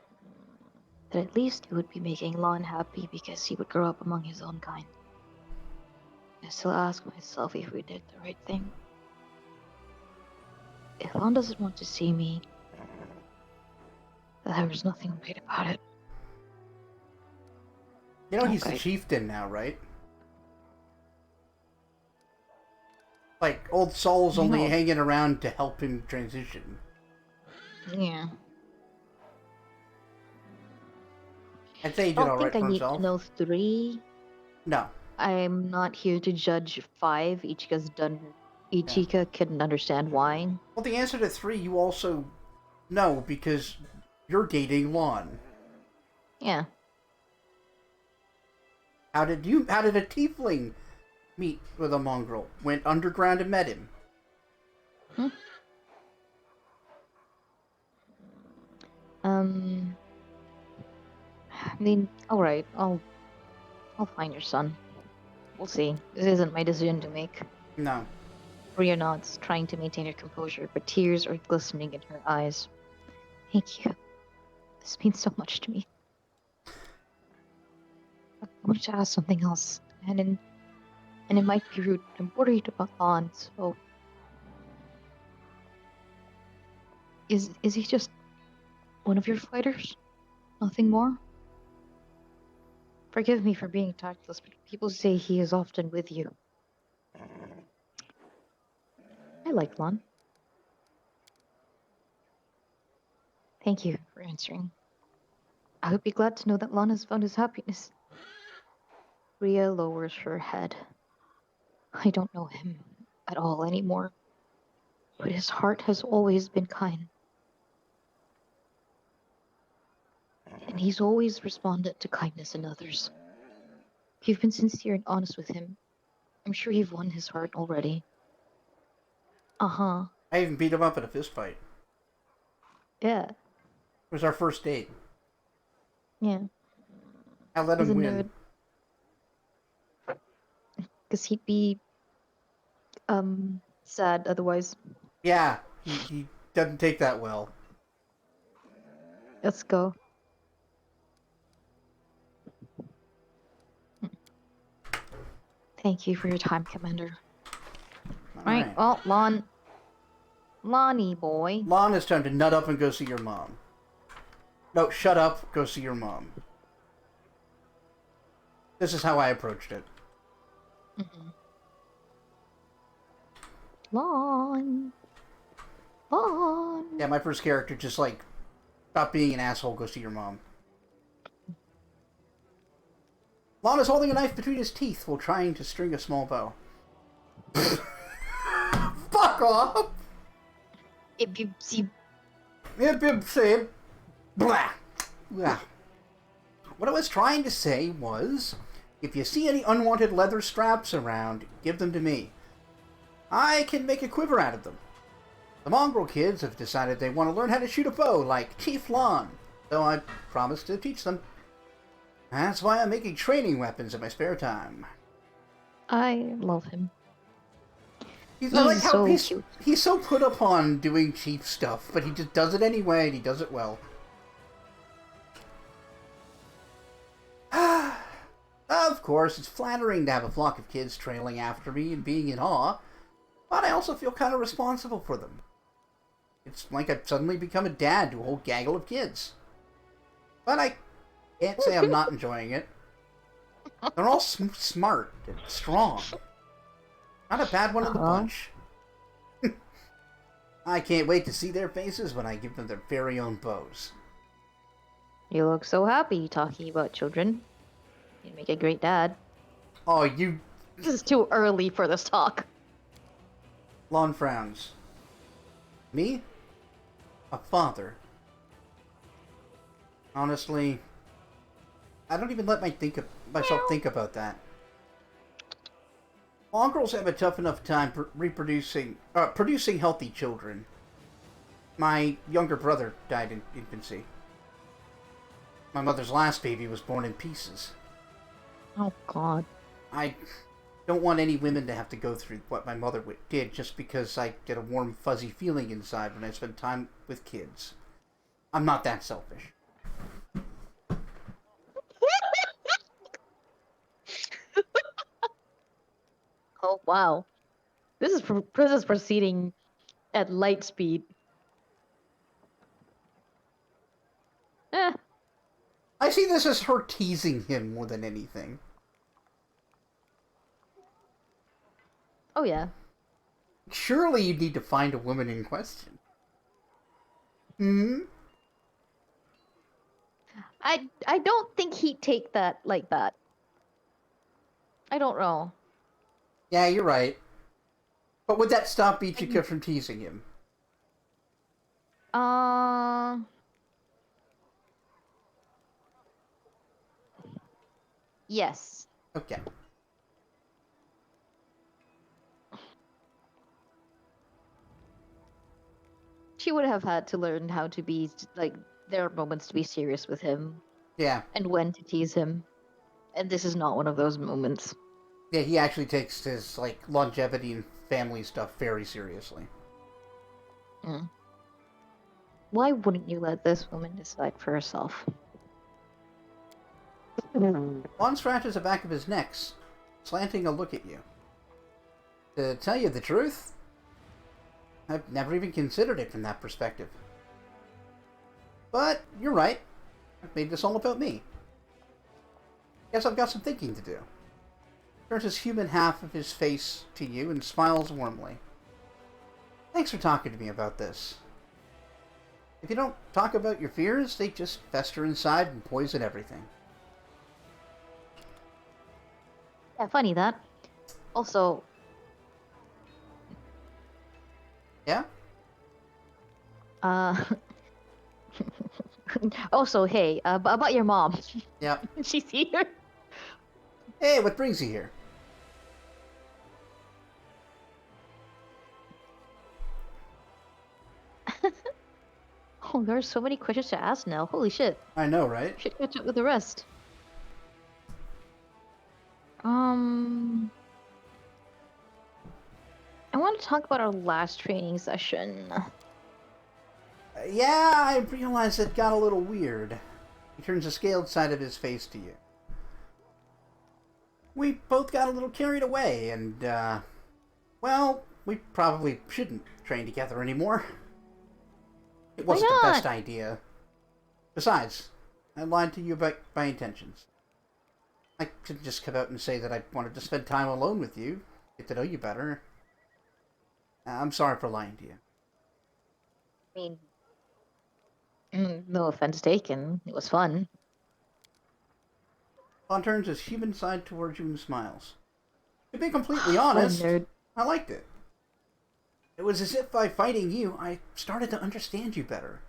That at least he would be making Lon happy because he would grow up among his own kind. I still ask myself if we did the right thing. If Lon doesn't want to see me, then there was nothing right about it. You know he's the Okay. chieftain now, right? Like, old Saul's I only know. hanging around to help him transition. Yeah. I'd say he I did don't alright think I for need himself. to know 3. No. I'm not here to judge 5. Ichika couldn't understand why. Well, the answer to 3 you also know because you're dating Lon. Yeah. How did a tiefling meet with a mongrel? Went underground and met him. I mean, alright, I'll find your son. We'll see. This isn't my decision to make. No. Rhea nods, trying to maintain her composure, but tears are glistening in her eyes. Thank you. This means so much to me. I wanted to ask something else, and it might be rude. I'm worried about Lon, so is he just one of your fighters? Nothing more? Forgive me for being tactless, but people say he is often with you. I like Lon. Thank you for answering. I would be glad to know that Lon has found his happiness. Rhea lowers her head. I don't know him at all anymore, but his heart has always been kind. And he's always responded to kindness in others. If you've been sincere and honest with him, I'm sure you've won his heart already. Uh-huh. I even beat him up in a fist fight. Yeah. It was our first date. Yeah. I let He's a him win. nerd. Because he'd be sad otherwise. Yeah, he doesn't take that well. Let's go. Thank you for your time, Commander. Right. Well, Lonnie boy. Lon, it's time to nut up and go see your mom. No, shut up, go see your mom. This is how I approached it. Mm-hmm. Lon. Yeah, my first character just like, stop being an asshole, go see your mom. Lon is holding a knife between his teeth while trying to string a small bow. Fuck off! If you see... Say blah. Blah. What I was trying to say was, if you see any unwanted leather straps around, give them to me. I can make a quiver out of them. The mongrel kids have decided they want to learn how to shoot a bow like Chief Lon, so I promised to teach them. That's why I'm making training weapons in my spare time. I love him. I like how so cute. He's so put upon doing Chief stuff, but he just does it anyway, and he does it well. Of course, it's flattering to have a flock of kids trailing after me and being in awe, but I also feel kind of responsible for them. It's like I've suddenly become a dad to a whole gaggle of kids. But I can't say I'm not enjoying it. They're all smart and strong. Not a bad one in the bunch. I can't wait to see their faces when I give them their very own bows. You look so happy talking about children. You make a great dad. Oh, you... This is too early for this talk. Lon frowns. Me? A father? Honestly, I don't even let myself think about that. Mongrels have a tough enough time producing healthy children. My younger brother died in infancy. My mother's last baby was born in pieces. Oh, God. I don't want any women to have to go through what my mother did just because I get a warm, fuzzy feeling inside when I spend time with kids. I'm not that selfish. Oh, wow. This is proceeding at light speed. Eh. I see this as her teasing him more than anything. Oh, yeah. Surely you'd need to find a woman in question. Hmm? I don't think he'd take that like that. I don't know. Yeah, you're right. But would that stop Ichika from teasing him? Yes. Okay. She would have had to learn how to be, like, there are moments to be serious with him. Yeah. And when to tease him. And this is not one of those moments. Yeah, he actually takes his, like, longevity and family stuff very seriously. Mm. Why wouldn't you let this woman decide for herself? Lon scratches the back of his neck, slanting a look at you. To tell you the truth, I've never even considered it from that perspective. But you're right. I've made this all about me. Guess I've got some thinking to do. Turns his human half of his face to you and smiles warmly. Thanks for talking to me about this. If you don't talk about your fears, they just fester inside and poison everything. Yeah, funny that. Also... Yeah? Also, hey, about your mom. Yep. She's here. Hey, what brings you here? Oh, there's so many questions to ask now. Holy shit. I know, right? Should catch up with the rest. Um, I want to talk about our last training session. Yeah, I realized it got a little weird. He turns the scaled side of his face to you. We both got a little carried away, and, well, we probably shouldn't train together anymore. It Why wasn't the best not? idea. Besides, I lied to you about my intentions. I could just come out and say that I wanted to spend time alone with you, get to know you better. I'm sorry for lying to you. I mean, no offense taken. It was fun. Vaughn turns his human side towards you and smiles. To be completely What a honest, nerd. I liked it. It was as if by fighting you, I started to understand you better.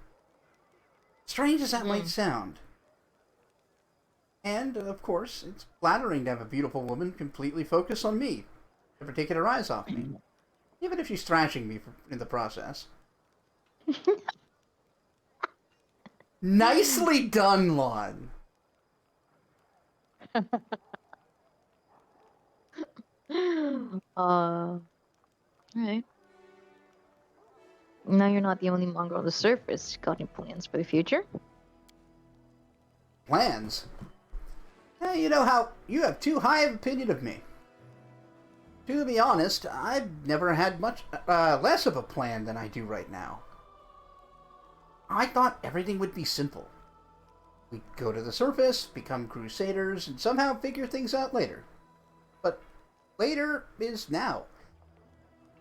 Strange as that might sound. And, of course, it's flattering to have a beautiful woman completely focus on me, never taking her eyes off me, even if she's thrashing me in the process. Nicely done, Lon. Alright. Now you're not the only mongrel on the surface. Got any plans for the future? Plans? You know how you have too high of opinion of me. To be honest, I've never had much less of a plan than I do right now. I thought everything would be simple. We'd go to the surface, become crusaders, and somehow figure things out later. But later is now.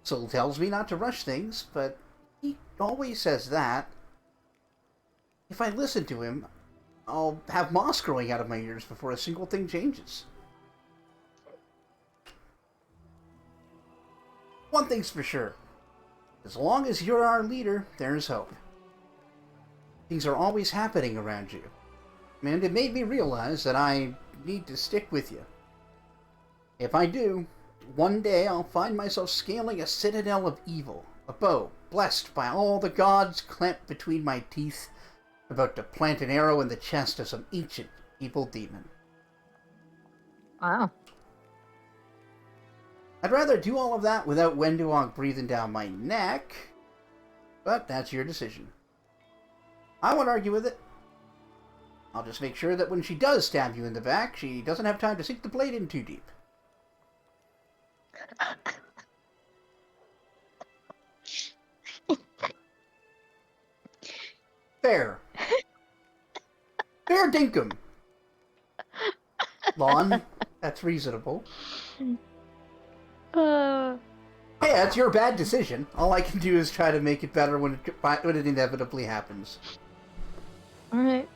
Soul tells me not to rush things, but he always says that. If I listen to him, I'll have moss growing out of my ears before a single thing changes. One thing's for sure. As long as you're our leader, there's hope. Things are always happening around you. And it made me realize that I need to stick with you. If I do, one day I'll find myself scaling a citadel of evil, a bow blessed by all the gods clamped between my teeth, about to plant an arrow in the chest of some ancient evil demon. Wow. I'd rather do all of that without Wenduong breathing down my neck, but that's your decision. I won't argue with it. I'll just make sure that when she does stab you in the back, she doesn't have time to sink the blade in too deep. Fair. Fair dinkum. Lon, that's reasonable. Uh, Hey, that's your bad decision. All I can do is try to make it better when it inevitably happens. Alright.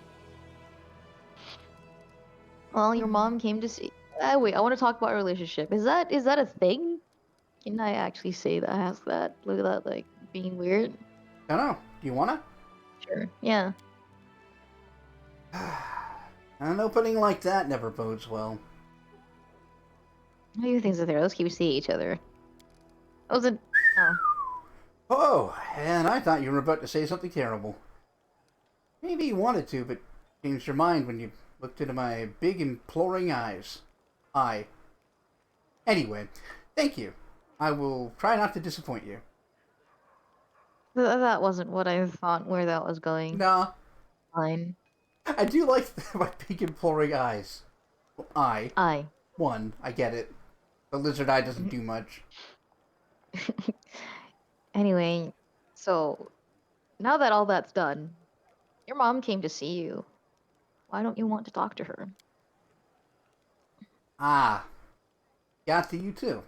Well, your mom came to see. Wait, I want to talk about our relationship. Is that a thing? Can I actually say that? Ask that? Look at that, like being weird. I don't know. Do you wanna? Sure. Yeah. An opening like that never bodes well. What do you think's there? Let's keep seeing each other. I wasn't. Oh. Oh, and I thought you were about to say something terrible. Maybe you wanted to, but changed your mind when you looked into my big, imploring eyes. Anyway, thank you. I will try not to disappoint you. That wasn't what I thought where that was going. Nah, Fine. I do like my big, imploring eyes. I get it. The lizard eye doesn't do much. Anyway, so now that all that's done, your mom came to see you. Why don't you want to talk to her? Ah, got to you too.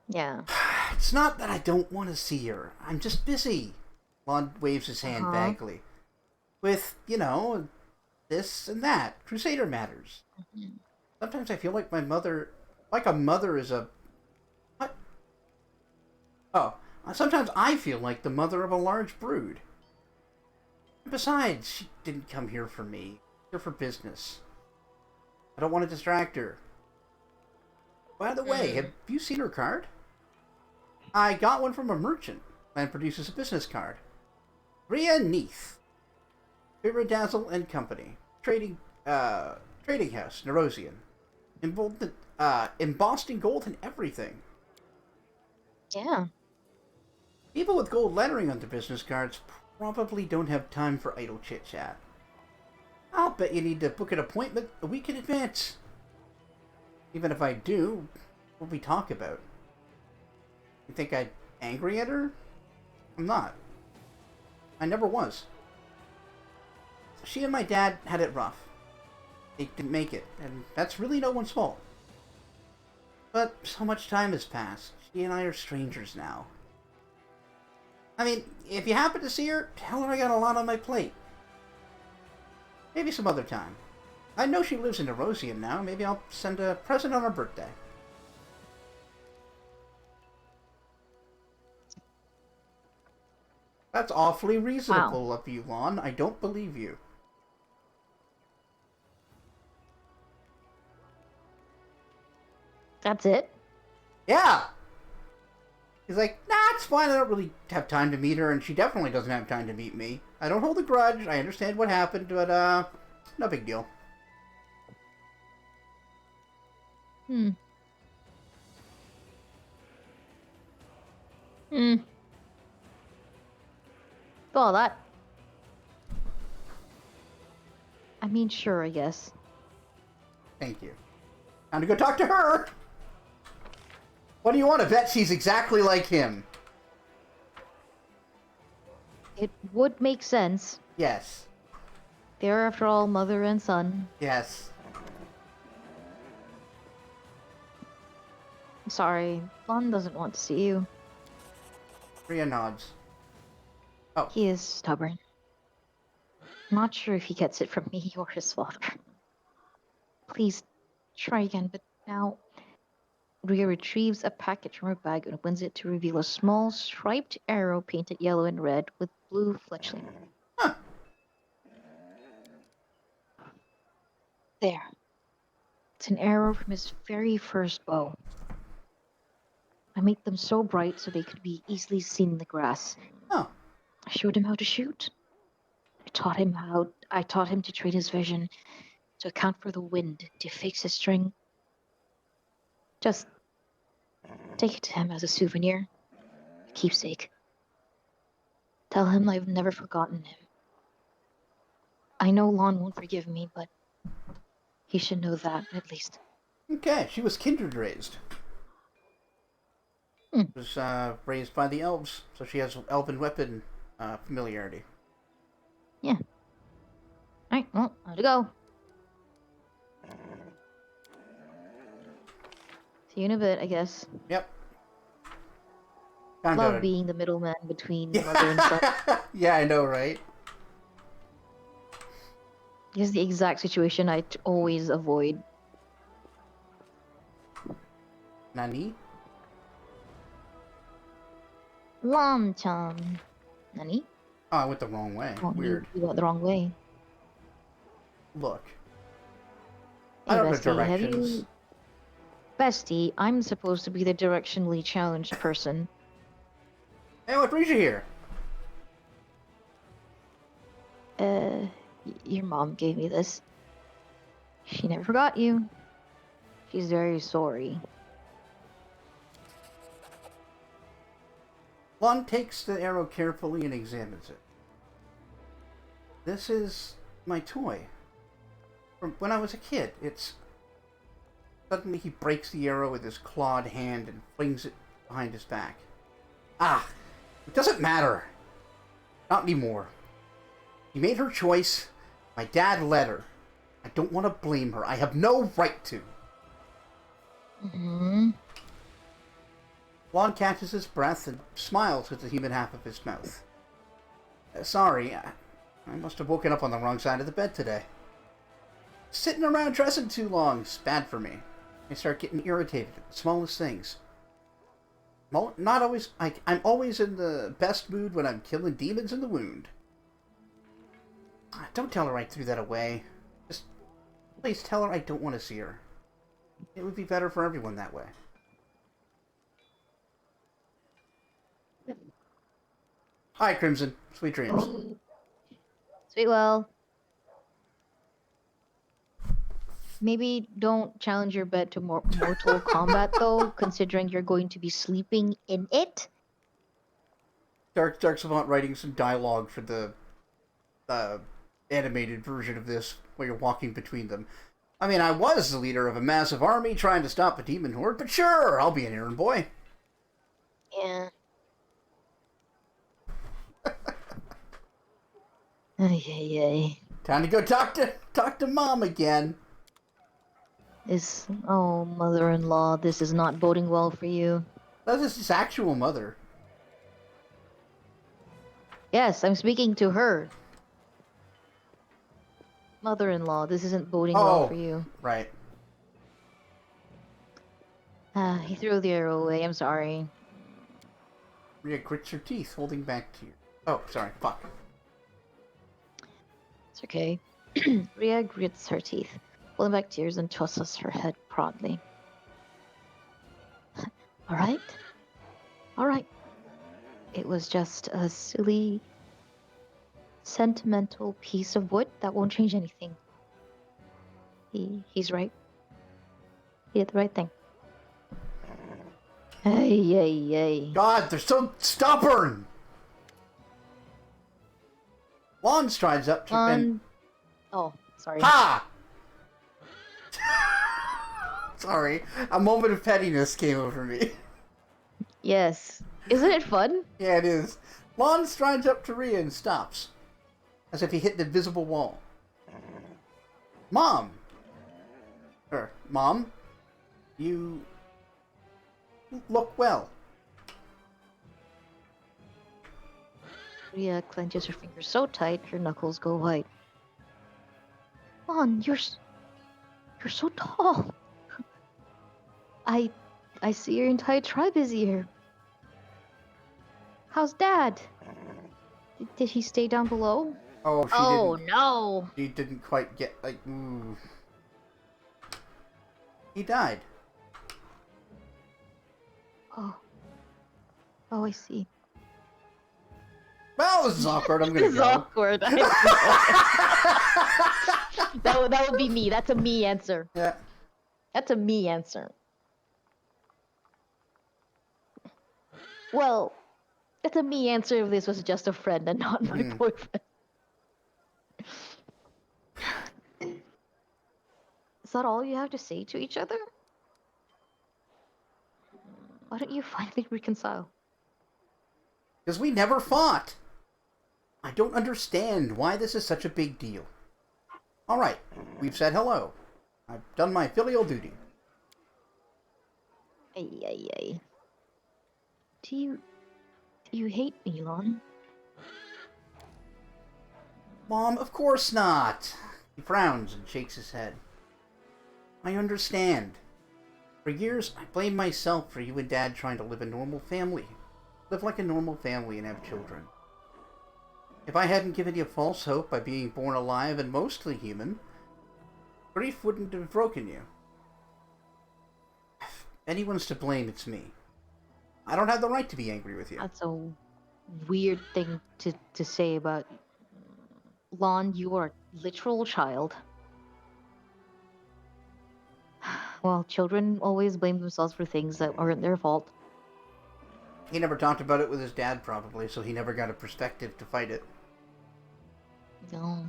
Yeah. It's not that I don't want to see her. I'm just busy. Lon waves his hand vaguely. With, this and that. Crusader matters. Sometimes I feel like a mother is a... What? Oh, sometimes I feel like the mother of a large brood. Besides, she didn't come here for me. Here for business. I don't want to distract her. By the way, have you seen her card? I got one from a merchant and produces a business card. Rhea Neath. Dazzle and Company. Trading house, Nerosian. Embossed in gold and everything. Yeah. People with gold lettering on their business cards probably don't have time for idle chit-chat. I'll bet you need to book an appointment a week in advance. Even if I do, what we talk about? You think I'm angry at her? I'm not. I never was. She and my dad had it rough. They didn't make it, and that's really no one's fault. But so much time has passed. She and I are strangers now. I mean, if you happen to see her, tell her I got a lot on my plate. Maybe some other time. I know she lives in Erosian now. Maybe I'll send a present on her birthday. That's awfully reasonable of you, Lon. I don't believe you. That's it? Yeah! He's like, nah, it's fine. I don't really have time to meet her, and she definitely doesn't have time to meet me. I don't hold a grudge. I understand what happened, but, no big deal. Well, that... I mean, sure, I guess. Thank you. Time to go talk to her! What do you want to bet she's exactly like him? It would make sense. Yes. They're, after all, mother and son. Yes. I'm sorry. Lon doesn't want to see you. Rhea nods. Oh. He is stubborn. Not sure if he gets it from me or his father. Please, try again, but now... Rhea retrieves a package from her bag and opens it to reveal a small, striped arrow painted yellow and red with blue fletchling. Huh. There. It's an arrow from his very first bow. I made them so bright so they could be easily seen in the grass. Oh. I showed him how to shoot. I taught him to trade his vision, to account for the wind, to fix his string. Just take it to him as a souvenir, a keepsake. Tell him I've never forgotten him. I know Lon won't forgive me, but he should know that, at least. Okay, she was kindred raised. Was raised by the elves, so she has elven weapon familiarity. Yeah. Alright, well, time to go. See you in a bit, I guess. Yep. Love being the middleman between mother and son. Yeah, I know, right? This is the exact situation I always avoid. Nani? Lam-chan. Nani? Oh, I went the wrong way. Oh, Weird. You went the wrong way. Look. Hey, I don't know Bestie, directions. Bestie, I'm supposed to be the directionally challenged person. Hey, what brings you here? Your mom gave me this. She never forgot you. She's very sorry. Lon takes the arrow carefully and examines it. This is my toy. From when I was a kid. It's... Suddenly he breaks the arrow with his clawed hand and flings it behind his back. Ah! It doesn't matter. Not anymore. She made her choice. My dad let her. I don't want to blame her. I have no right to. Lon catches his breath and smiles with the human half of his mouth. Sorry, I must have woken up on the wrong side of the bed today. Sitting around dressing too long is bad for me. I start getting irritated at the smallest things. I'm always in the best mood when I'm killing demons in the wound. Don't tell her I threw that away. Just please tell her I don't want to see her. It would be better for everyone that way. Hi, Crimson. Sweet dreams. Sweet well. Maybe don't challenge your bed to mortal combat though, considering you're going to be sleeping in it. Dark Savant writing some dialogue for the animated version of this, where you're walking between them. I mean, I was the leader of a massive army trying to stop a demon horde, but sure, I'll be an errand boy. Yeah. Ay, ay, ay. Time to go talk to Mom again. Oh, mother-in-law, this is not boding well for you. That is his actual mother. Yes, I'm speaking to her. Mother-in-law, this isn't boding well for you. Right. He threw the arrow away, I'm sorry. Rhea grits her teeth, holding back tears. Oh, sorry, fuck. It's okay. Rhea grits her teeth, holding back tears, and tosses her head proudly. Alright? Alright. It was just a silly, sentimental piece of wood that won't change anything. He's right. He did the right thing. Hey. God, they're so stubborn! Lon strides up to... and... Oh, sorry. Ha! Sorry, a moment of pettiness came over me. Yes. Isn't it fun? Yeah, it is. Lon strides up to Rhea and stops, as if he hit the invisible wall. Mom! Mom? You look well. Rhea clenches her fingers so tight her knuckles go white. Lon, you're so tall. I see your entire tribe is here. How's Dad? Did he stay down below? Oh, didn't. No! She didn't quite get, ooh. He died. Oh, I see. Well, this is awkward. I'm gonna This is go. awkward. that would be me. That's a me answer. Yeah. That's a me answer. Well, that's a me answer if this was just a friend and not my boyfriend. Is that all you have to say to each other? Why don't you finally reconcile? Because we never fought. I don't understand why this is such a big deal. Alright, we've said hello. I've done my filial duty. Ay. Do you hate me, Lon? Mom, of course not. He frowns and shakes his head. I understand. For years, I blamed myself for you and Dad trying to live a normal family. Live like a normal family and have children. If I hadn't given you false hope by being born alive and mostly human, grief wouldn't have broken you. If anyone's to blame, it's me. I don't have the right to be angry with you. That's a weird thing to say about Lon. You are a literal child. Well, children always blame themselves for things that aren't their fault. He never talked about it with his dad, probably, so he never got a perspective to fight it. No.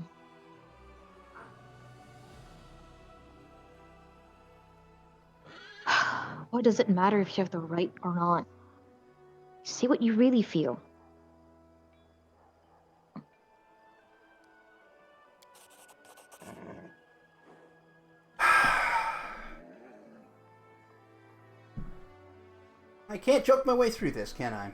What does it matter if you have the right or not? Say what you really feel. I can't joke my way through this, can I?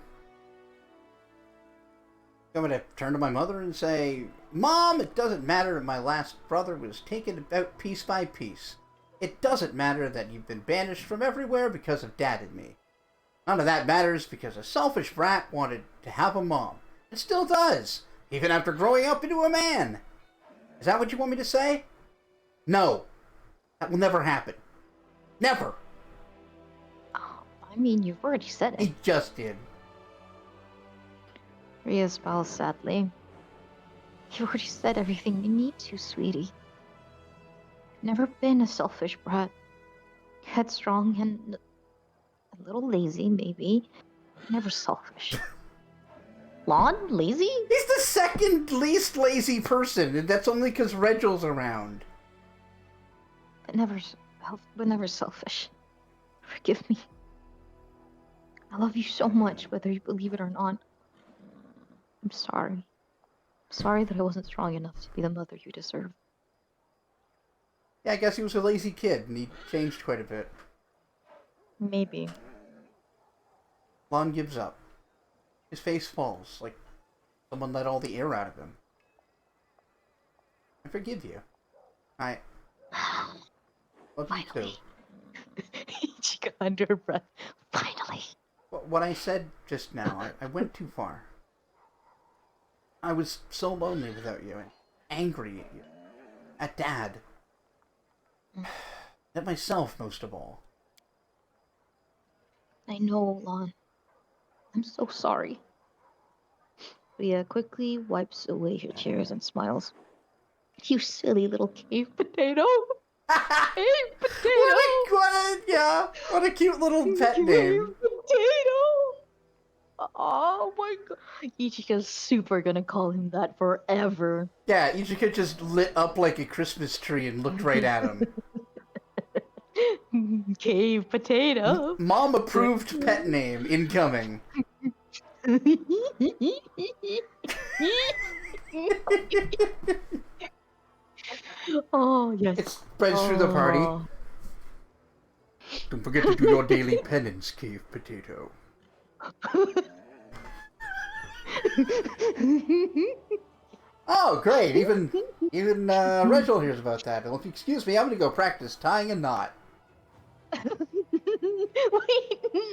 I'm going to turn to my mother and say, Mom, it doesn't matter if my last brother was taken out piece by piece. It doesn't matter that you've been banished from everywhere because of Dad and me. None of that matters because a selfish brat wanted to have a mom. It still does, even after growing up into a man. Is that what you want me to say? No. That will never happen. Never. Oh, I mean, you've already said it. He just did. Rhea smiles sadly. You've already said everything you need to, sweetie. Never been a selfish brat. Headstrong and a little lazy, maybe. Never selfish. Lon? Lazy? He's the second least lazy person, and that's only because Regel's around. But never selfish. Forgive me. I love you so much, whether you believe it or not. I'm sorry. I'm sorry that I wasn't strong enough to be the mother you deserve. Yeah, I guess he was a lazy kid, and he changed quite a bit. Maybe. Lon gives up. His face falls, like someone let all the air out of him. I forgive you. I love you too. She got under her breath. Finally. What I said just now, I went too far. I was so lonely without you, and angry at you. At Dad. At myself, most of all. I know, Lon. I'm so sorry. Rhea quickly wipes away her tears and smiles. You silly little cave potato. Cave potato. What a cute little pet Cave name. potato. Oh my god. Ichika's super gonna call him that forever. Yeah, Ichika just lit up like a Christmas tree and looked right at him. Cave potato. Mom approved pet name incoming. Oh, yes. It spreads through the party. Don't forget to do your daily penance, Cave Potato. Oh, great! Even Regil hears about that. Well, if you excuse me, I'm gonna go practice tying a knot. Wait,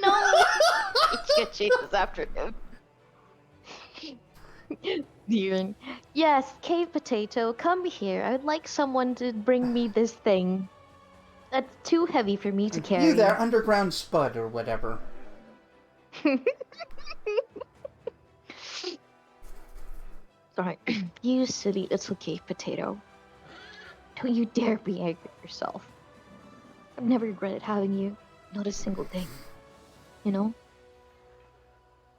no! Ichika chases after him. Dear. Yes, Cave Potato, come here. I would like someone to bring me this thing. That's too heavy for me to carry. You there, underground spud or whatever. Alright, you silly little cave potato. Don't you dare be angry at yourself. I've never regretted having you. Not a single day. You know?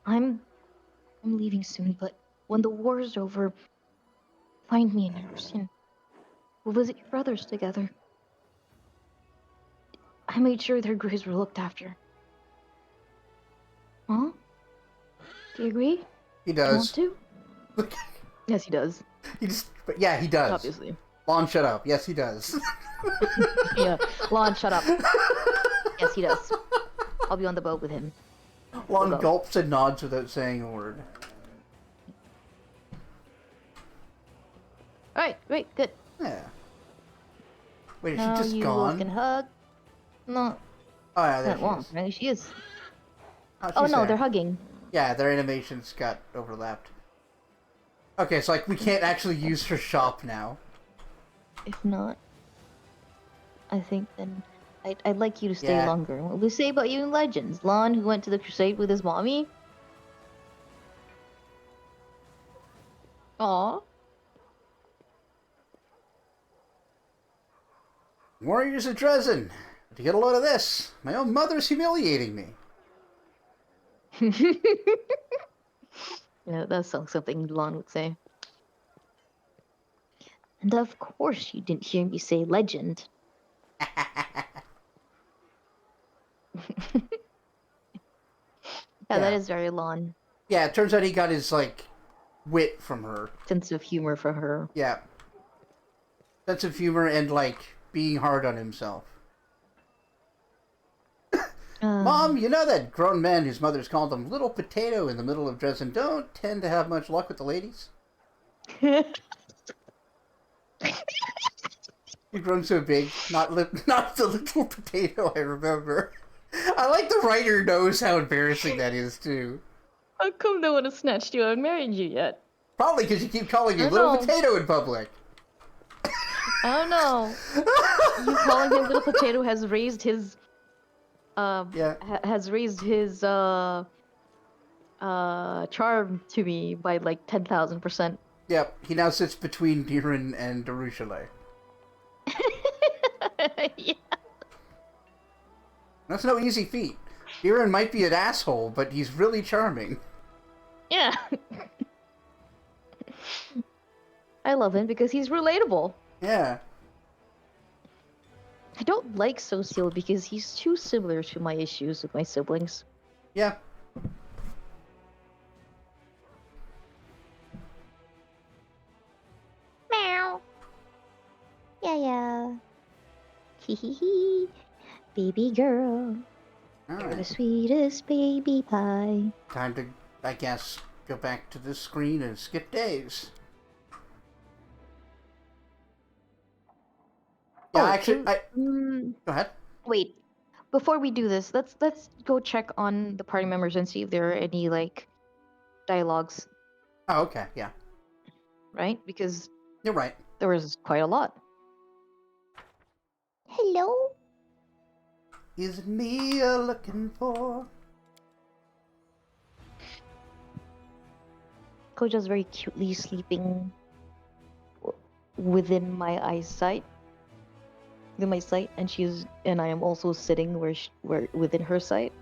I'm leaving soon, but when the war is over, find me in Anderson. We'll visit your brothers together. I made sure their graves were looked after. Huh? Do you agree? He Do you want does. to? Yes, he does. But yeah, he does. Obviously. Lon, shut up. Yes, he does. Yeah, Lon, shut up. Yes, he does. I'll be on the boat with him. Lon We'll go. gulps and nods without saying a word. Alright, great, good. Yeah. Wait, is Now she just you both gone? can hug. No, Oh yeah, there not she long. is. Apparently she is. Oh, Oh she's no, there. they're hugging. Yeah, their animations got overlapped. Okay, so like we can't actually use her shop now. If not, I think then I'd like you to stay Yeah. longer. What will we say about you in Legends? Lon, who went to the crusade with his mommy? Aw. Warriors of Dresden, to get a load of this. My own mother's humiliating me. Yeah, that sounds something Lon would say. And of course you didn't hear me say legend. Yeah, that Yeah. is very Lon. Yeah, it turns out he got his like wit from her. Sense of humor for her. Yeah. Sense of humor and like being hard on himself. Mom, you know that grown men whose mothers called them little potato in the middle of Dresden don't tend to have much luck with the ladies? You've grown so big, not the little potato I remember. I like the writer knows how embarrassing that is too. How come no one has snatched you out and married you yet? Probably because you keep calling me I little know. potato in public. I don't know. You calling him little potato has raised his Yeah. has raised his charm to me by like 10,000%. Yep. He now sits between Diran and Darushalay. Yeah. That's no easy feat. Diran might be an asshole, but he's really charming. Yeah. I love him because he's relatable. Yeah. I don't like Social because he's too similar to my issues with my siblings. Yeah. Meow. Yeah, yeah. Hee hee hee. Baby girl. You're the Alright. sweetest baby pie. Time to, I guess, go back to this screen and skip days. Yeah, actually, go ahead. Wait. Before we do this, let's go check on the party members and see if there are any like dialogues, Oh, okay, yeah. right? Because You're right. there was quite a lot. Hello. Is it me you're looking for? Koja's very cutely sleeping within my eyesight. Within my sight, and I am also sitting where within her sight.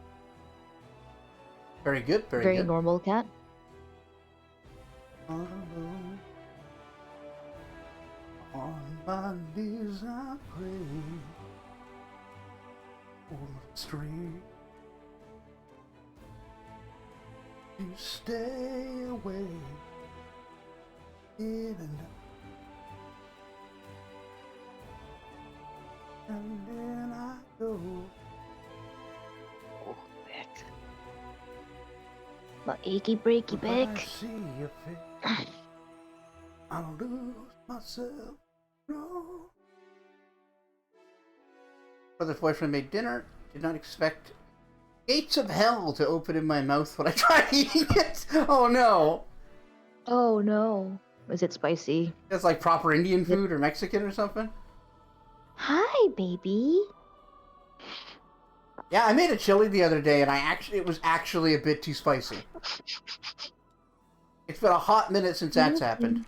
Very good, very Very good. normal cat. All alone. On my knees I pray for the street to stay away in and out. And then I go. Oh, back. My achy breaky When I back. see your face, I'll lose myself. No. Brother's boyfriend made dinner. Did not expect gates of hell to open in my mouth when I tried eating it. Oh no. Oh no. Is it spicy? It's like proper Indian food or Mexican or something. Hi, baby. Yeah, I made a chili the other day and it was actually a bit too spicy. It's been a hot minute since that's happened.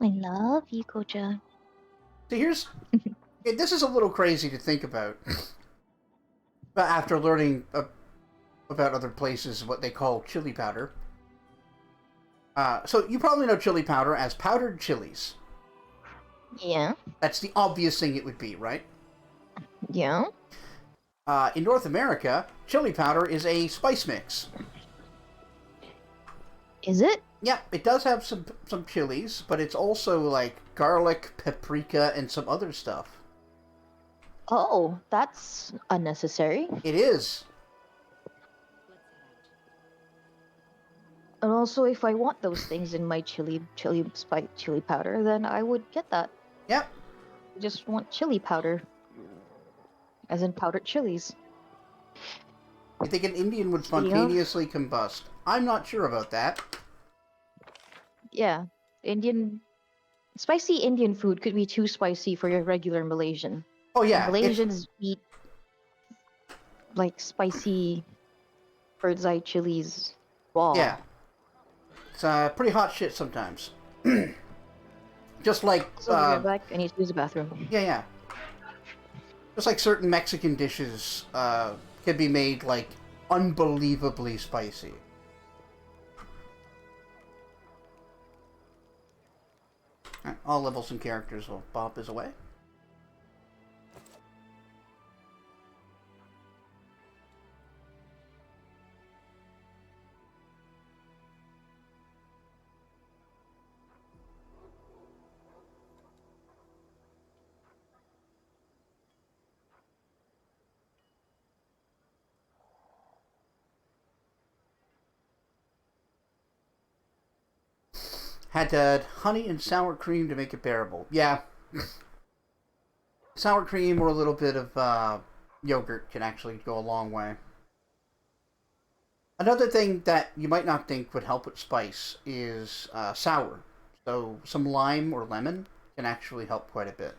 I love you, Koja. So this is a little crazy to think about. But after learning about other places, what they call chili powder. So you probably know chili powder as powdered chilies. Yeah. That's the obvious thing it would be, right? Yeah. In North America, chili powder is a spice mix. Is it? Yeah, it does have some chilies, but it's also like garlic, paprika, and some other stuff. Oh, that's unnecessary. It is. And also, if I want those things in my chili powder, then I would get that. Yep. I just want chili powder, as in powdered chilies. I think an Indian would spontaneously combust. I'm not sure about that. Yeah, spicy Indian food could be too spicy for your regular Malaysian. Oh yeah, Malaysians eat like spicy bird's eye chilies raw. Yeah. It's pretty hot shit sometimes. Just like... So I'll be right back. I need to use the bathroom. Yeah. Just like certain Mexican dishes can be made, like, unbelievably spicy. Alright, all levels and characters while Bop is away. Had to add honey and sour cream to make it bearable. Yeah. Sour cream or a little bit of yogurt can actually go a long way. Another thing that you might not think would help with spice is sour. So some lime or lemon. can actually help quite a bit.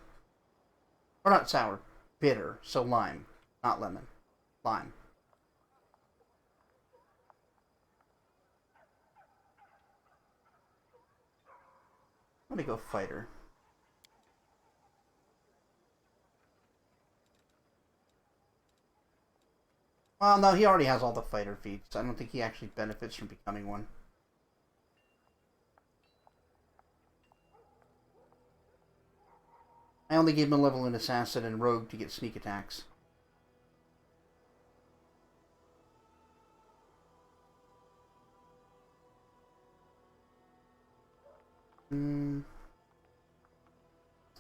Or not sour, bitter, so lime, not lemon. Lime. Let me go fighter. Well, no, he already has all the fighter feats. I don't think he actually benefits from becoming one. I only gave him a level in Assassin and Rogue to get sneak attacks.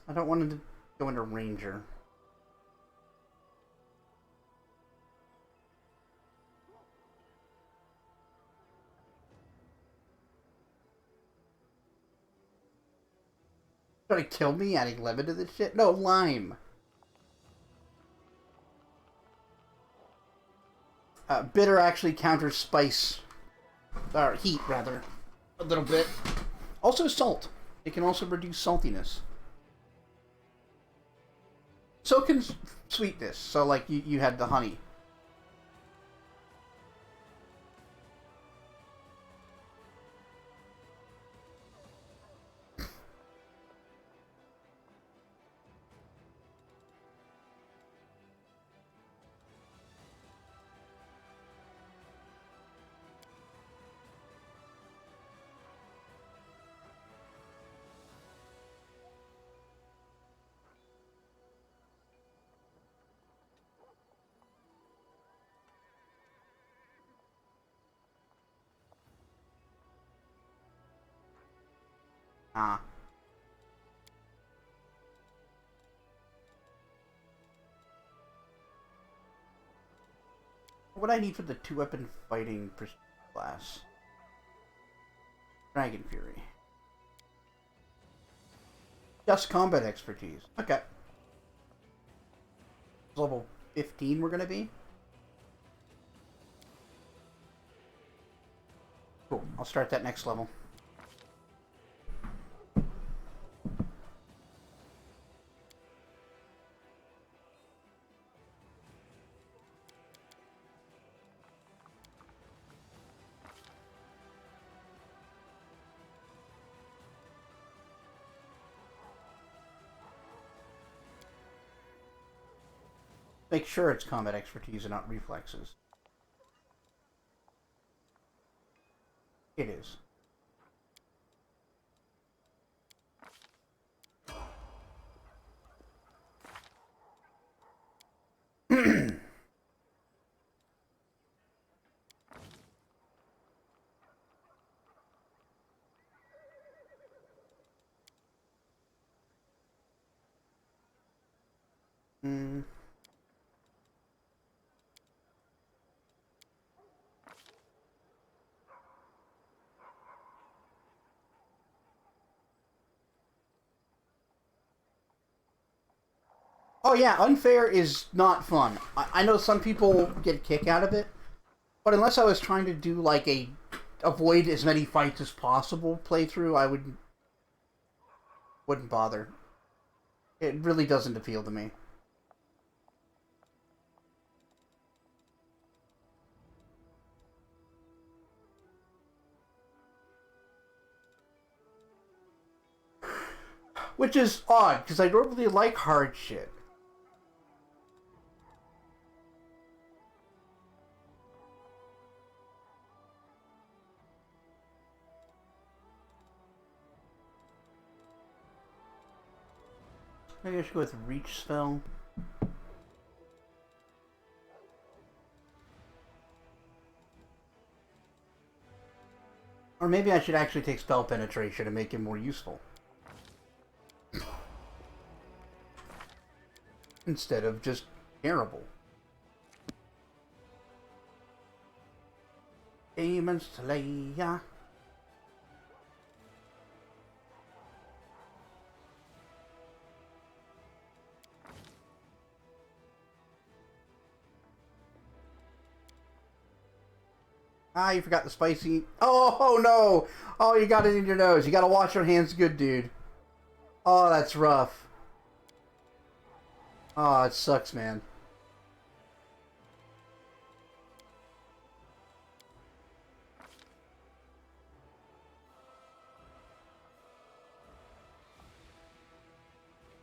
I don't want him to go into Ranger. Trying to kill me adding lemon to this shit? No, lime. Bitter actually counters spice. Or heat, rather. A little bit. Also salt. It can also reduce saltiness. So can sweetness. So, like, you had the honey. Ah. What I need for the 2-weapon fighting class? Dragon Fury. Just combat expertise. Okay. Level 15 we're gonna be? Cool. I'll start that next level. Make sure it's combat expertise and not reflexes. It is. Hmm. Oh yeah, unfair is not fun. I know some people get a kick out of it, but unless I was trying to do like a avoid as many fights as possible playthrough, I wouldn't bother. It really doesn't appeal to me. Which is odd, because I normally like hard shit. Maybe I should go with Reach Spell. Or maybe I should actually take Spell Penetration and make it more useful. Instead of just terrible. Demon Slayer. Ah, you forgot the spicy... Oh, oh no! Oh, you got it in your nose. You gotta wash your hands good, dude. Oh, that's rough. Oh, it sucks, man.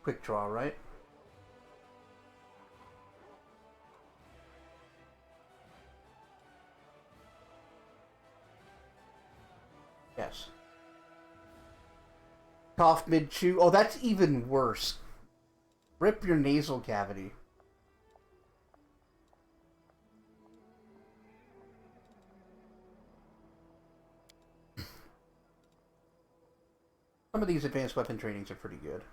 Quick draw, right? Yes. Cough mid-chew. Oh, that's even worse. Rip your nasal cavity. Some of these advanced weapon trainings are pretty good.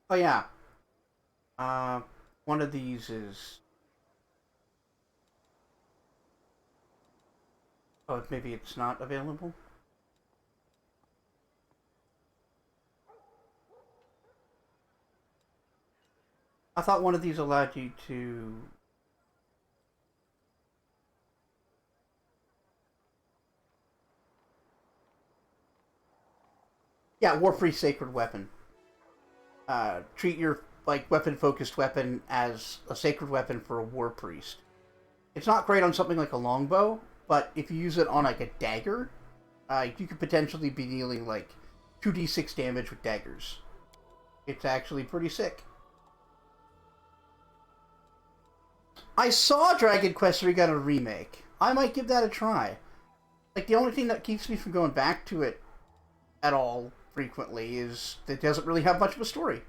Oh yeah. One of these is... Oh, maybe it's not available? I thought one of these allowed you to... Yeah, War-Free Sacred Weapon. Treat your weapon-focused weapon as a sacred weapon for a war priest. It's not great on something like a longbow, but if you use it on like a dagger, you could potentially be dealing like 2d6 damage with daggers. It's actually pretty sick. I saw Dragon Quest III got a remake. I might give that a try. Like, the only thing that keeps me from going back to it at all frequently is that it doesn't really have much of a story.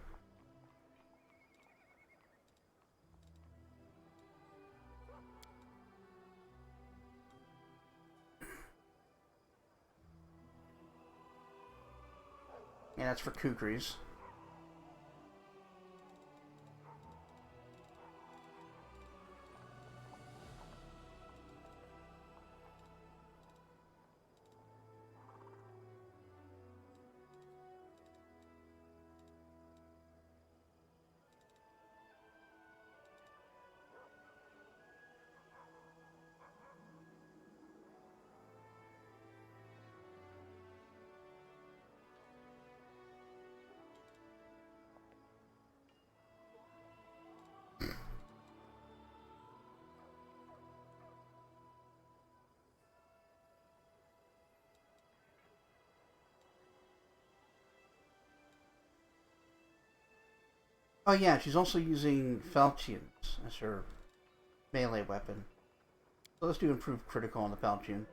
And that's for kukris. Oh yeah, she's also using falchions as her melee weapon. So let's do improved critical on the falchion.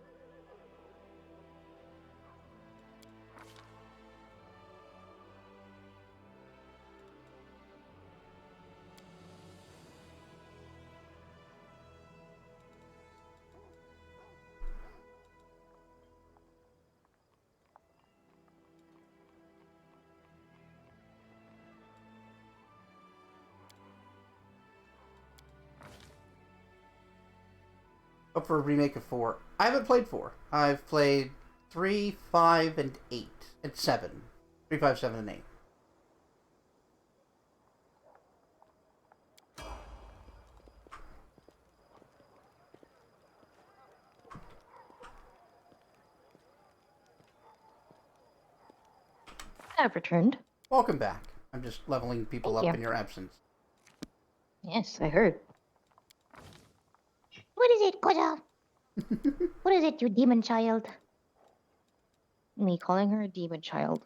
Up for a remake of 4. I haven't played 4. I've played 3, 5, and 8. And 7. 3, 5, 7, and 8. I've returned. Welcome back. I'm just leveling people Thank up you. in your absence. Yes, I heard. What is it, Koda? What is it, you demon child? Me calling her a demon child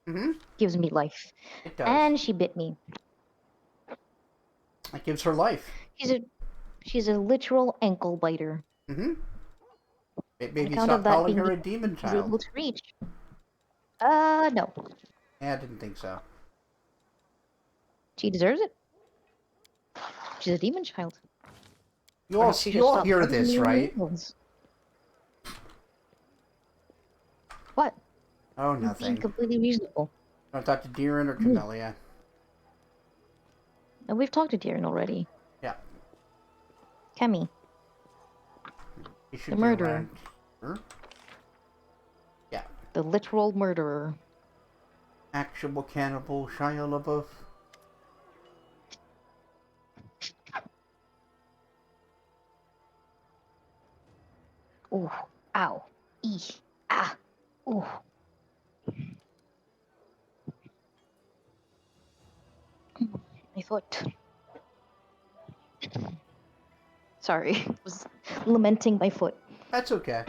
Mm-hmm. gives me life. It does. And she bit me. It gives her life. She's a literal ankle biter. Mm-hmm. Maybe account stop of that calling being her a the demon she's able child. to reach. No. Yeah, I didn't think so. She deserves it. She's a demon child. You all hear biting this, me in the right? ankles. What? Oh, I'm being nothing. completely reasonable. Don't talk to Deeren or Camellia. And we've talked to Darren already. Yeah. Kemi. He should The be murderer. around. Yeah. The literal murderer. Actual cannibal Shia LaBeouf. Ooh. Ow. Eesh. Ah. Ooh. My foot. Sorry. I was lamenting my foot. That's okay.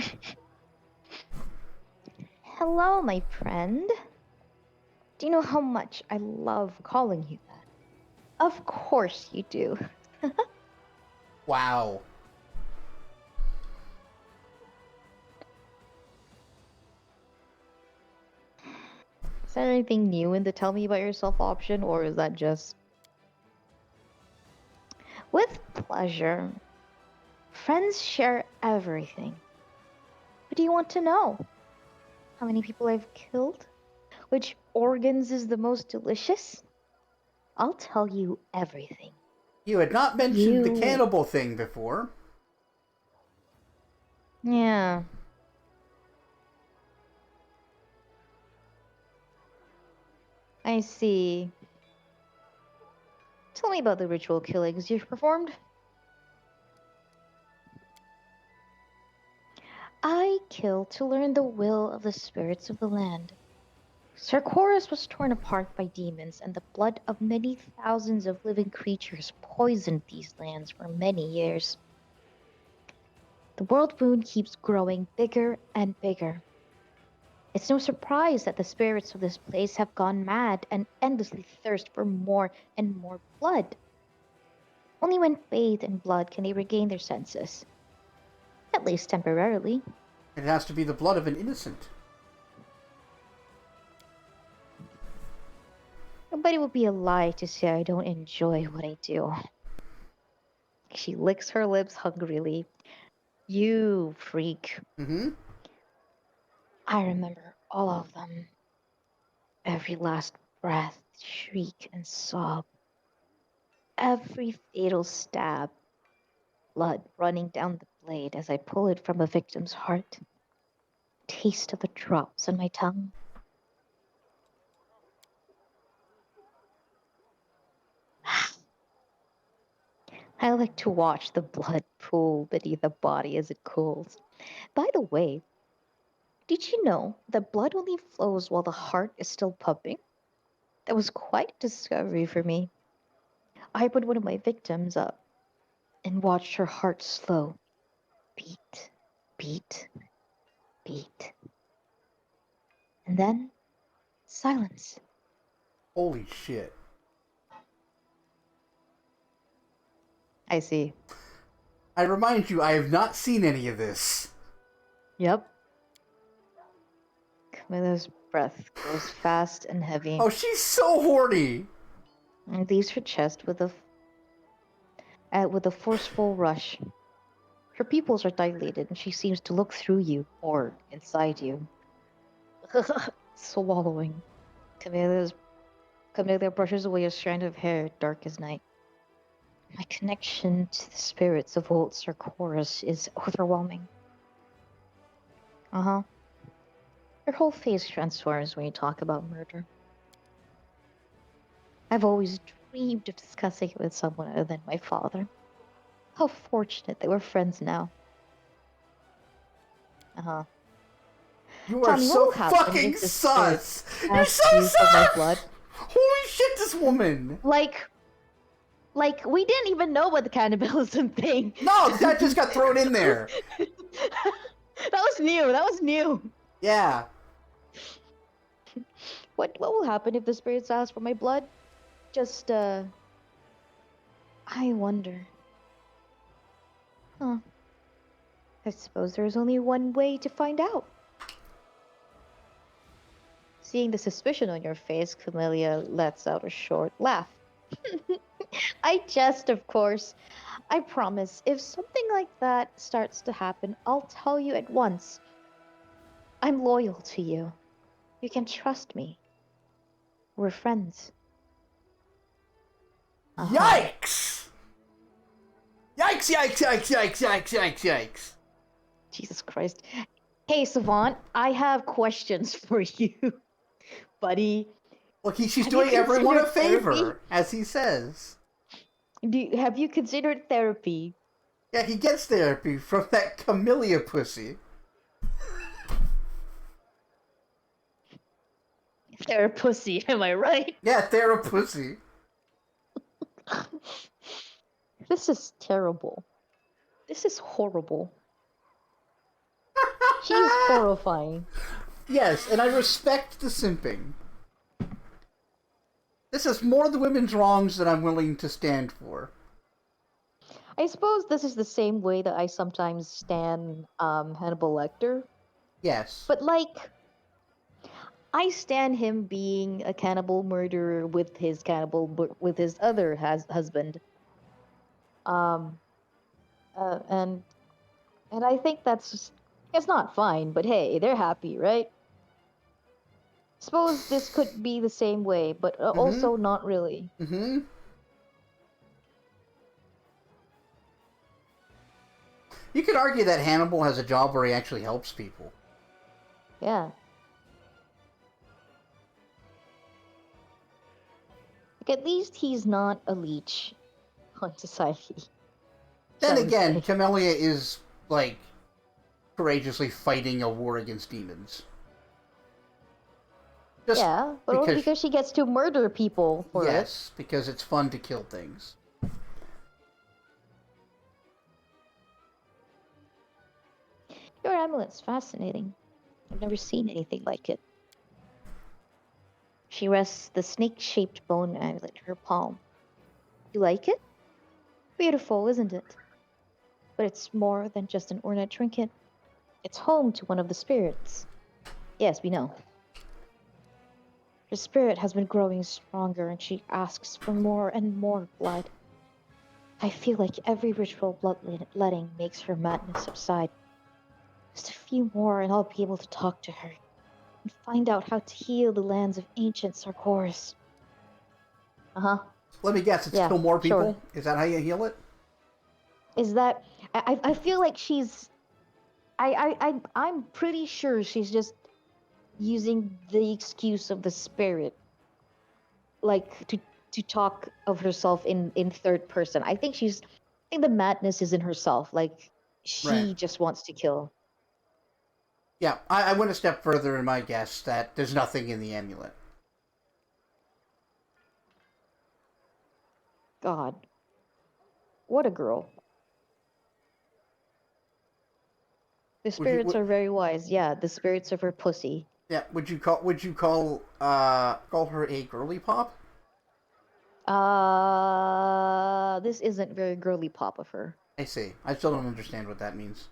Hello, my friend. Do you know how much I love calling you that? Of course you do. Wow. Is there anything new in the tell me about yourself option, or is that just with pleasure? Friends share everything. What do you want to know? How many people I've killed? Which organs is the most delicious? I'll tell you everything. You had not mentioned the You. cannibal thing before. Yeah. I see. Tell me about the ritual killings you've performed. I kill to learn the will of the spirits of the land. Sarkoris was torn apart by demons, and the blood of many thousands of living creatures poisoned these lands for many years. The world wound keeps growing bigger and bigger. It's no surprise that the spirits of this place have gone mad and endlessly thirst for more and more blood. Only when bathed in blood can they regain their senses. At least temporarily. It has to be the blood of an innocent. But it would be a lie to say I don't enjoy what I do. She licks her lips hungrily. You freak. Mm-hmm. I remember all of them. Every last breath, shriek, and sob. Every fatal stab. Blood running down the blade as I pull it from a victim's heart. Taste of the drops on my tongue. I like to watch the blood pool beneath the body as it cools. By the way, did you know that blood only flows while the heart is still pumping? That was quite a discovery for me. I put one of my victims up and watched her heart slow beat, beat, beat. And then silence. Holy shit. I see. I remind you, I have not seen any of this. Yep. Camilla's breath grows fast and heavy Oh, she's so horny. and leaves her chest with a forceful rush. Her pupils are dilated and she seems to look through you or inside you. Swallowing. Camilla brushes away a strand of hair dark as night. My connection to the spirits of old Sarkoris is overwhelming. Uh-huh. Your whole face transforms when you talk about murder. I've always dreamed of discussing it with someone other than my father. How fortunate that we're friends now. Uh-huh. You are Tell me, what so will happen fucking if the spirit sus. You're has so use of my sus. blood? Holy shit, this woman. Like we didn't even know about the cannibalism thing. No, that just got thrown in there. That was new. That was new. Yeah. What will happen if the spirits ask for my blood? Just I wonder. Huh. I suppose there's only one way to find out. Seeing the suspicion on your face, Camellia lets out a short laugh. I jest, of course. I promise, if something like that starts to happen, I'll tell you at once. I'm loyal to you. You can trust me. We're friends. Yikes! Yikes, yikes, yikes, yikes, yikes, yikes, yikes. Jesus Christ. Hey, Savant, I have questions for you, buddy. Well, she's Have you doing everyone a considered therapy? favor, as he says. Have you considered therapy? Yeah, he gets therapy from that camellia pussy. Therapussy, am I right? Yeah, therapussy. This is terrible. This is horrible. She's horrifying. Yes, and I respect the simping. This is more the women's wrongs than I'm willing to stand for. I suppose this is the same way that I sometimes stan Hannibal Lecter. Yes. But like, I stand him being a cannibal murderer with his with his other husband. Um, and I think it's not fine. But hey, they're happy, right? Suppose this could be the same way, but Mm-hmm. also not really. Mm-hmm. You could argue that Hannibal has a job where he actually helps people. Yeah. Like, at least he's not a leech on society. Then Shall we again, say? Camellia is, like, courageously fighting a war against demons. Just Yeah, but only because she gets to murder people for it. yes, because it's fun to kill things. Your amulet's fascinating. I've never seen anything like it. She rests the snake-shaped bone amulet in her palm. You like it? Beautiful, isn't it? But it's more than just an ornate trinket. It's home to one of the spirits. Yes, we know. Her spirit has been growing stronger, and she asks for more and more blood. I feel like every ritual bloodletting makes her madness subside. Just a few more, and I'll be able to talk to her and find out how to heal the lands of ancient Sarkoris. Uh-huh. Let me guess, it's Yeah, kill more people? sure. Is that how you heal it? Is that I feel like she's I'm pretty sure she's just using the excuse of the spirit, like to talk of herself in third person. I think the madness is in herself. Like Right. she just wants to kill. Yeah, I went a step further in my guess that there's nothing in the amulet. God, what a girl. The Would you? spirits are very wise. Yeah, the spirits of her pussy. Yeah. Call her a girly pop? This isn't very girly pop of her. I see. I still don't understand what that means.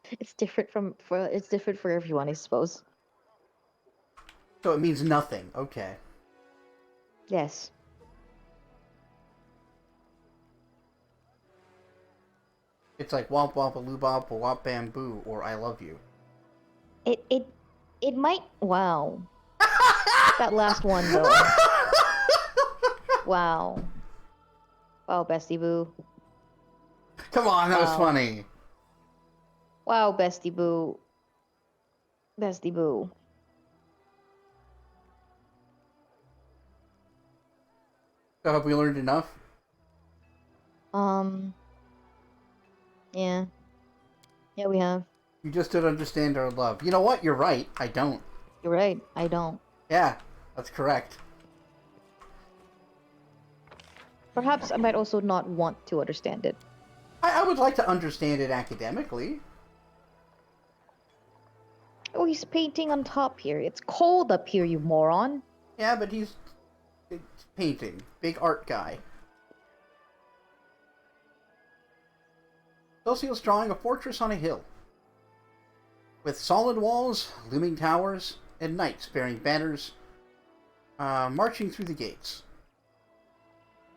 It's different for everyone, I suppose. So it means nothing. Okay. Yes. It's like womp womp a loobop a womp bamboo or I love you. It it it might. Wow. That last one though. Wow. Wow, bestie boo. Come on, that was Wow. funny. Wow, bestie boo. Bestie boo. So have we learned enough? Um. Yeah. Yeah, we have. You just don't understand our love. You know what? You're right. I don't. You're right. I don't. Yeah, that's correct. Perhaps I might also not want to understand it. I would like to understand it academically. Oh, he's painting on top here. It's cold up here, you moron. Yeah, but he's painting. Big art guy. Celsius drawing a fortress on a hill. With solid walls, looming towers, and knights bearing banners marching through the gates.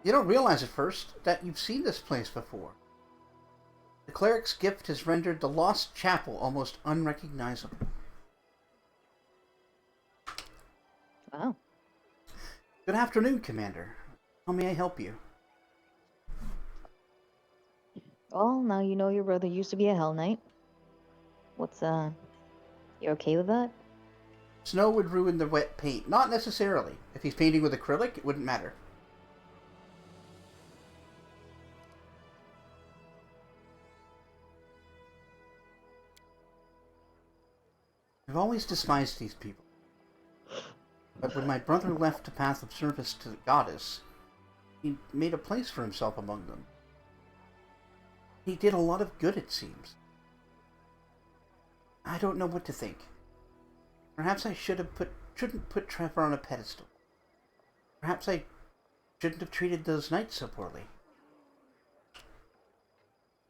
You don't realize at first that you've seen this place before. The cleric's gift has rendered the lost chapel almost unrecognizable. Wow. Good afternoon, Commander. How may I help you? Well, now you know your brother used to be a Hell Knight. You okay with that? Snow would ruin the wet paint. Not necessarily. If he's painting with acrylic, it wouldn't matter. I've always despised these people. But when my brother left the path of service to the goddess, he made a place for himself among them. He did a lot of good, it seems. I don't know what to think. Perhaps I shouldn't put Trevor on a pedestal. Perhaps I shouldn't have treated those knights so poorly.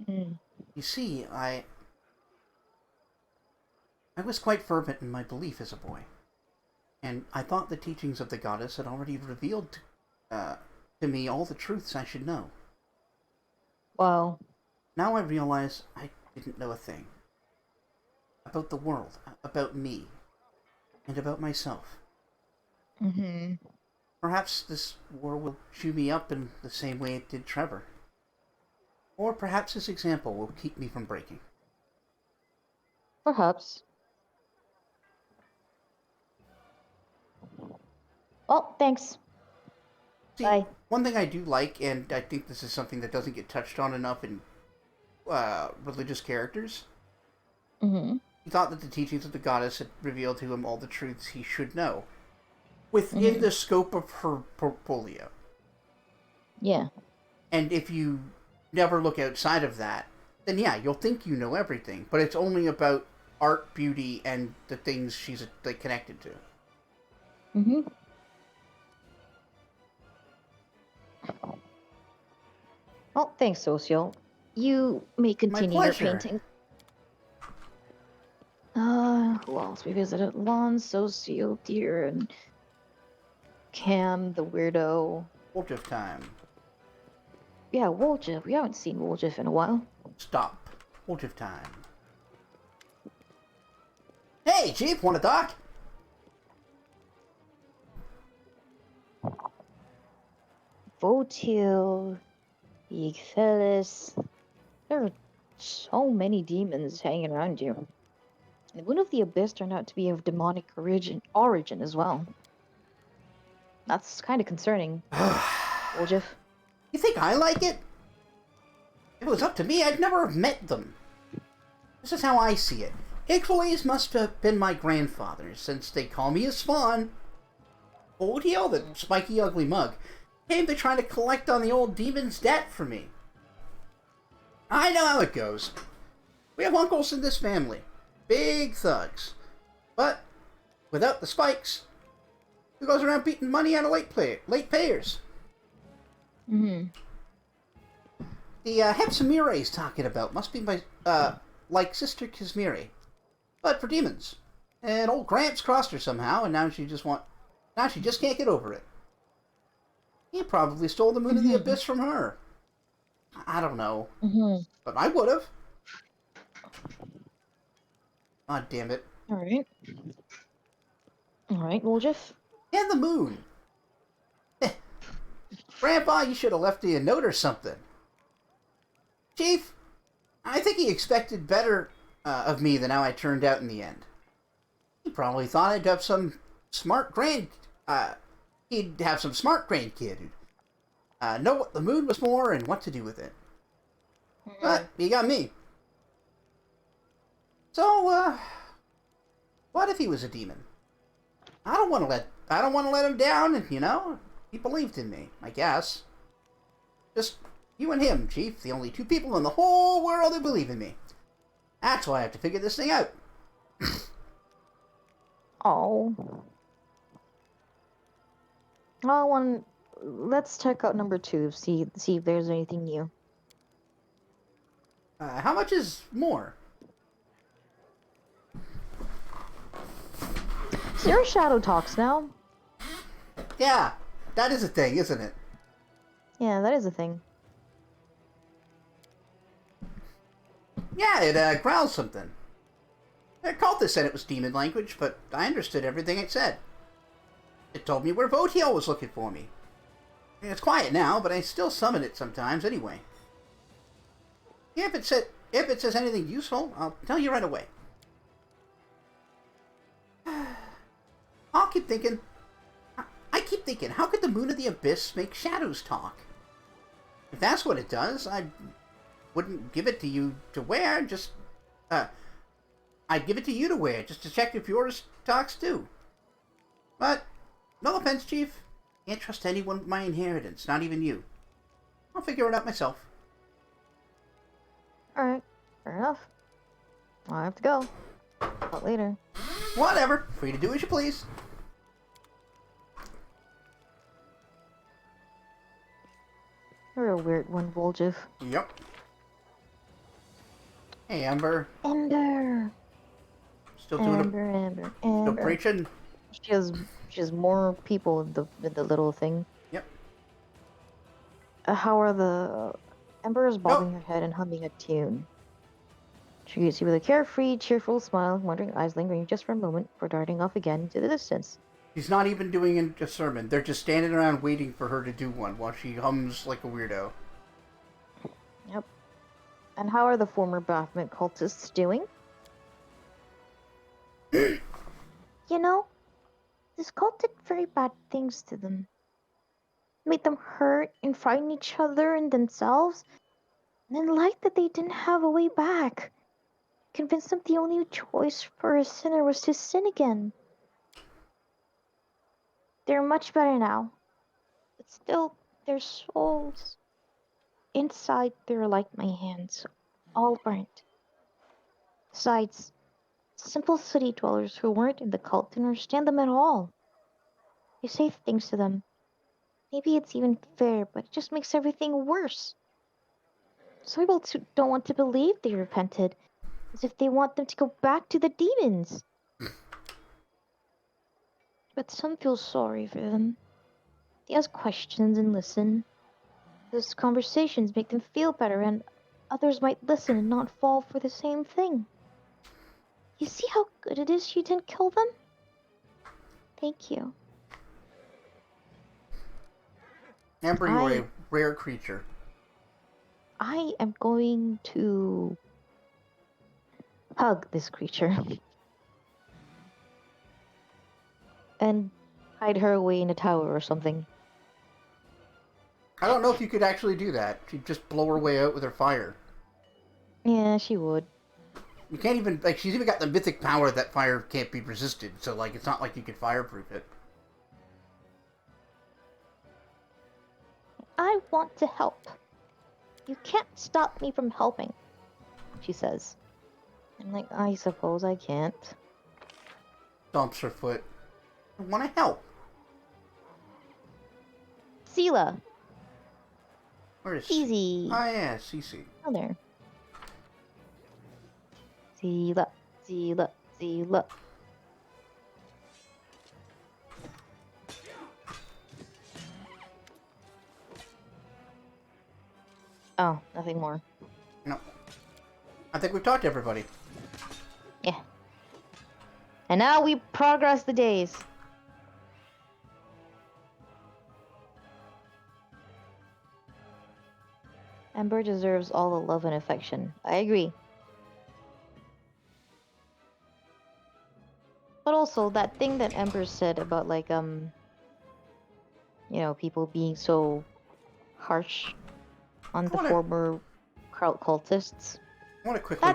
You see, I was quite fervent in my belief as a boy, and I thought the teachings of the goddess had already revealed to me all the truths I should know. Wow. Now I realize I didn't know a thing. About the world, about me, and about myself. Perhaps this war will chew me up in the same way it did Trevor. Or perhaps this example will keep me from breaking. Perhaps. Well, thanks. See, Bye. one thing I do like, and I think this is something that doesn't get touched on enough in religious characters, he thought that the teachings of the goddess had revealed to him all the truths he should know, within the scope of her portfolio. Yeah. And if you never look outside of that, then yeah, you'll think you know everything, but it's only about art, beauty, and the things she's connected to. Well, thanks, Socio. You may continue your painting. Who else? We visited Lon, Socio, Deer, and Cam, the weirdo. WotR time. Yeah, Woljif. We haven't seen Woljif in a while. Stop. WotR time. Hey, Chief, wanna talk? Votil, Big Fellas. There are so many demons hanging around you. And one of the Abyss turned out to be of demonic origin as well. That's kind of concerning. Woljif. You think I like it? If it was up to me, I'd never have met them. This is how I see it. Ixwalays must have been my grandfathers, since they call me a spawn. Odeo, the spiky ugly mug, came to try to collect on the old demon's debt for me. I know how it goes. We have uncles in this family. Big thugs. But, without the spikes, who goes around beating money out of late payers? The Hepsamire he's talking about must be my, like Sister Kazmiri, but for demons. And old Gramps crossed her somehow, and now she just can't get over it. He probably stole the Moon of the Abyss from her. I don't know. But I would've. God damn it. Alright. Alright, Woljif. And the moon. Grandpa, you should have left me a note or something. Chief, I think he expected better of me than how I turned out in the end. He probably thought I'd have some smart he'd have some smart grandkid who'd know what the moon was for and what to do with it. But he got me. So, what if he was a demon? I don't want to let him down, and, he believed in me, I guess. Just you and him, Chief, the only two people in the whole world who believe in me. That's why I have to figure this thing out. Oh. Let's check out number 2, see if there's anything new. How much is more? Zero Shadow talks now. Yeah, that is a thing, isn't it? Yeah, that is a thing. Yeah, it growls something. The cultist said it was demon language, but I understood everything it said. It told me where Votiel was looking for me. It's quiet now, but I still summon it sometimes anyway. If it says anything useful, I'll tell you right away. I'll keep thinking. I keep thinking, how could the Moon of the Abyss make shadows talk? If that's what it does, I wouldn't give it to you to wear. I'd give it to you to wear, just to check if yours talks too. But, no offense, Chief. Can't trust anyone with my inheritance, not even you. I'll figure it out myself. Alright, fair enough. I have to go. Talk later. Whatever. Free to do as you please. You're a weird one, Voljiv. Yep. Hey, Amber. Ember! Still doing Ember. Still preaching? She has more people in the little thing. Yep. How are the... Ember is bobbing her head and humming a tune. She greets you with a carefree, cheerful smile, wondering eyes lingering just for a moment before darting off again into the distance. He's not even doing a sermon. They're just standing around waiting for her to do one while she hums like a weirdo. Yep. And how are the former Baphomet cultists doing? You know, this cult did very bad things to them. Made them hurt and frighten each other and themselves, and then liked that they didn't have a way back. Convinced them the only choice for a sinner was to sin again. They're much better now, but still, their souls inside they're like my hands, all burnt. Besides, simple city dwellers who weren't in the cult didn't understand them at all. You say things to them. Maybe it's even fair, but it just makes everything worse. Some people don't want to believe they repented, as if they want them to go back to the demons. But some feel sorry for them. They ask questions and listen. Those conversations make them feel better, and others might listen and not fall for the same thing. You see how good it is you didn't kill them? Thank you. Amber, you're a rare creature. I am going to hug this creature and hide her away in a tower or something. I don't know if you could actually do that. She'd just blow her way out with her fire. Yeah, she would. You can't even, like, she's even got the mythic power that fire can't be resisted, so, like, it's not like you could fireproof it. I want to help. You can't stop me from helping, she says. I'm like, I suppose I can't. Stomps her foot. I want to help. Sela. Where is Easy. Oh, yeah, Cece. Oh, there. Sela. Oh, nothing more. No. I think we've talked to everybody. Yeah. And now we progress the days. Ember deserves all the love and affection. I agree. But also, that thing that Ember said about, like, people being so harsh on the former cultists. I want to quickly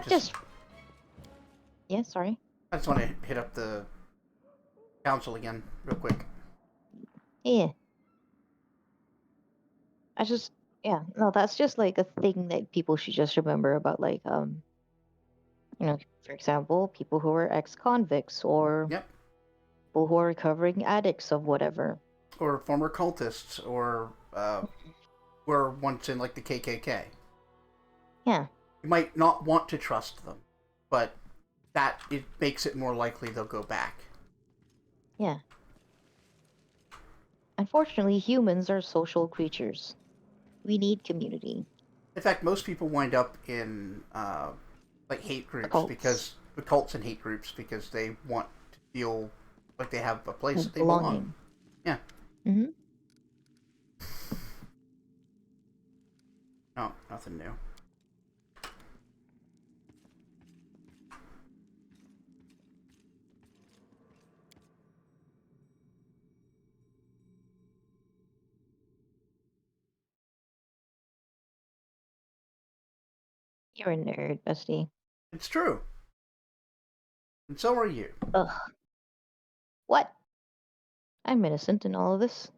Yeah, sorry. I just want to hit up the council again, real quick. Yeah. That's just, like, a thing that people should just remember about, like, for example, people who are ex-convicts or people who are recovering addicts of whatever. Or former cultists, or were once in, like, the KKK. Yeah. You might not want to trust them, but it makes it more likely they'll go back. Yeah. Unfortunately, humans are social creatures. We need community. In fact, most people wind up in like hate groups because the cults and hate groups because they want to feel like they have a place that they belong. Yeah. Mm-hmm. No, nothing new. You're a nerd, bestie. It's true. And so are you. Ugh. What? I'm innocent in all of this.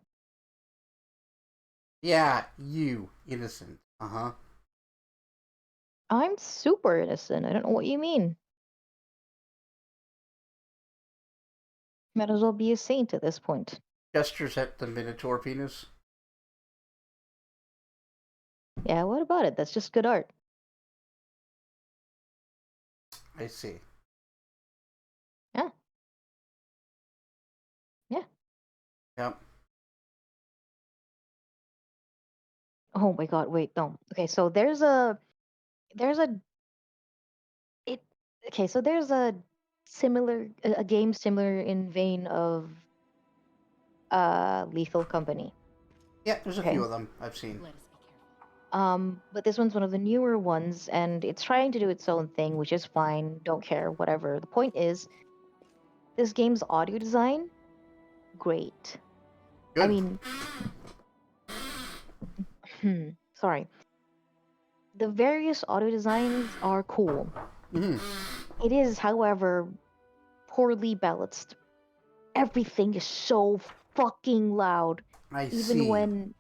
Yeah, you. Innocent. Uh-huh. I'm super innocent. I don't know what you mean. Might as well be a saint at this point. Gestures at the Minotaur penis. Yeah, what about it? That's just good art. I see. Yeah. Yeah. Yep. Oh my god, wait, no. Okay, so there's a it okay, so there's a game similar in vein of Lethal Company. Yeah, there's a Okay. few of them I've seen. But this one's one of the newer ones, and it's trying to do its own thing, which is fine. Don't care, whatever. The point is, this game's audio design, great. I Good. mean, sorry. The various audio designs are cool. Mm-hmm. It is, however, poorly balanced. Everything is so fucking loud. I Even see. when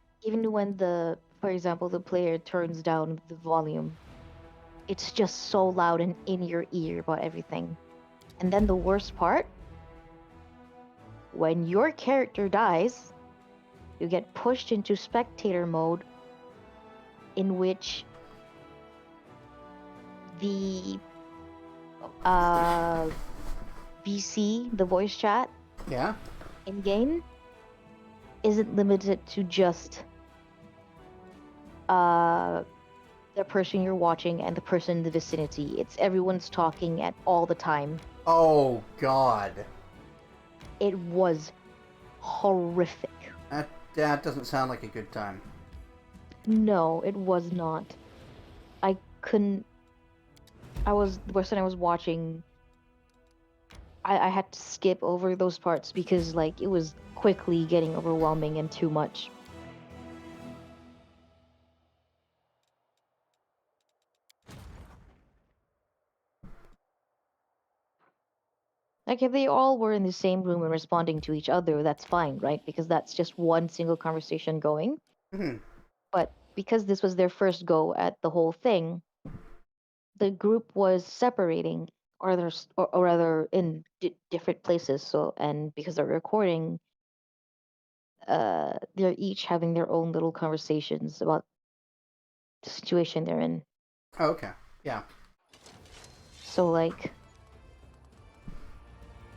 the, for example, the player turns down the volume, it's just so loud and in your ear about everything. And then the worst part, when your character dies, you get pushed into spectator mode, in which the VC, the voice chat Yeah? in game, isn't limited to just the person you're watching and the person in the vicinity. It's everyone's talking at all the time. Oh, God. It was horrific. That doesn't sound like a good time. No, it was not. I couldn't. The person I was watching, I had to skip over those parts because, like, it was quickly getting overwhelming and too much. Like, if they all were in the same room and responding to each other, that's fine, right? Because that's just one single conversation going. Mm-hmm. But because this was their first go at the whole thing, the group was separating, or rather in different places. So, and because they're recording, they're each having their own little conversations about the situation they're in. Oh, okay. Yeah. So, like,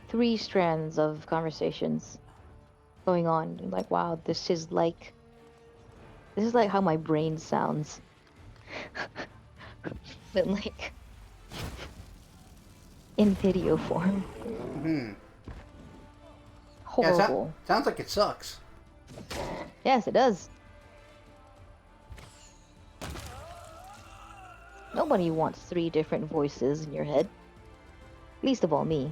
3 strands of conversations going on. I'm like, wow, this is like how my brain sounds. But like in video form. Mm-hmm. Yeah, Horrible. sounds like it sucks. Yes, it does. Nobody wants 3 different voices in your head. Least of all me.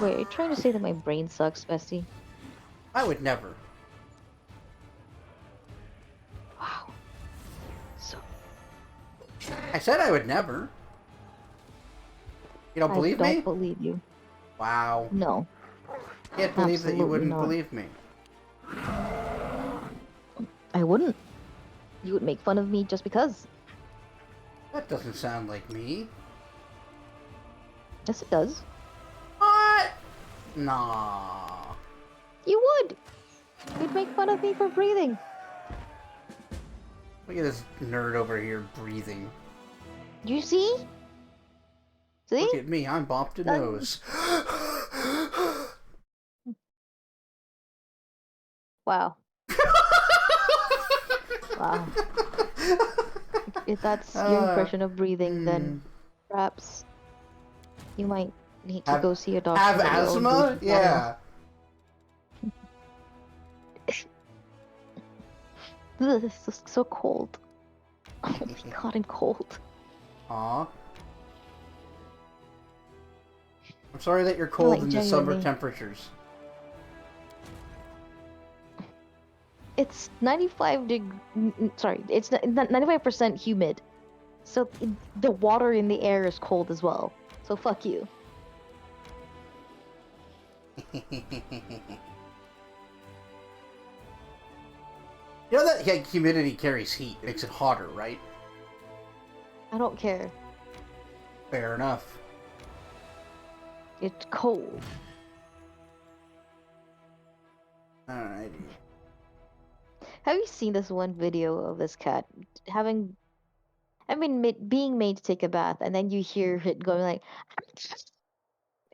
Wait, are you trying to say that my brain sucks, Bessie? I would never. Wow. So I said I would never. You don't I believe don't me? believe you. Wow. No. Can't believe that you Absolutely wouldn't not. believe me. I wouldn't. You would make fun of me just because. That doesn't sound like me. Yes, it does. What? Nah. You would. You'd make fun of me for breathing. Look at this nerd over here breathing. You see? See? Look at me, I'm Bop to nose. Wow. Wow. If that's your impression of breathing, then perhaps you might need to go see a doctor. Have about your own asthma? breathing patterns. Yeah. Ugh, this is so cold. Oh my god, I'm cold. Aw. I'm sorry that you're cold Like, in the summer genuinely. temperatures. it's 95% humid. So the water in the air is cold as well. So fuck you. You know that humidity carries heat, makes it hotter, right? I don't care. Fair enough. It's cold. Alrighty. Have you seen this one video of this cat being made to take a bath, and then you hear it going like,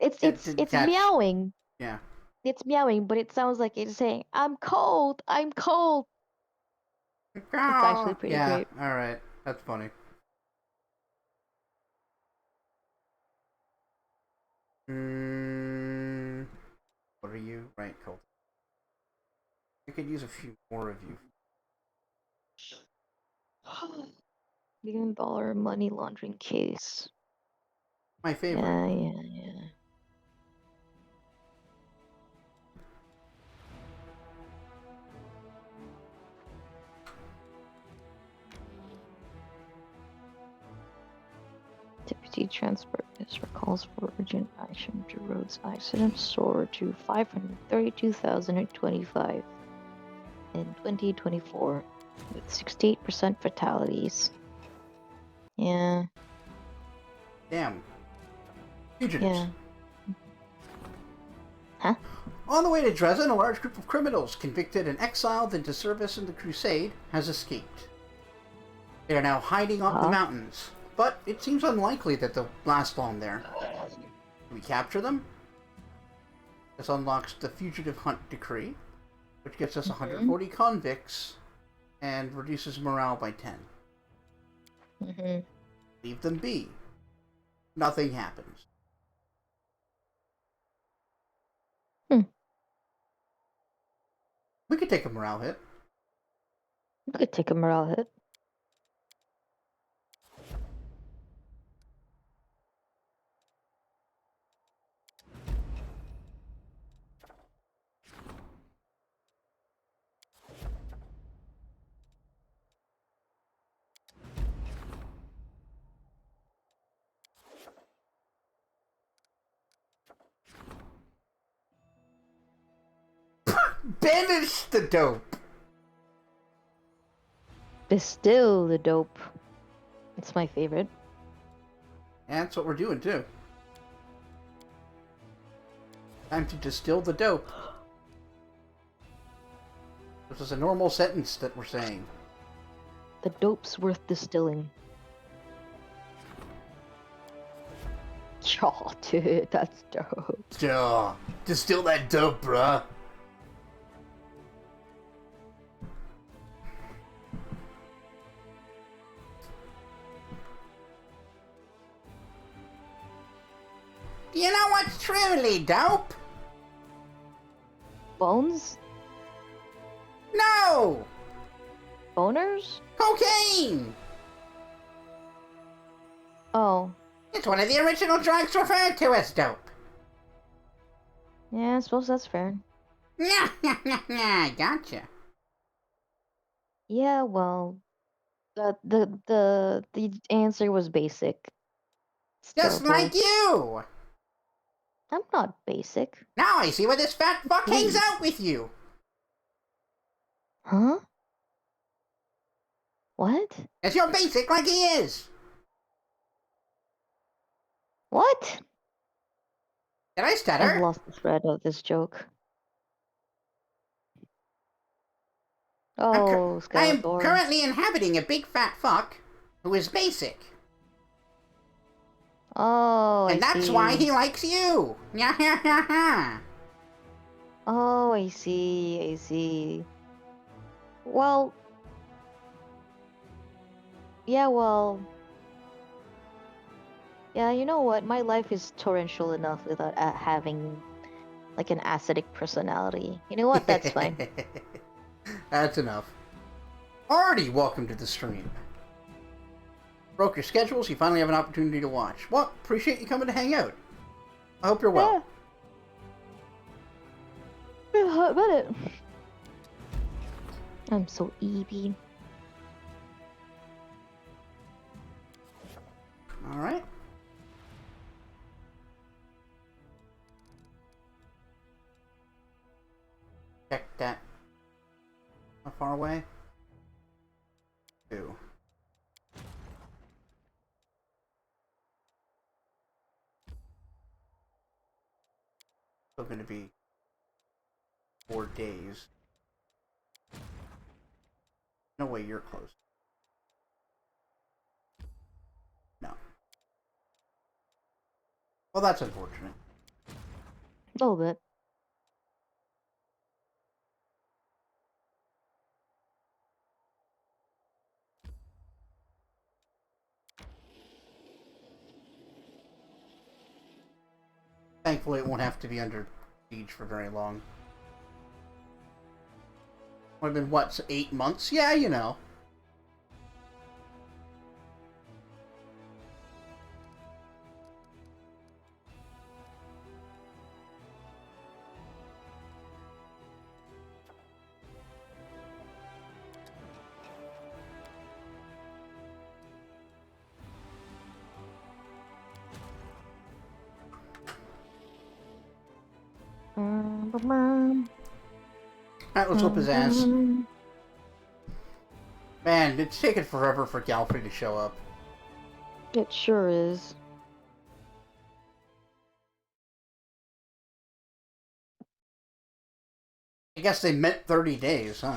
it's It it's didn't it's catch. meowing. Yeah. It's meowing, but it sounds like it's saying, "I'm cold. I'm cold." It's actually pretty Yeah, great. alright. That's funny. What are you? Right, cool. I could use a few more of you. $1 million money laundering case. My favorite. Yeah. Deputy Transport Minister calls for urgent action to roads accidents soar to 532,025 in 2024, with 68% fatalities. Yeah. Damn. Fugitives. Yeah. Huh? On the way to Dresden, a large group of criminals convicted and exiled into service in the Crusade has escaped. They are now hiding up the mountains, but it seems unlikely that they'll last long there. Do we capture them? This unlocks the Fugitive Hunt Decree, which gets us 140 convicts and reduces morale by 10. Leave them be. Nothing happens. We could take a morale hit. We could take a morale hit. Banish the dope! Distill the dope. It's my favorite. And that's what we're doing, too. Time to distill the dope. This is a normal sentence that we're saying. The dope's worth distilling. Oh, dude, that's dope. Duh. Distill that dope, bruh. Do you know what's truly dope? Bones? No! Boners? Cocaine! Oh. It's one of the original drugs referred to as dope. Yeah, I suppose that's fair. Gotcha. Yeah, well, the answer was basic. Just like you! I'm not basic. Now I see why this fat fuck hangs out with you. Huh? What? As you're basic like he is. What? Did I stutter? I've lost the thread of this joke. Oh, I am Skeletor. currently inhabiting a big fat fuck who is basic. Oh, And I that's see. why he likes you. Oh, I see. Well... Yeah, you know what? My life is torrential enough without having, like, an acidic personality. You know what? That's fine. That's enough. Artie, welcome to the stream. Broke your schedules, you finally have an opportunity to watch. Well, appreciate you coming to hang out. I hope you're well. Yeah, how about it? I'm so eepy. Alright. Check that. How far away? 2. Still gonna be 4 days. No way you're close. No. Well, that's unfortunate. A little bit. Thankfully, it won't have to be under siege for very long. Would have been, what, 8 months? Yeah, you know. Alright, let's whoop his ass. Man, it's taken forever for Galfrey to show up. It sure is. I guess they meant 30 days, huh?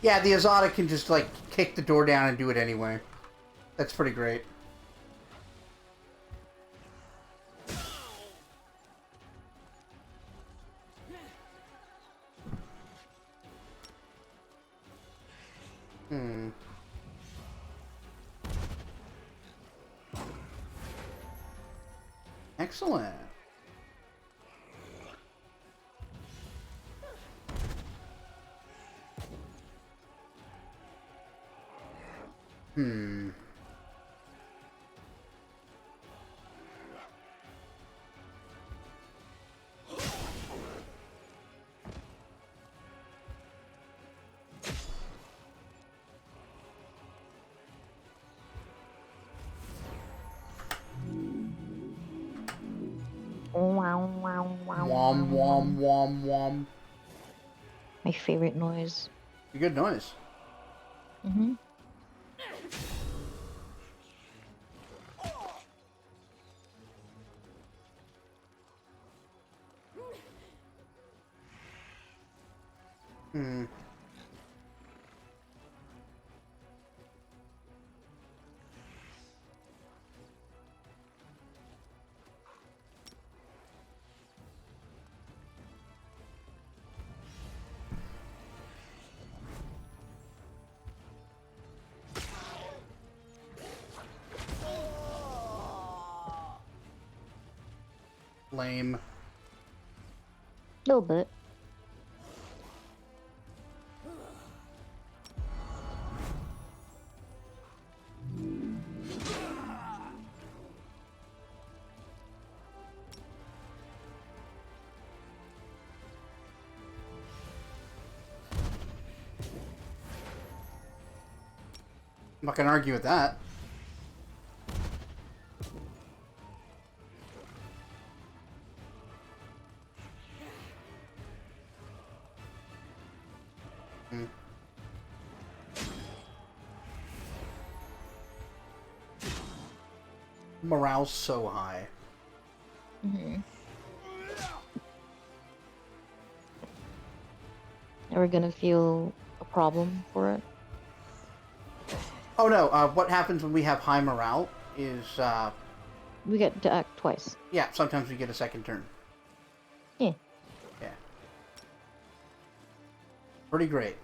Yeah, the Azada can just, like, kick the door down and do it anyway. That's pretty great. Hmm. Excellent. Hmm. Wow, wow, wow, Wom, wow, wom, wow. wom, wom. My favorite noise. Good noise. Mm-hmm. Hmm. Lame. A little bit. I'm not gonna argue with that. Hmm. Morale's so high. Mm-hmm. Are we gonna feel a problem for it? Oh no, what happens when we have high morale is, We get to act twice. yeah, sometimes we get a second turn. Yeah. Yeah. Pretty great.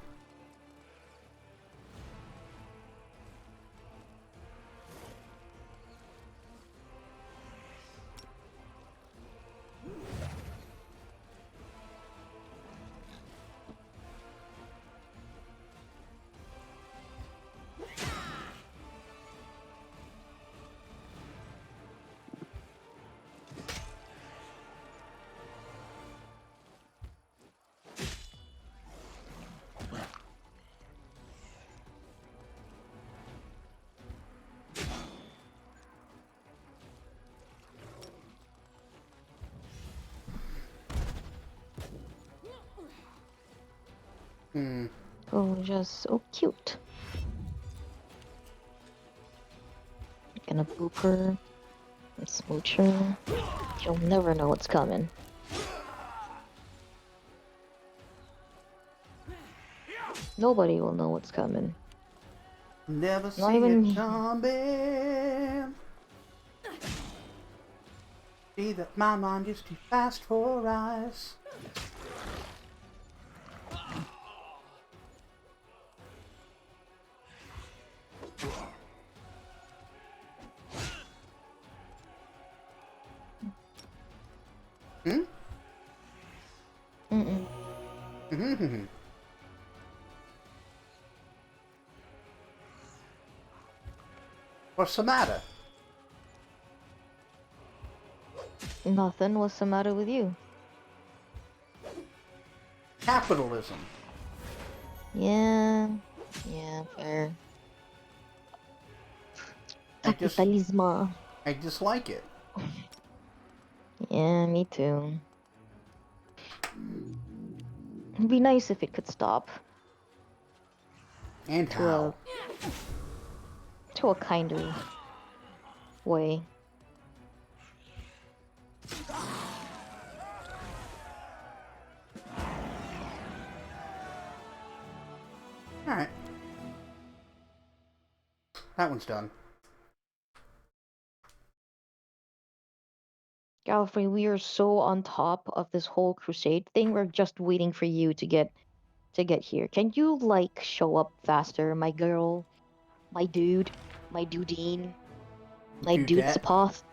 Hmm. Oh, just so cute. Gonna boop her and smooch her. She'll never know what's coming. Nobody will know what's coming. Never Not see even it me. coming. See that my mind is too fast for her eyes. Hmm? Mm-mm. Mm-hmm. What's the matter? Nothing. What's the matter with you? Capitalism. Yeah. Yeah, fair. I just Capitalismo. I dislike it. Yeah, me too. It'd be nice if it could stop And to how? a kinder way. Alright. That one's done. Gallifrey, we are so on top of this whole crusade thing. We're just waiting for you to get here. Can you like show up faster, my girl, my dude, my dudine, my Dudette. dudesapoth?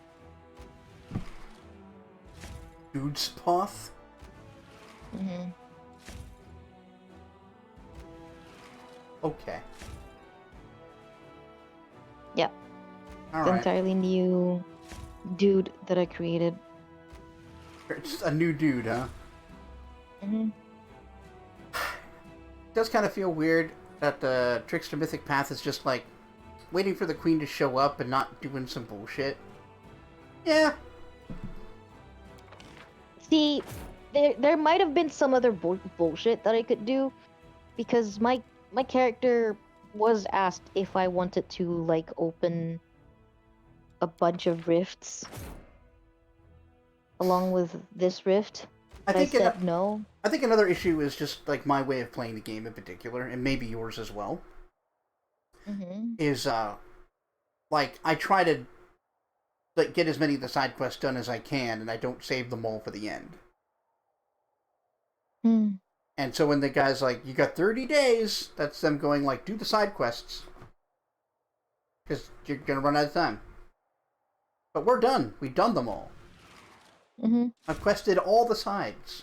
Dudespoth. Mm-hmm. Okay. Yeah, it's Alright. entirely new dude that I created. It's a new dude, huh? Mm-hmm. It does kind of feel weird that the Trickster Mythic Path is just like waiting for the queen to show up and not doing some bullshit. Yeah. See, there might have been some other bullshit that I could do because my character was asked if I wanted to like open a bunch of rifts along with this rift, I but I think said no. I think another issue is just like my way of playing the game in particular, and maybe yours as well. Mm-hmm. Is like I try to like get as many of the side quests done as I can, and I don't save them all for the end. Hmm. And so when the guy's like, "You got 30 days," that's them going like, "Do the side quests, because you're gonna run out of time." But we're done. We've done them all. Mm-hmm. I've quested all the sides.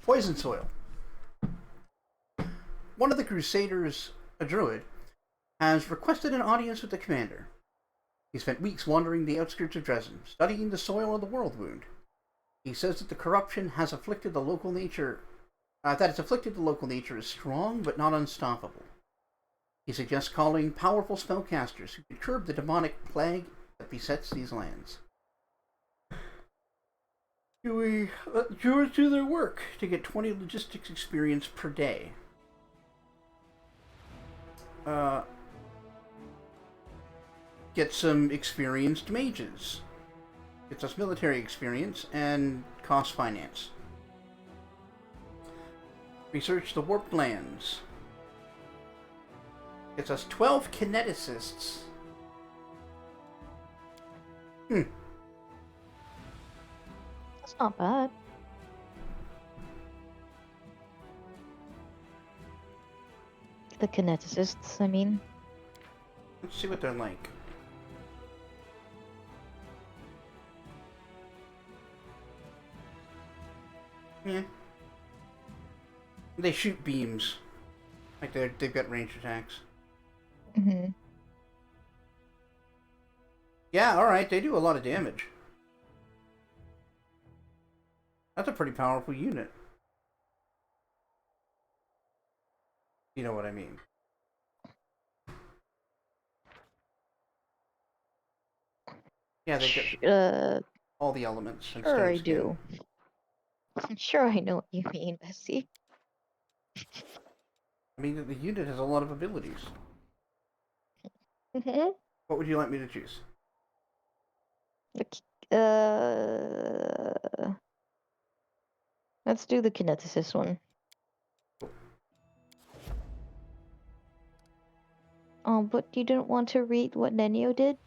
Poison soil. One of the Crusaders, a druid, has requested an audience with the commander. He spent weeks wandering the outskirts of Dresden, studying the soil of the world wound. He says that the corruption has afflicted the local nature, is strong but not unstoppable. He suggests calling powerful spellcasters who could curb the demonic plague that besets these lands. We let Druids do their work to get 20 logistics experience per day. get some experienced mages. Gets us military experience and cost finance. Research the warped lands. Gets us 12 kineticists. That's not bad. The kineticists, I mean. Let's see what they're like. Yeah. They shoot beams. Like they've got ranged attacks. Mm-hmm. Yeah, alright, they do a lot of damage. That's a pretty powerful unit. You know what I mean. Yeah, they get all the elements. And Sure I stone do. I'm sure I know what you mean, Bessie. I mean, the unit has a lot of abilities. Mm-hmm. What would you like me to choose? Let's do the kineticist one. Oh, but you didn't want to read what Nenio did?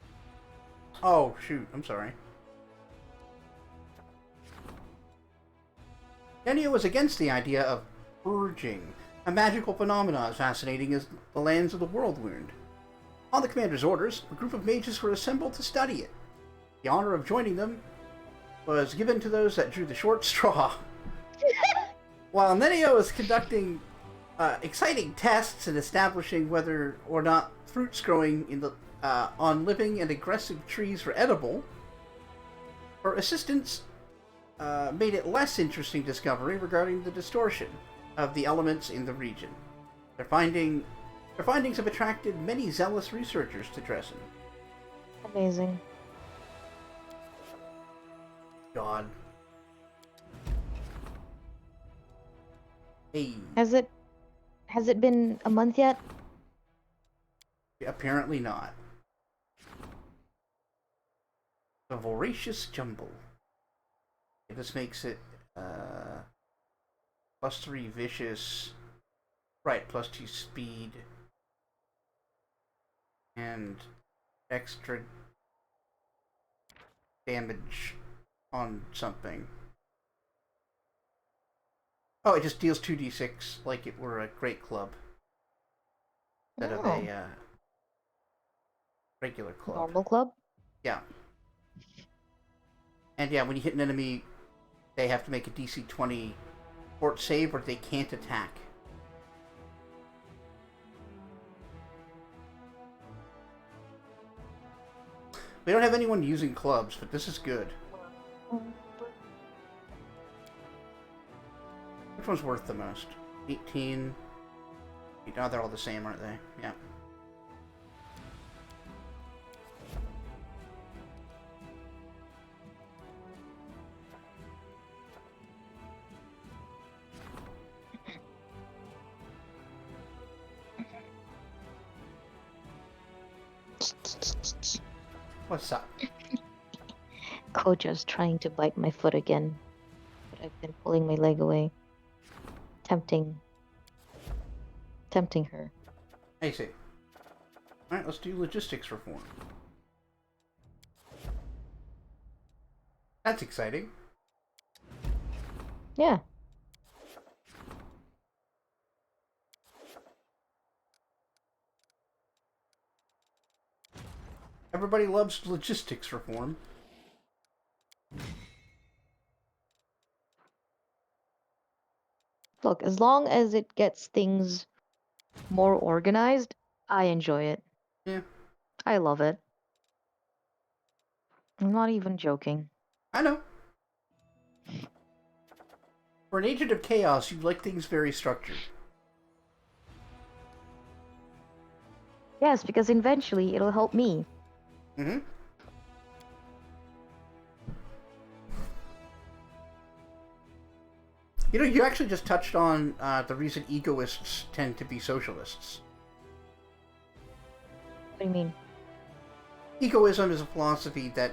Oh, shoot, I'm sorry. Nenio was against the idea of purging, a magical phenomenon as fascinating as the lands of the world wound. On the commander's orders, a group of mages were assembled to study it. The honor of joining them was given to those that drew the short straw. While Nenio was conducting exciting tests and establishing whether or not fruits growing in the on living and aggressive trees were edible, her assistants made it less interesting discovery regarding the distortion of the elements in the region. Their findings have attracted many zealous researchers to Dresden. Amazing. God. Hey. Has it been a month yet? Apparently not. The voracious jumble. This makes it +3 vicious, right? +2 speed and extra damage on something. Oh, it just deals 2d6 like it were a great club instead of a regular club. Normal club? Yeah. And yeah, when you hit an enemy, they have to make a DC 20 fort save or they can't attack. We don't have anyone using clubs, but this is good. Which one's worth the most? 18. Oh, they're all the same, aren't they? Yeah. What's up? Koja's trying to bite my foot again, but I've been pulling my leg away. Tempting her. I see. Alright, let's do logistics reform. That's exciting. Yeah. Everybody loves logistics reform. Look, as long as it gets things more organized, I enjoy it. Yeah. I love it. I'm not even joking. I know. For an agent of chaos, you like things very structured. Yes, because eventually it'll help me. Mm-hmm. You know, you actually just touched on the reason egoists tend to be socialists. do you mean? Egoism is a philosophy that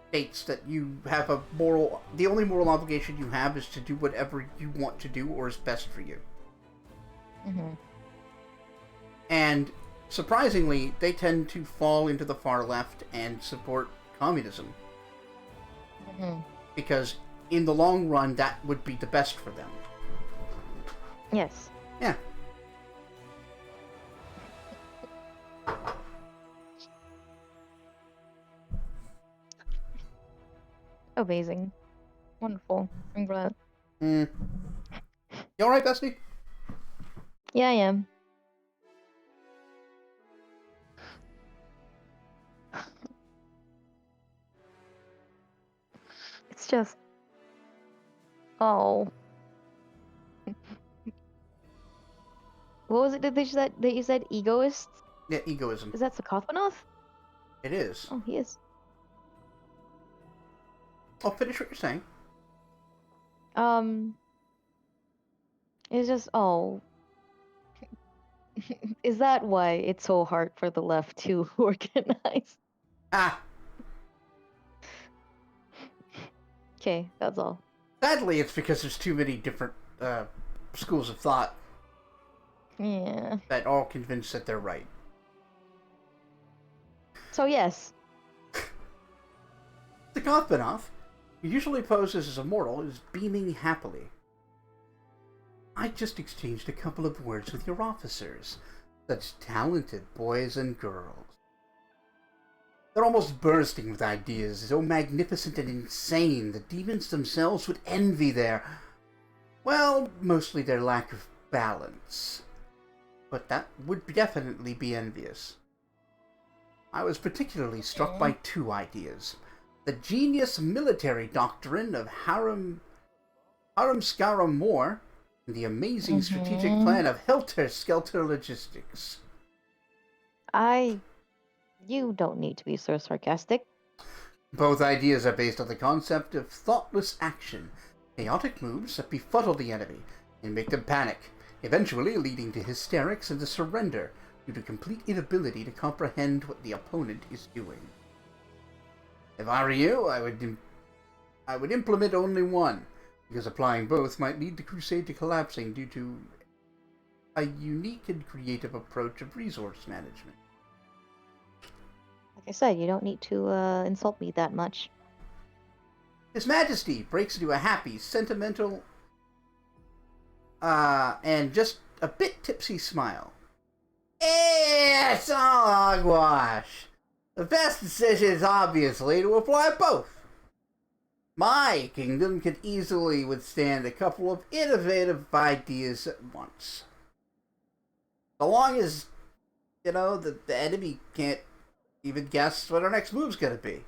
states that you have the only moral obligation you have is to do whatever you want to do or is best for you. Mm-hmm. And surprisingly, they tend to fall into the far left and support communism. Mm-hmm. Because in the long run, that would be the best for them. Yes. Yeah. Amazing. Wonderful. I'm glad. You alright, Bestie? Yeah, I am. It's just... Oh. What was it that you said? Egoist? Yeah, egoism. Is that Sakathanov? It is. Oh, he is. I'll finish what you're saying. It's just... Oh. Is that why it's so hard for the left to organize? Ah! Okay, that's all. Sadly, it's because there's too many different schools of thought Yeah. that all convinced that they're right. So yes. The Gothbanoff, who usually poses as immortal, is beaming happily. I just exchanged a couple of words with your officers. Such talented boys and girls. They're almost bursting with ideas, so magnificent and insane the demons themselves would envy their... well, mostly their lack of balance. But that would definitely be envious. I was particularly struck by two ideas. The genius military doctrine of Harum Scarum Moore, and the amazing strategic plan of helter-skelter logistics. You don't need to be so sarcastic. Both ideas are based on the concept of thoughtless action, chaotic moves that befuddle the enemy and make them panic, eventually leading to hysterics and to surrender due to complete inability to comprehend what the opponent is doing. If I were you, I would implement only one, because applying both might lead the crusade to collapsing due to a unique and creative approach of resource management. Like I said, you don't need to insult me that much. His Majesty breaks into a happy, sentimental, and just a bit tipsy smile. It's all hogwash. The best decision is obviously to apply both. My kingdom could easily withstand a couple of innovative ideas at once. So long as, the enemy can't even guess what our next move's gonna be.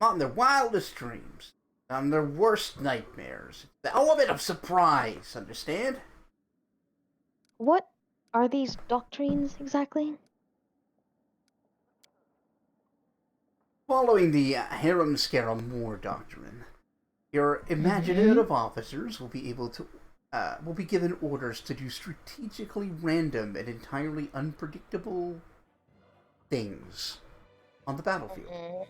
Not in their wildest dreams, on their worst nightmares. The element of surprise, understand? What are these doctrines exactly? Following the Harum Scarum Moore doctrine, your imaginative officers will be able to will be given orders to do strategically random and entirely unpredictable things on the battlefield.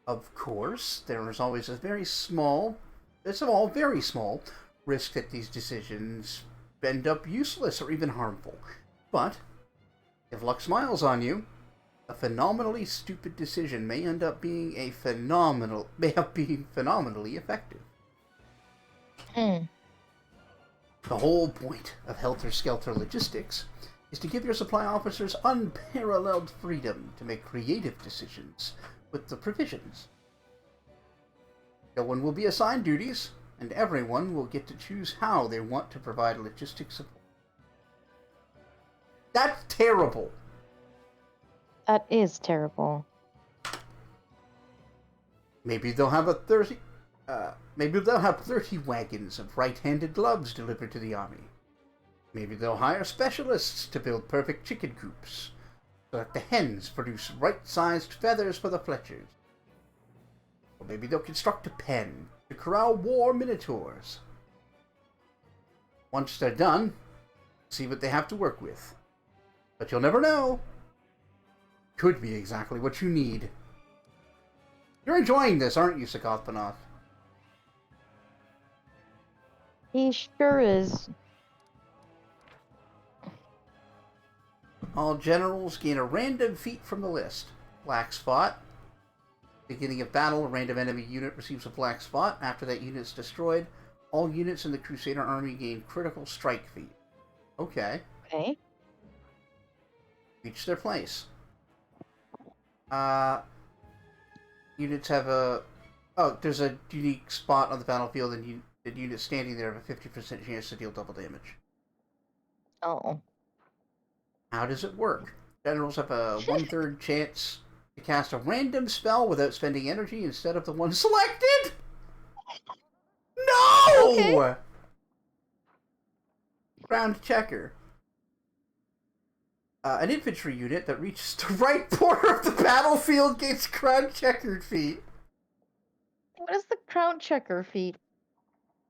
Of course, there is always a very small risk that these decisions end up useless or even harmful. But if luck smiles on you, a phenomenally stupid decision may end up being phenomenally effective. The whole point of helter-skelter logistics is to give your supply officers unparalleled freedom to make creative decisions with the provisions. No one will be assigned duties, and everyone will get to choose how they want to provide logistics support. That's terrible! That is terrible. Maybe they'll have 30 wagons of right-handed gloves delivered to the army. Maybe they'll hire specialists to build perfect chicken coops, so that the hens produce right-sized feathers for the Fletchers. Or maybe they'll construct a pen to corral war minotaurs. Once they're done, see what they have to work with. But you'll never know Could be exactly what you need. You're enjoying this, aren't you, Sakothpanoth? He sure is. All generals gain a random feat from the list. Black spot. Beginning of battle, a random enemy unit receives a black spot. After that unit is destroyed, all units in the Crusader army gain critical strike feat. Okay. Okay. Reach their place. Units have a... Oh, there's a unique spot on the battlefield, and the units standing there have a 50% chance to deal double damage. Oh. How does it work? Generals have a 1/3 chance to cast a random spell without spending energy instead of the one selected? No! Okay. Ground checker. An infantry unit that reaches the right border of the battlefield gets ground checkered feat. What is the crown checker feat?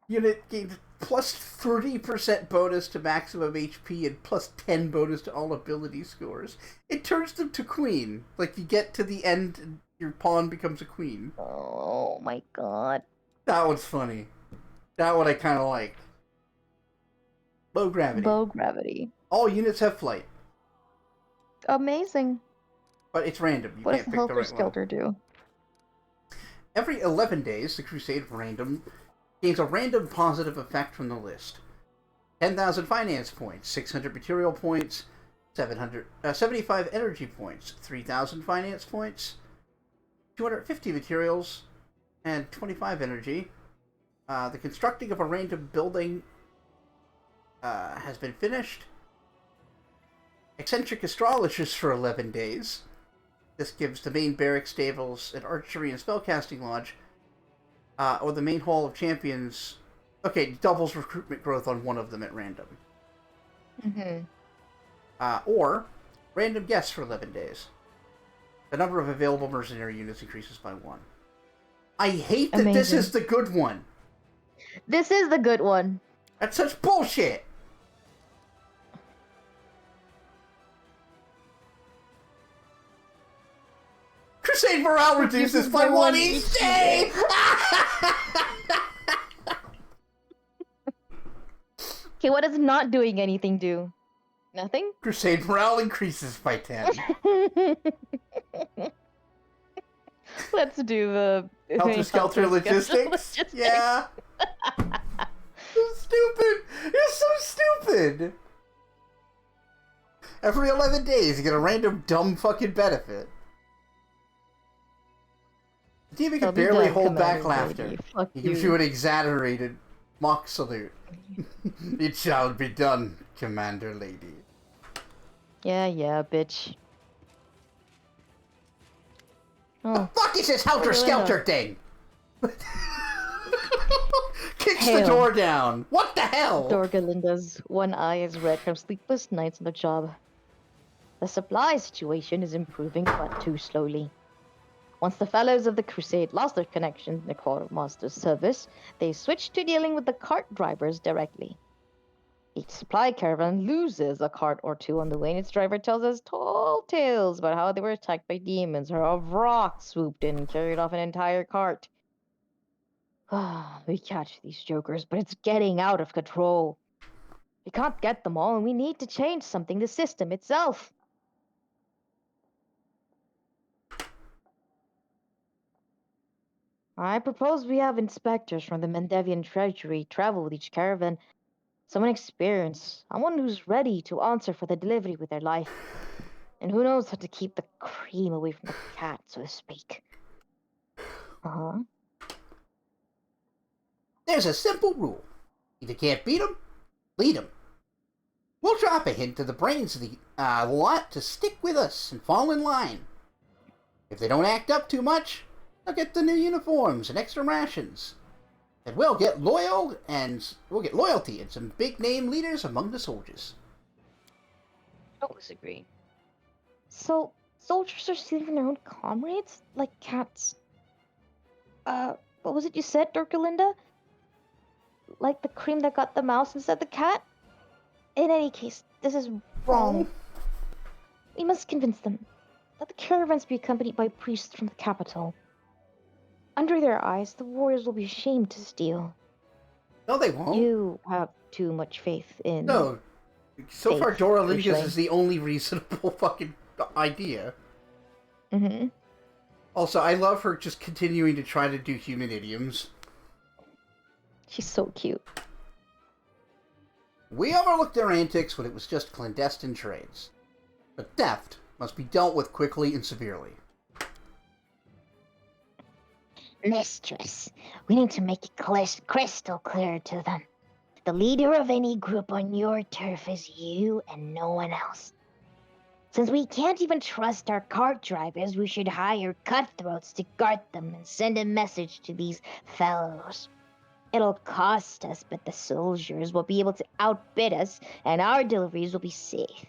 Unit gains plus 30% bonus to maximum HP and plus 10 bonus to all ability scores. It turns them to queen. Like, you get to the end and your pawn becomes a queen. Oh my god. That one's funny. That one I kind of like. Low gravity. Low gravity. All units have flight. Amazing. But it's random. You What does can't the pick the Helter right one. Skelter do? Every 11 days, the Crusade Random gains a random positive effect from the list. 10,000 finance points, 600 material points, 75 energy points, 3,000 finance points, 250 materials, and 25 energy. The constructing of a random building has been finished. Eccentric astrologers for 11 days. This gives the main barracks, stables, and archery and spellcasting lodge, or the main hall of champions. Okay, doubles recruitment growth on one of them at random. Or random guests for 11 days. The number of available mercenary units increases by 1. I hate that this is the good one. This is the good one. That's such bullshit. Crusade morale reduces by 1 each day! Okay, what does not doing anything do? Nothing? Crusade morale increases by 10. Let's do the... Helter Skelter logistics? Yeah. So stupid! You're so stupid! Every 11 days, you get a random dumb fucking benefit. The demon can barely hold back laughter. He gives you an exaggerated mock salute. It shall be done, Commander Lady. Yeah, bitch. The Oh, fuck is this Helter Skelter thing? Kicks the Hell. door down. What the hell? Dorgalinda's one eye is red from sleepless nights on the job. The supply situation is improving, but too slowly. Once the fellows of the Crusade lost their connection to the quartermaster's service, they switched to dealing with the cart drivers directly. Each supply caravan loses a cart or two on the way, and its driver tells us tall tales about how they were attacked by demons or a rock swooped in and carried off an entire cart. We catch these jokers, but it's getting out of control. We can't get them all, and we need to change something, the system itself. I propose we have inspectors from the Mendevian treasury travel with each caravan. Someone experienced, someone who's ready to answer for the delivery with their life. And who knows how to keep the cream away from the cat, so to speak. Uh-huh. There's a simple rule. If you can't beat 'em, lead 'em. We'll drop a hint to the brains of the lot to stick with us and fall in line. If they don't act up too much, they'll get the new uniforms and extra rations. And we'll get loyalty and some big name leaders among the soldiers. I don't disagree. So, soldiers are stealing their own comrades? Like cats? What was it you said, Dorkalinda? Like the cream that got the mouse instead the cat? In any case, this is wrong. We must convince them. Let the caravans be accompanied by priests from the capital. Under their eyes, the warriors will be ashamed to steal. No, they won't. You have too much faith in... No. So far, Faith, Dora Lingus usually. is the only reasonable fucking idea. Mm-hmm. Also, I love her just continuing to try to do human idioms. She's so cute. We overlooked their antics when it was just clandestine trades. But theft must be dealt with quickly and severely. Mistress, we need to make it crystal clear to them. The leader of any group on your turf is you and no one else. Since we can't even trust our cart drivers, we should hire cutthroats to guard them and send a message to these fellows. It'll cost us, but the soldiers will be able to outbid us, and our deliveries will be safe.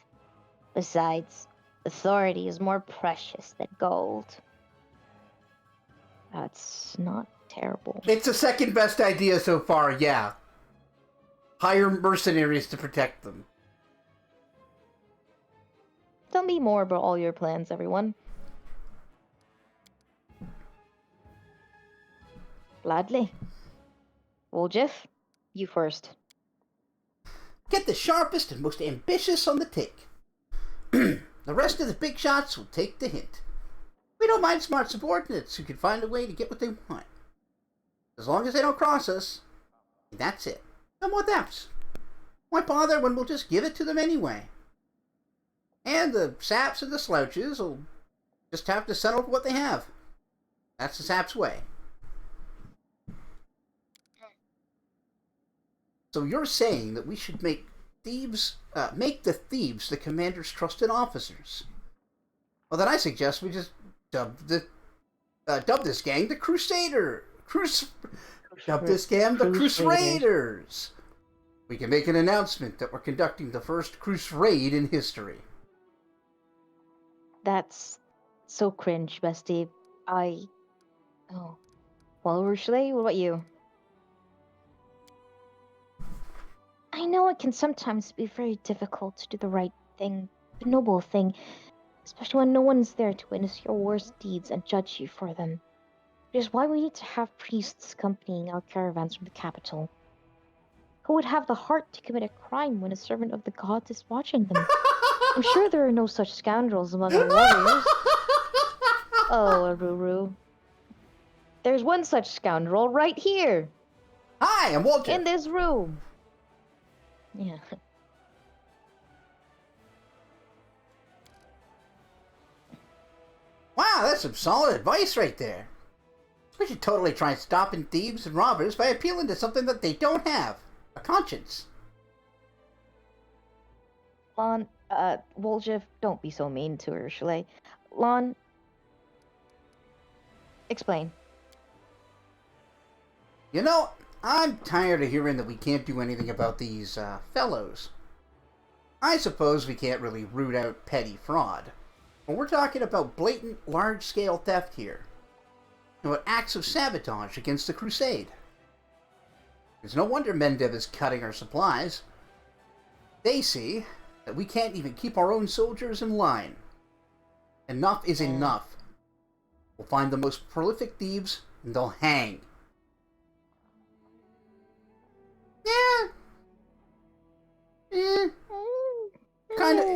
Besides, authority is more precious than gold. That's not terrible. It's the second best idea so far, yeah. Hire mercenaries to protect them. Tell me more about all your plans, everyone. Gladly. Woljif, you first. Get the sharpest and most ambitious on the take. The rest of the big shots will take the hint. We don't mind smart subordinates who can find a way to get what they want. As long as they don't cross us, that's it. No more thefts. Why bother when we'll just give it to them anyway? And the saps and the slouches will just have to settle for what they have. That's the sap's way. So you're saying that we should make the thieves the commander's trusted officers? Well, then I suggest we just dub this gang the Crusaders. We can make an announcement that we're conducting the first crusade in history. That's so cringe, bestie. Oh. Well, Rushley, what about you? I know it can sometimes be very difficult to do the right thing, the noble thing, especially when no one's there to witness your worst deeds and judge you for them. It is why we need to have priests accompanying our caravans from the capital. Who would have the heart to commit a crime when a servant of the gods is watching them? I'm sure there are no such scoundrels among our warriors. Oh, Aruru. There's one such scoundrel right here, Hi, I'm Walter. in this room. Yeah. Wow, that's some solid advice right there. We should totally try stopping thieves and robbers by appealing to something that they don't have. A conscience. Lon, Woljif, don't be so mean to Rushley. Lon, explain. You know, I'm tired of hearing that we can't do anything about these, fellows. I suppose we can't really root out petty fraud. But we're talking about blatant, large-scale theft here. And about acts of sabotage against the crusade. It's no wonder Mendev is cutting our supplies. They see that we can't even keep our own soldiers in line. Enough is enough. We'll find the most prolific thieves, and they'll hang.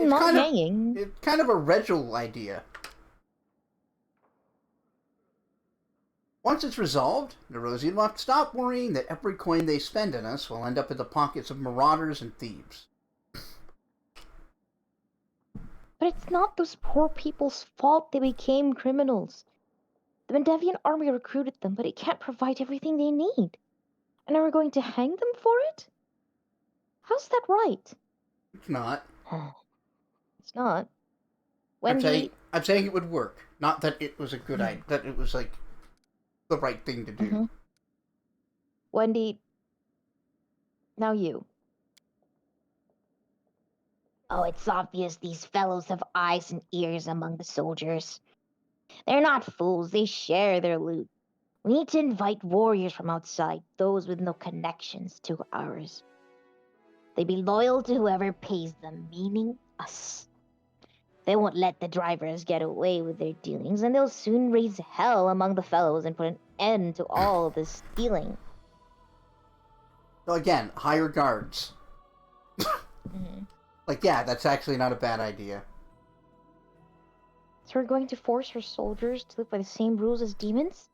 Not hanging. It's kind of a Regil idea. Once it's resolved, Nerosian will have to stop worrying that every coin they spend on us will end up in the pockets of marauders and thieves. But it's not those poor people's fault they became criminals. The Mendevian army recruited them, but it can't provide everything they need. And are we going to hang them for it? How's that right? It's not. It's not. Wendy, I'm saying it would work. Not that it was a good idea. That it was like the right thing to do. Wendy, now you. Oh, it's obvious these fellows have eyes and ears among the soldiers. They're not fools, they share their loot. We need to invite warriors from outside, those with no connections to ours. They be loyal to whoever pays them, meaning us. They won't let the drivers get away with their doings, and they'll soon raise hell among the fellows and put an end to all this stealing. So again, hire guards. Mhm. Like, yeah, that's actually not a bad idea. So we're going to force our soldiers to live by the same rules as demons?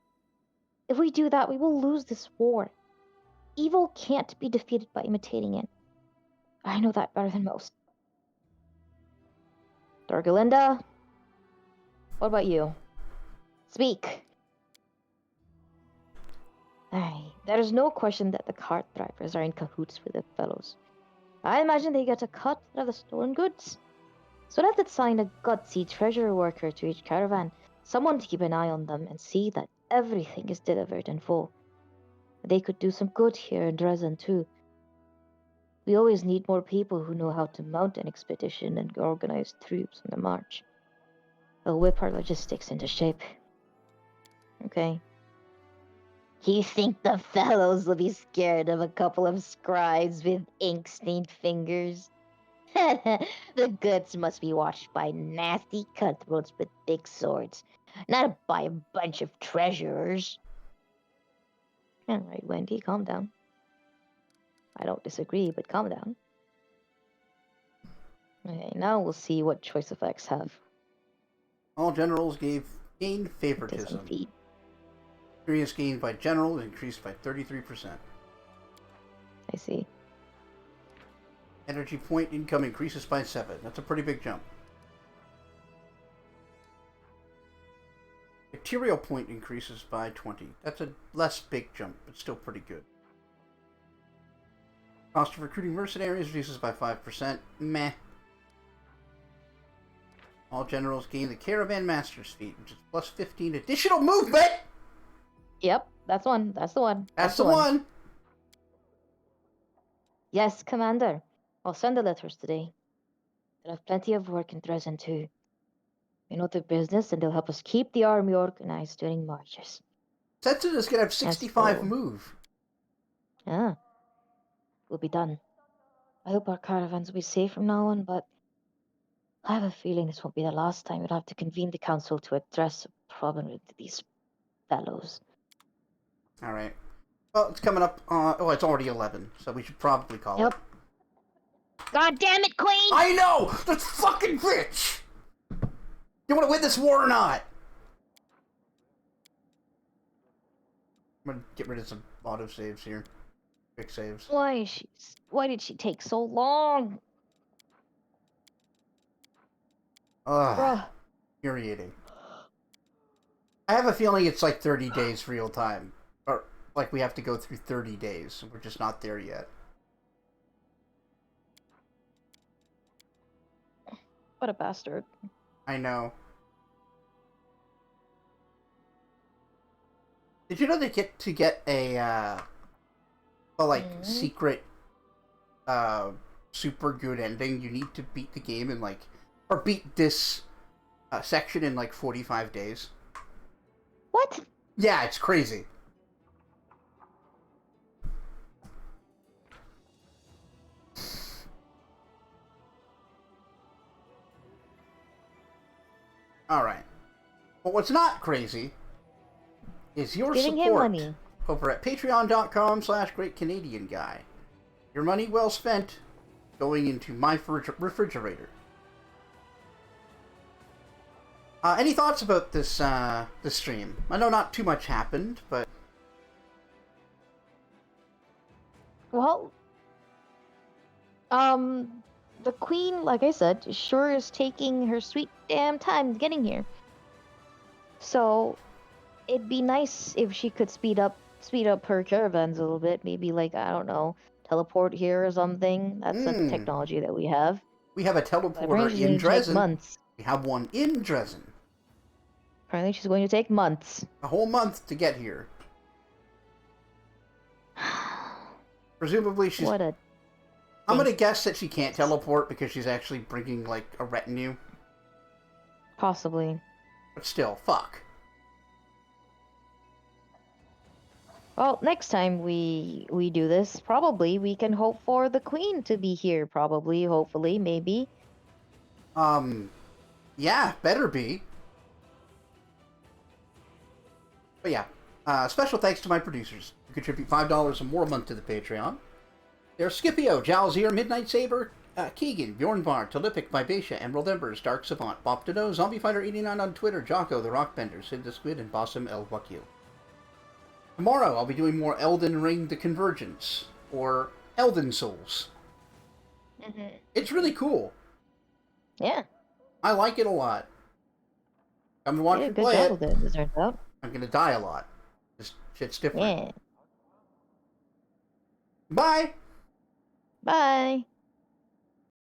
If we do that, we will lose this war. Evil can't be defeated by imitating it. I know that better than most. Dorgalinda, what about you? Speak. Aye, there is no question that the cart drivers are in cahoots with the fellows. I imagine they get a cut out of the stolen goods. So let's assign a gutsy treasure worker to each caravan, someone to keep an eye on them and see that everything is delivered in full. They could do some good here in Dresden too. We always need more people who know how to mount an expedition and organize troops on the march. They'll whip our logistics into shape. Okay. You think the fellows will be scared of a couple of scribes with ink-stained fingers? The goods must be watched by nasty cutthroats with big swords, not by a bunch of treasurers. All right, Wendy, calm down. I don't disagree, but calm down. Okay, now we'll see what choice effects have. All generals gained Doesn't favoritism. feed. Experience gained by generals increased by 33%. I see. Energy point income increases by 7. That's a pretty big jump. Material point increases by 20. That's a less big jump, but still pretty good. Cost of recruiting mercenaries reduces by 5%. Meh. All generals gain the Caravan Master's feat, which is plus 15 additional movement! Yep, that's one. That's the one. That's the one! Yes, Commander. I'll send the letters today. They'll have plenty of work in Dresden too. They know their business and they'll help us keep the army organized during marches. Setsun is gonna have 65 for- move. Ah, we'll be done. I hope our caravans will be safe from now on, but I have a feeling this won't be the last time we'll have to convene the council to address a problem with these fellows. Alright. Well, it's coming up. Oh, it's already 11, so we should probably call it. Yep. God damn it, Queen! I know! That's fucking bitch! You want to win this war or not? I'm gonna get rid of some autosaves here. Quick saves. Why did she take so long? Ugh. Bruh. Infuriating. I have a feeling it's like 30 days real time. Or, like, we have to go through 30 days. We're just not there yet. What a bastard. I know. Did you know they get to get a secret, super good ending? You need to beat the game in, like, or beat this section in, like, 45 days. What? Yeah, it's crazy. Alright. But what's not crazy is your Giving him support money. over at patreon.com/greatcanadianguy. Your money well spent going into my refrigerator. Any thoughts about this this stream? I know not too much happened, but Well, the queen, like I said, sure is taking her sweet damn time getting here. So, it'd be nice if she could speed up her caravans a little bit. Maybe, like, I don't know, teleport here or something. That's a technology that we have. we have a But teleporter apparently she's in going to take Dresden. months. We have one in Dresden. Apparently she's going to take months. A whole month to get here. Presumably she's... What a... I'm gonna guess that she can't teleport because she's actually bringing, like, a retinue. Possibly. But still, fuck. Well, next time we do this, probably we can hope for the queen to be here. Probably, hopefully, maybe. Yeah, better be. But yeah, special thanks to my producers who contribute $5 or more a month to the Patreon. There's Scipio, Jalzir, Midnight Saber, Keegan, Bjornvar, Talipic, Vibatia, Emerald Embers, Dark Savant, Bop Jon, Zombie Fighter 89 on Twitter, Jocko, The Rockbender, Sid the Squid, and Bossum El Wakil. Tomorrow I'll be doing more Elden Ring The Convergence, or Elden Souls. Mm-hmm. It's really cool. Yeah. I like it a lot. I'm gonna watch Yeah, you good play job it. with it, it turns out. I'm gonna die a lot. This shit's different. Yeah. Bye! Bye.